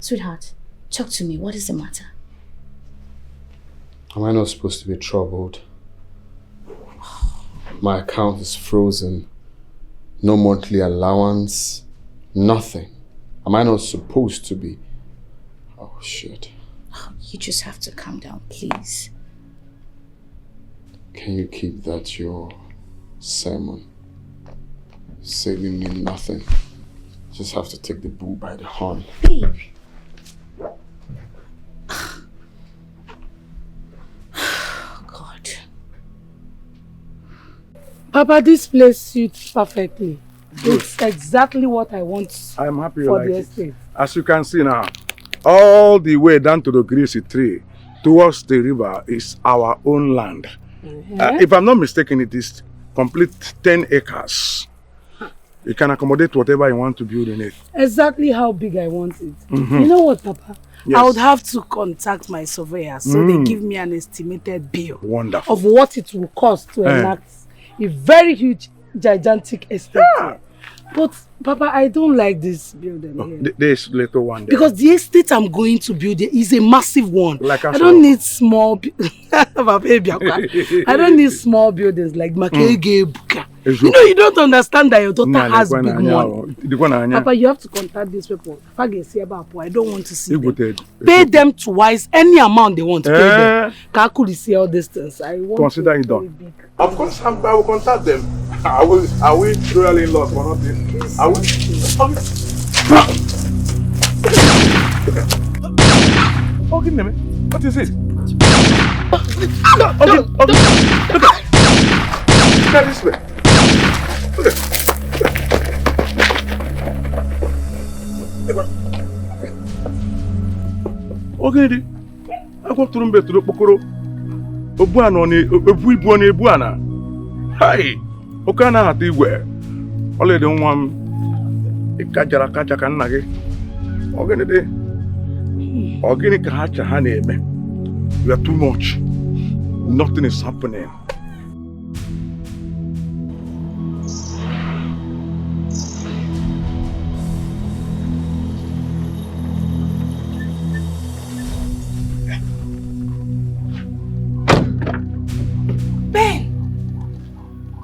Sweetheart, talk to me. What is the matter? Am I not supposed to be troubled? My account is frozen. No monthly allowance, nothing. Am I not supposed to be? Oh, shit. You just have to calm down, please. Can you keep that your sermon? Saving me nothing. Just have to take the bull by the horn. Babe. God. Papa, this place suits perfectly. It's exactly what I want. I'm happy you for like the it. estate. As you can see now, all the way down to the greasy tree towards the river is our own land. If I'm not mistaken, it is complete 10 acres. You can accommodate whatever you want to build in it. Exactly how big I want it. Mhm. You know what, Papa? Yes. I would have to contact my surveyor so they give me an estimated bill Wonderful. of what it will cost to enact a very huge, gigantic estate here. But, Papa, I don't like this building here. This little one there. Because the estate I'm going to build is a massive one. Like I don't need small... I don't need small buildings like Makege Buka. You know, you don't understand that your daughter has big money. Papa, you have to contact these people. I don't want to see them. Pay them twice, any amount they want to pay them. Kakuli see all these things. I want Consider it done. Of course, I will contact them. Are we really in loss for nothing? I will. Okay, Neme, what is it? Okay. Look at this way. Okay, I go to the bed to the Pokoro. Obuana on a Ebuana. Hi, Okana at the where. Only the one a Kajara Kajakanagi. Organic Hacha Honey, we are too much. Nothing is happening.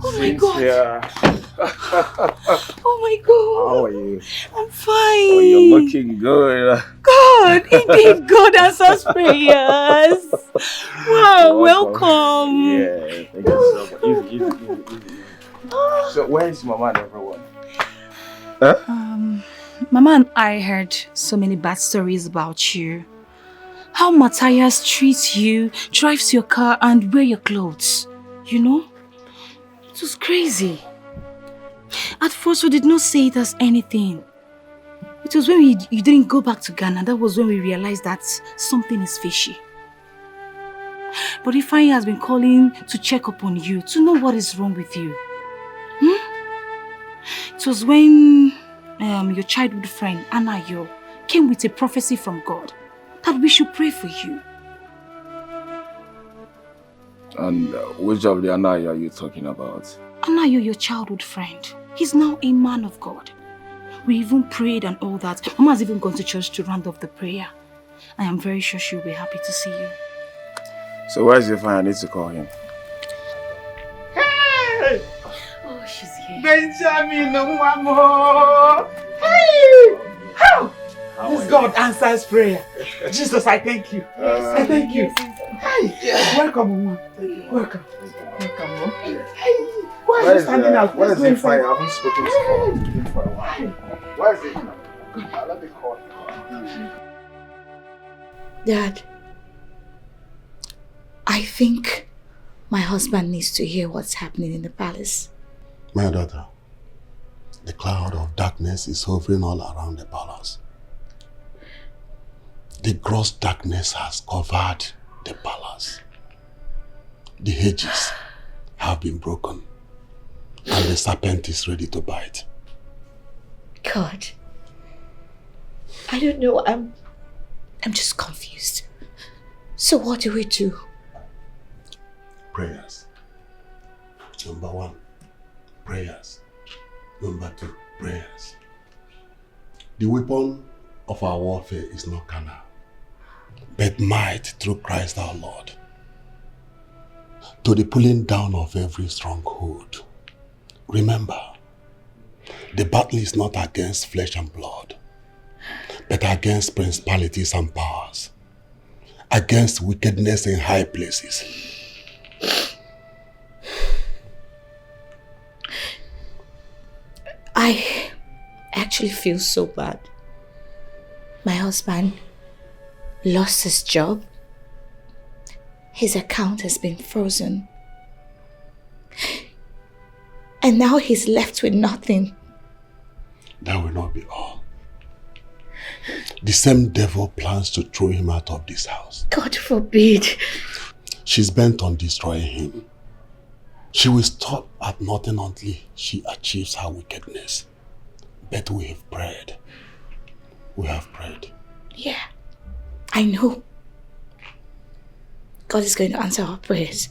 Oh my God. Yeah. Oh my God. How are you? I'm fine. Oh, you're looking good. God, indeed God answers prayers. Wow, welcome. Yeah, thank you so much. Easy. So where is Mama and everyone? Huh? Mama and I heard so many bad stories about you. How Matthias treats you, drives your car and wears your clothes. You know? It was crazy. At first we did not say it as anything. It was when you didn't go back to Ghana, that was when we realized that something is fishy. But Ifeanyi has been calling to check up on you, to know what is wrong with you. It was when your childhood friend, Anayo, came with a prophecy from God that we should pray for you. And which of the Anayo are you talking about? Anayo, your childhood friend. He's now a man of God. We even prayed and all that. Mama has even gone to church to round off the prayer. I am very sure she'll be happy to see you. So where is Ifeanyi? I need to call him. Hey! Oh, she's here. Benjamin, Mamo! Hey! How? This God answers prayer. Jesus, I thank you. I thank you. Hey! Welcome, Mama. Welcome. Welcome, Mama. Hey! Why are you standing out? Where is Ifeanyi? I haven't spoken to him for a while. Where is it? Let me call him. Dad, I think my husband needs to hear what's happening in the palace. My daughter, the cloud of darkness is hovering all around the palace. The gross darkness has covered the palace. The hedges have been broken, and the serpent is ready to bite. God, I don't know, I'm just confused. So what do we do? Prayers. Number 1, prayers. Number 2, prayers. The weapon of our warfare is not carnal, but might through Christ our Lord, to the pulling down of every stronghold. Remember, The battle is not against flesh and blood, but against principalities and powers, against wickedness in high places. I actually feel so bad. My husband lost his job. His account has been frozen. And now he's left with nothing. That will not be all. The same devil plans to throw him out of this house. God forbid. She's bent on destroying him. She will stop at nothing until she achieves her wickedness. But we have prayed. We have prayed. Yeah, I know. God is going to answer our prayers.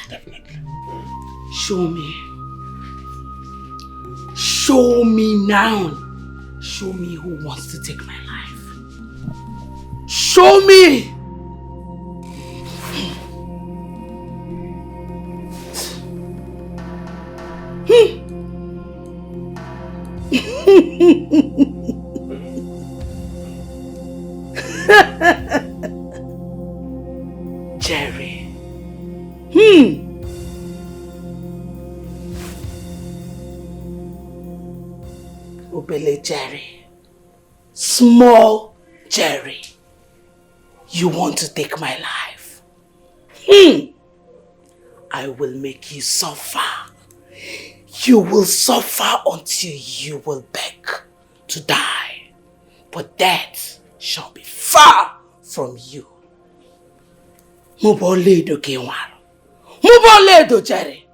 Definitely. Show me. Show me now. Show me who wants to take my life. Show me! Jerry. Obele Jerry. Small Jerry. You want to take my life? I will make you suffer. You will suffer until you will beg to die. But death shall be far from you. Muboledo Kenwaro. Muboledo Jerry.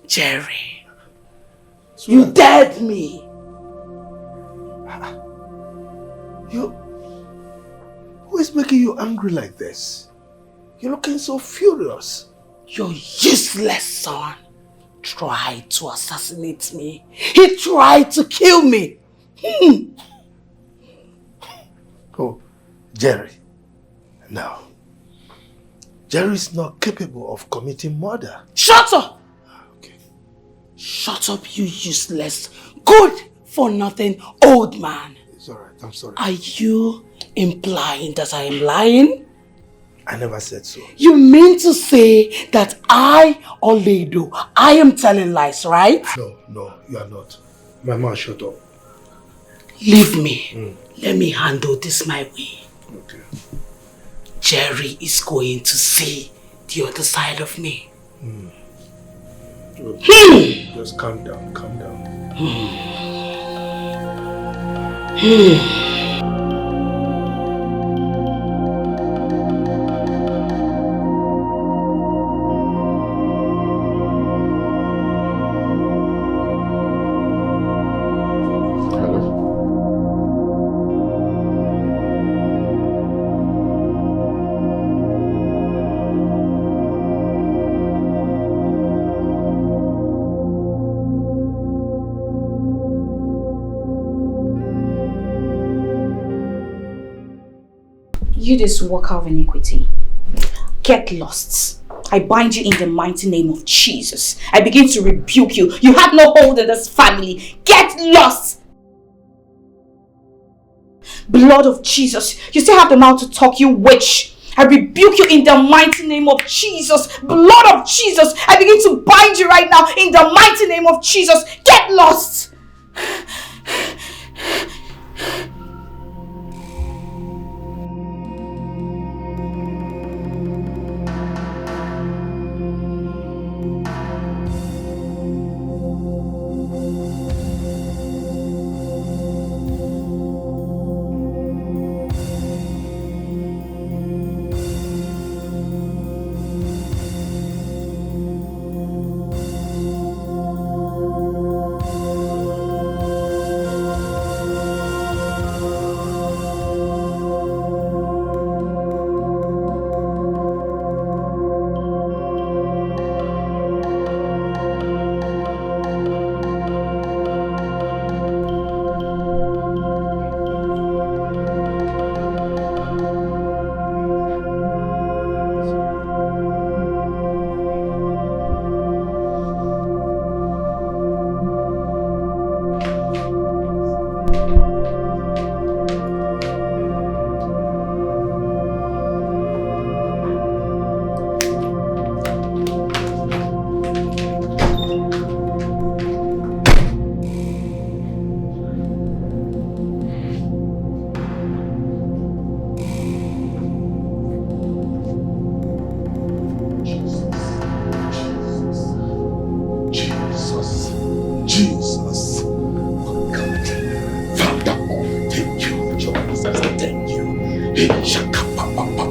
Jerry. You dared me. Who is making you angry like this? You're looking so furious. Your useless son tried to assassinate me. He tried to kill me. Oh, Jerry. No. Jerry is not capable of committing murder. Shut up! Okay. Shut up, you useless, good for nothing old man. It's alright, I'm sorry. Are you implying that I am lying? I never said so. You mean to say that I, Oledo, I am telling lies, right? No, you are not. My mouth, shut up. Leave me. Let me handle this my way. Okay. Jerry is going to see the other side of me. Just calm down, calm down. You this worker of iniquity, get lost. I bind you in the mighty name of Jesus. I begin to rebuke you. You have no hold in this family. Get lost. Blood of Jesus. You still have the mouth to talk, you witch. I rebuke you in the mighty name of Jesus. Blood of Jesus. I begin to bind you right now in the mighty name of Jesus. Get lost.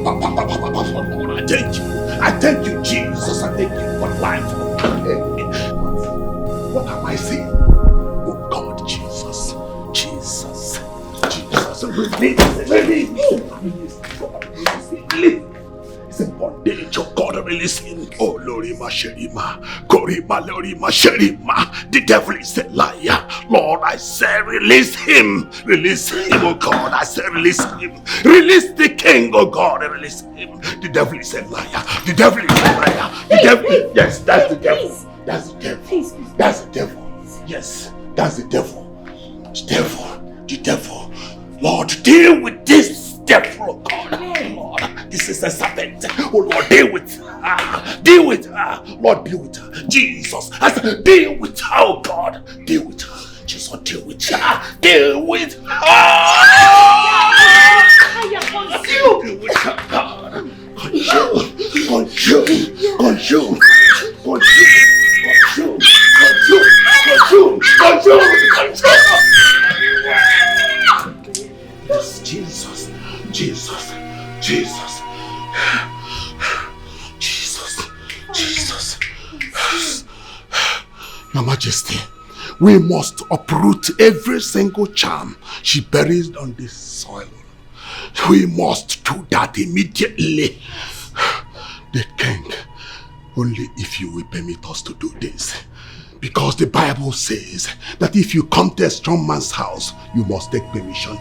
I thank you. I thank you, Jesus. I thank you for life. What am I saying? Oh God, Jesus. Jesus. Jesus. Release. It's a bondage, oh God, release him. Oh Lorima Sherima. Korima Lorima Sherima. The devil is a liar. Lord, I say release him. Release him, oh God. I say release him. Release the king, oh God. Release him. The devil is a liar. The devil is a liar. The devil. Yes, that's the devil. That's the devil. That's the devil. Yes, that's the devil. The devil. The devil. Lord, deal with this devil, oh God. Lord, this is a serpent. Oh Lord, deal with her. Deal with her. Lord, deal with her. Jesus, I said, deal with her, oh God. Deal with her. Jesus, deal with her. Deal with her. Deal with her, God. Consume. Yes, Jesus. Your Majesty, we must uproot every single charm she buries on this soil. We must do that immediately. The king, only if you will permit us to do this. Because the Bible says that if you come to a strong man's house, you must take permission.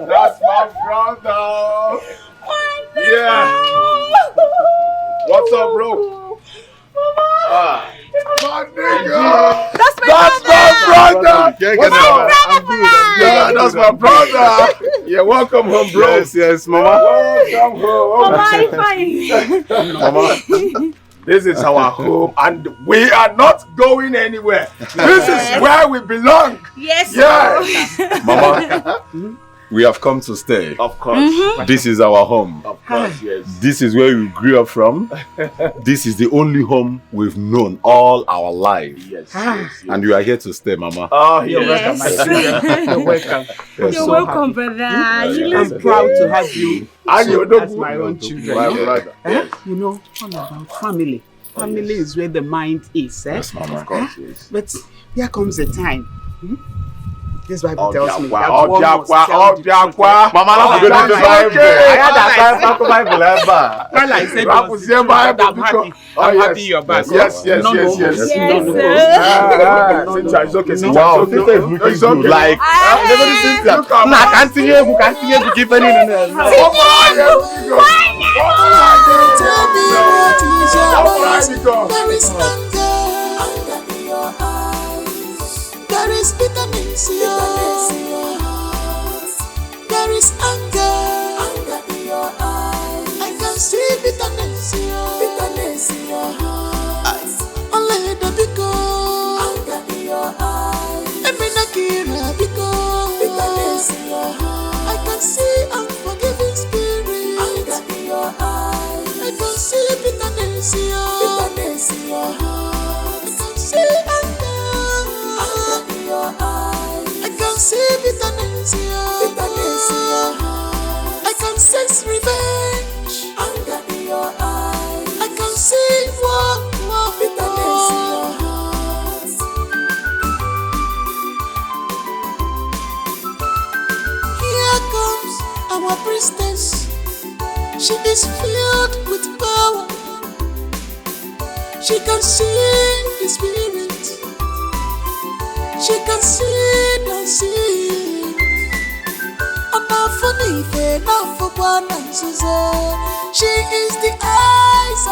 That's my brother. Yeah. What's up, bro? My nigga. That's my brother. What's up? I'm good. Yeah, that's my brother. Yeah, welcome home, bro. Yes, mama. Welcome home. Mama. This is our home and we are not going anywhere. This is where we belong. Yes. Mama, we have come to stay. Of course. This is our home. Of course, yes. This is where we grew up from. This is the only home we've known all our life. Yes. And you are here to stay, Mama. Oh, You're welcome, my sister. You're welcome. You're welcome, brother. I'm proud to have you as my own children. My brother. Yes. You know, all about family. Family is where the mind is. Yes, Mama. Of course, yes. But there comes a time. This Bible tells me Mama, that not to go to the Bible. I had that time to Bible ever. All I said was, I'm happy you're back. Yes. It's okay. Wow, this is looking good. Like, Tell me what is your voice? There is anger in your eyes. There is bitterness in your heart. There is anger in your eyes. I can see bitterness in your heart. Only the because anger in your eyes. Every nakira because bitterness in your heart. I can see unforgiving spirit anger in your eyes. I can see bitterness in your heart. I can see anger in your eyes. I can see bitterness in your heart. I can sense revenge anger in your eyes. I can see bitterness in your heart. Here comes our priestess. She is filled with power. She can see the spirit. She can see the unseen. She is the eyes